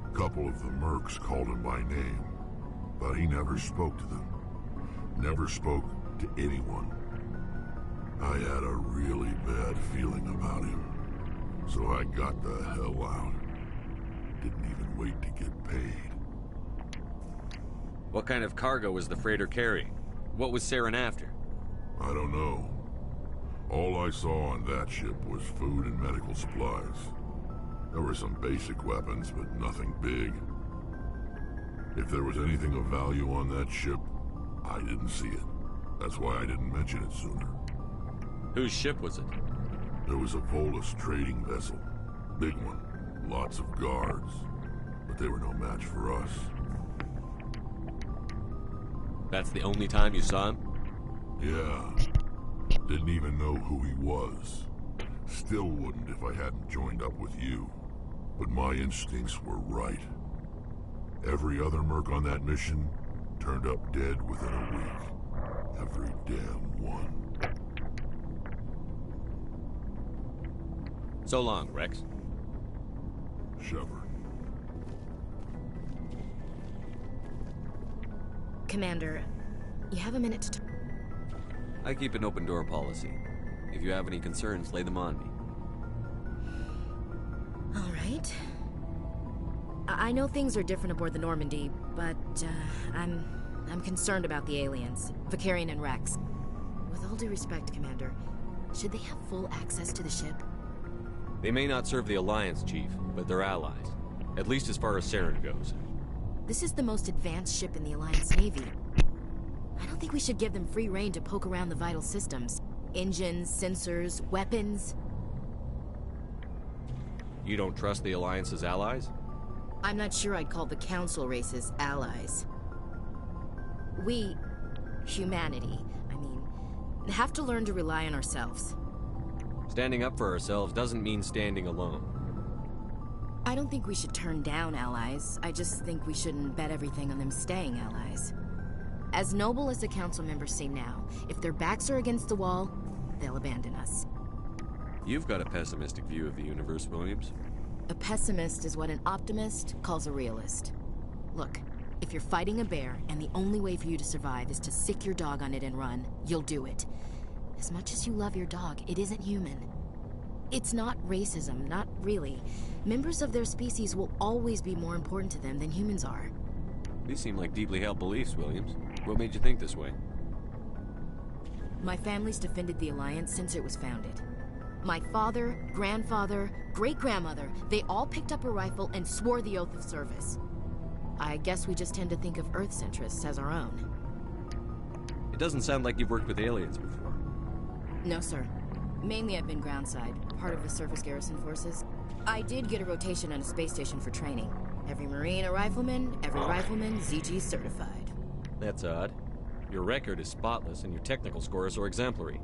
A couple of the mercs called him by name, but he never spoke to them. Never spoke to anyone. I had a really bad feeling about him, so I got the hell out. Didn't even wait to get paid. What kind of cargo was the freighter carrying? What was Saren after? I don't know. All I saw on that ship was food and medical supplies. There were some basic weapons, but nothing big. If there was anything of value on that ship, I didn't see it. That's why I didn't mention it sooner. Whose ship was it? There was a Volus trading vessel. Big one. Lots of guards. But they were no match for us. That's the only time you saw him? Yeah. Didn't even know who he was. Still wouldn't if I hadn't joined up with you. But my instincts were right. Every other merc on that mission turned up dead within a week. Every damn one. So long, Rex. Shepard. Commander, you have a minute to talk. I keep an open door policy. If you have any concerns, lay them on me. All right. I know things are different aboard the Normandy, but I'm concerned about the aliens, Vicarian and Rex. With all due respect, Commander, should they have full access to the ship? They may not serve the Alliance, Chief, but they're allies. At least as far as Saren goes. This is the most advanced ship in the Alliance Navy. I don't think we should give them free rein to poke around the vital systems. Engines, sensors, weapons. You don't trust the Alliance's allies? I'm not sure I'd call the Council races allies. We, humanity, have to learn to rely on ourselves. Standing up for ourselves doesn't mean standing alone. I don't think we should turn down allies. I just think we shouldn't bet everything on them staying allies. As noble as the Council members seem now, if their backs are against the wall, they'll abandon us. You've got a pessimistic view of the universe, Williams. A pessimist is what an optimist calls a realist. Look, if you're fighting a bear and the only way for you to survive is to sick your dog on it and run, you'll do it. As much as you love your dog, it isn't human. It's not racism, not really. Members of their species will always be more important to them than humans are. These seem like deeply held beliefs, Williams. What made you think this way? My family's defended the Alliance since it was founded. My father, grandfather, great-grandmother, they all picked up a rifle and swore the oath of service. I guess we just tend to think of Earth's interests as our own. It doesn't sound like you've worked with aliens before. No, sir. Mainly I've been groundside, part of the surface garrison forces. I did get a rotation on a space station for training. Every Marine a rifleman, every rifleman ZG certified. That's odd. Your record is spotless and your technical scores are exemplary.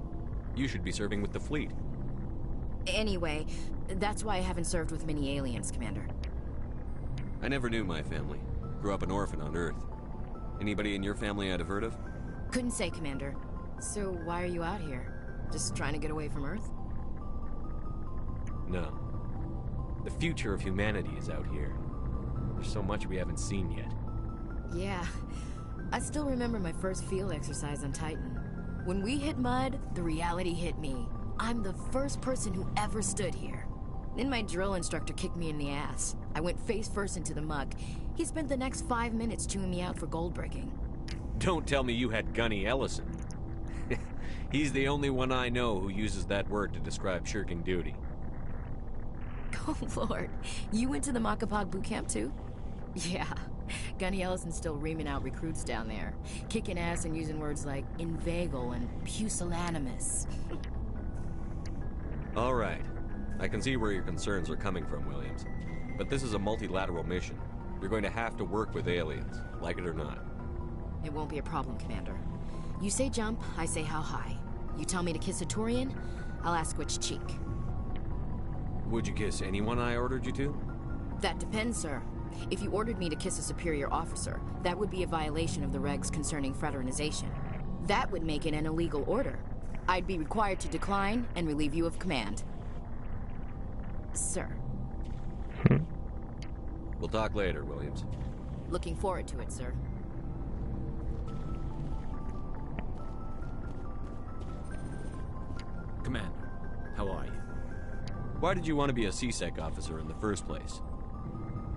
You should be serving with the fleet. Anyway, that's why I haven't served with many aliens, Commander. I never knew my family. Grew up an orphan on Earth. Anybody in your family I'd have heard of? Couldn't say, Commander. So why are you out here? Just trying to get away from Earth? No. The future of humanity is out here. There's so much we haven't seen yet. Yeah. I still remember my first field exercise on Titan. When we hit mud, the reality hit me. I'm the first person who ever stood here. Then my drill instructor kicked me in the ass. I went face first into the muck. He spent the next 5 minutes chewing me out for gold breaking. Don't tell me you had Gunny Ellison. He's the only one I know who uses that word to describe shirking duty. Oh, Lord. You went to the Makapog boot camp, too? Yeah. Gunny Ellison's still reaming out recruits down there. Kicking ass and using words like inveigle and pusillanimous. All right. I can see where your concerns are coming from, Williams. But this is a multilateral mission. You're going to have to work with aliens, like it or not. It won't be a problem, Commander. You say jump, I say how high. You tell me to kiss a Turian, I'll ask which cheek. Would you kiss anyone I ordered you to? That depends, sir. If you ordered me to kiss a superior officer, that would be a violation of the regs concerning fraternization. That would make it an illegal order. I'd be required to decline and relieve you of command. Sir. We'll talk later, Williams. Looking forward to it, sir. Commander, how are you? Why did you want to be a C-Sec officer in the first place?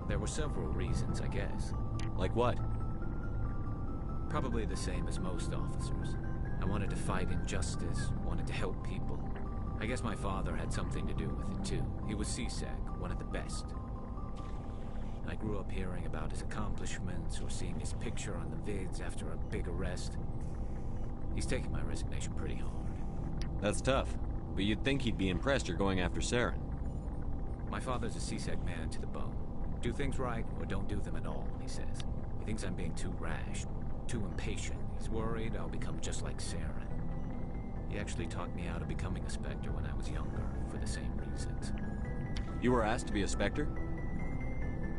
There were several reasons, I guess. Like what? Probably the same as most officers. I wanted to fight injustice, wanted to help people. I guess my father had something to do with it, too. He was CSEC, one of the best. I grew up hearing about his accomplishments or seeing his picture on the vids after a big arrest. He's taking my resignation pretty hard. That's tough, but you'd think he'd be impressed you're going after Saren. My father's a CSEC man to the bone. Do things right or don't do them at all, he says. He thinks I'm being too rash, too impatient. He's worried I'll become just like Saren. He actually talked me out of becoming a Spectre when I was younger, for the same reasons. You were asked to be a Spectre?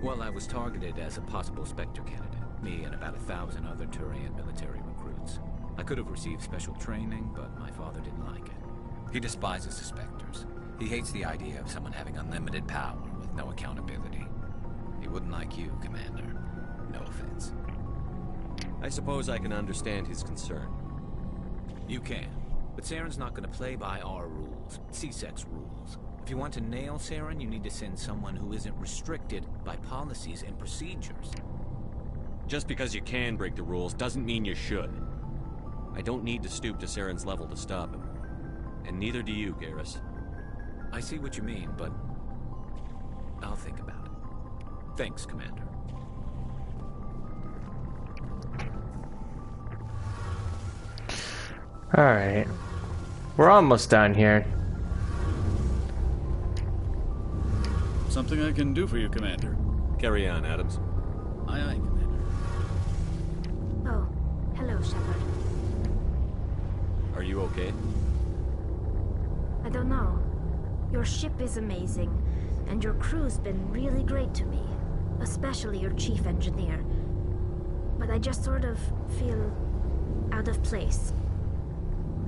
Well, I was targeted as a possible Spectre candidate. Me and about 1,000 other Turian military recruits. I could have received special training, but my father didn't like it. He despises the Spectres. He hates the idea of someone having unlimited power with no accountability. He wouldn't like you, Commander. No offense. I suppose I can understand his concern. You can. But Saren's not going to play by our rules, CSEC's rules. If you want to nail Saren, you need to send someone who isn't restricted by policies and procedures. Just because you can break the rules doesn't mean you should. I don't need to stoop to Saren's level to stop him. And neither do you, Garrus. I see what you mean, but I'll think about it. Thanks, Commander. Alright. We're almost done here. Something I can do for you, Commander. Carry on, Adams. Aye, aye, Commander. Oh, hello, Shepard. Are you okay? I don't know. Your ship is amazing, and your crew's been really great to me, especially your chief engineer. But I just sort of feel out of place.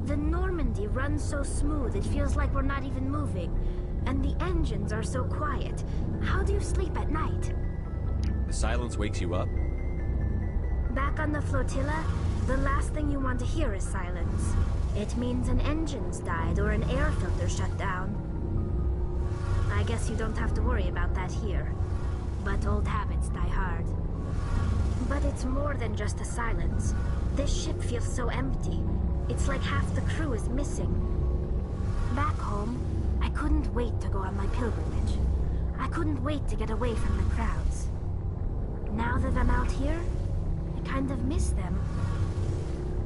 The Normandy runs so smooth, it feels like we're not even moving. And the engines are so quiet. How do you sleep at night? The silence wakes you up? Back on the flotilla, the last thing you want to hear is silence. It means an engine's died or an air filter shut down. I guess you don't have to worry about that here. But old habits die hard. But it's more than just the silence. This ship feels so empty. It's like half the crew is missing. Back home, I couldn't wait to go on my pilgrimage. I couldn't wait to get away from the crowds. Now that I'm out here, I kind of miss them.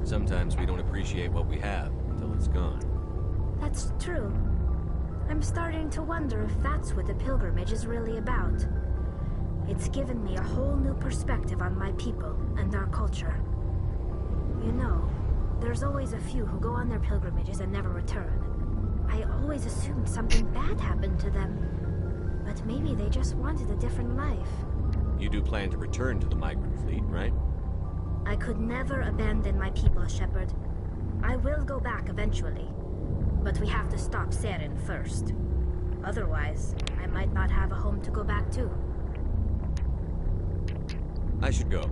Sometimes we don't appreciate what we have until it's gone. That's true. I'm starting to wonder if that's what the pilgrimage is really about. It's given me a whole new perspective on my people and our culture. You know, there's always a few who go on their pilgrimages and never return. I always assumed something bad happened to them. But maybe they just wanted a different life. You do plan to return to the migrant fleet, right? I could never abandon my people, Shepard. I will go back eventually. But we have to stop Saren first. Otherwise, I might not have a home to go back to. I should go.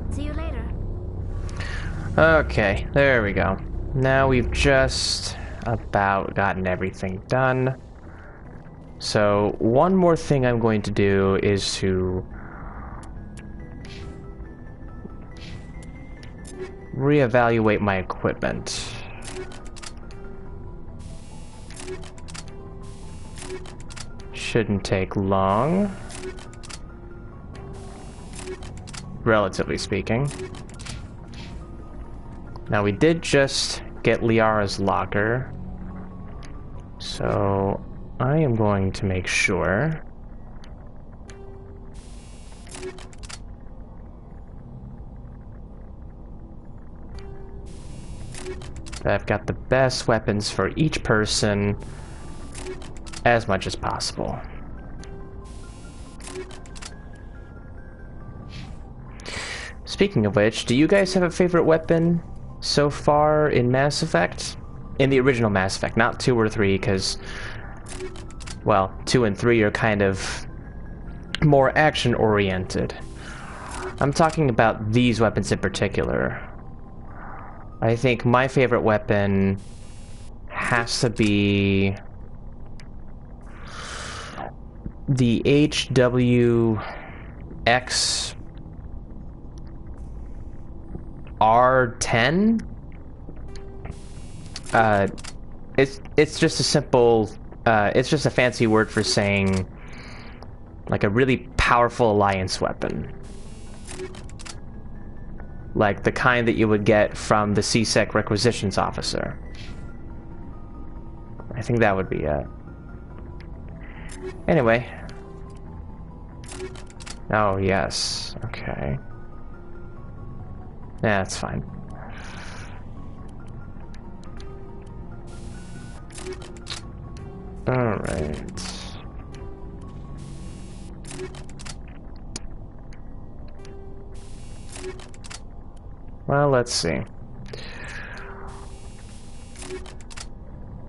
See you later. Okay, there we go. Now we've just about gotten everything done. So, one more thing I'm going to do is to reevaluate my equipment. Shouldn't take long, relatively speaking. Now we did just get Liara's locker, so I am going to make sure that I've got the best weapons for each person as much as possible. Speaking of which, do you guys have a favorite weapon so far in Mass Effect? In the original Mass Effect, not 2 or 3, because, well, 2 and 3 are kind of more action-oriented. I'm talking about these weapons in particular. I think my favorite weapon has to be the HWX R10. it's just a simple, it's just a fancy word for saying, like, a really powerful Alliance weapon. Like the kind that you would get from the C-Sec requisitions officer. I think that would be it. Anyway. Oh, yes. Okay. Yeah, that's fine. Alright. Well, let's see.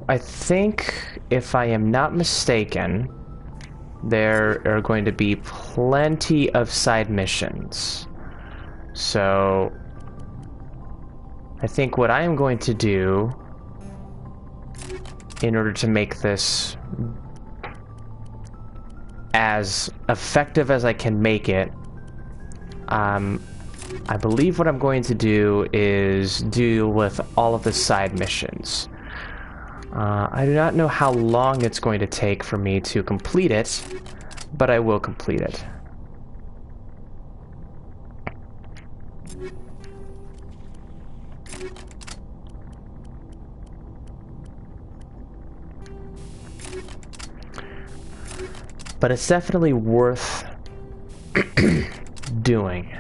I think, if I am not mistaken, there are going to be plenty of side missions. So, I think what I am going to do, in order to make this as effective as I can make it, I believe what I'm going to do is deal with all of the side missions. I do not know how long it's going to take for me to complete it, but I will complete it. But it's definitely worth doing.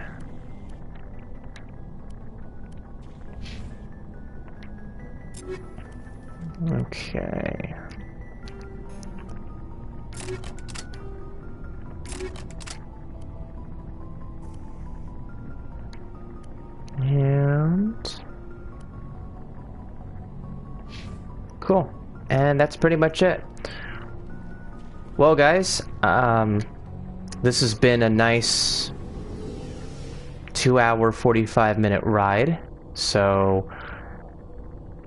Okay. And cool. And that's pretty much it. Well, guys, this has been a nice 2-hour, 45-minute ride. So,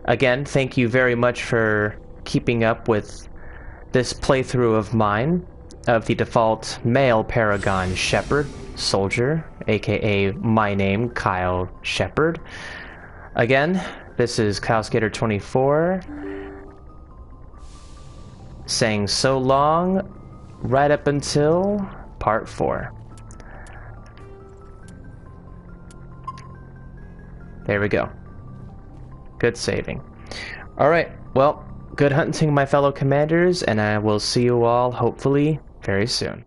again, thank you very much for keeping up with this playthrough of mine, of the default male Paragon Shepherd Soldier, aka my name, Kyle Shepherd. Again, this is Kylesk8r24, saying so long, right up until part 4. There we go. Good saving. Alright, well, good hunting, my fellow commanders, and I will see you all, hopefully, very soon.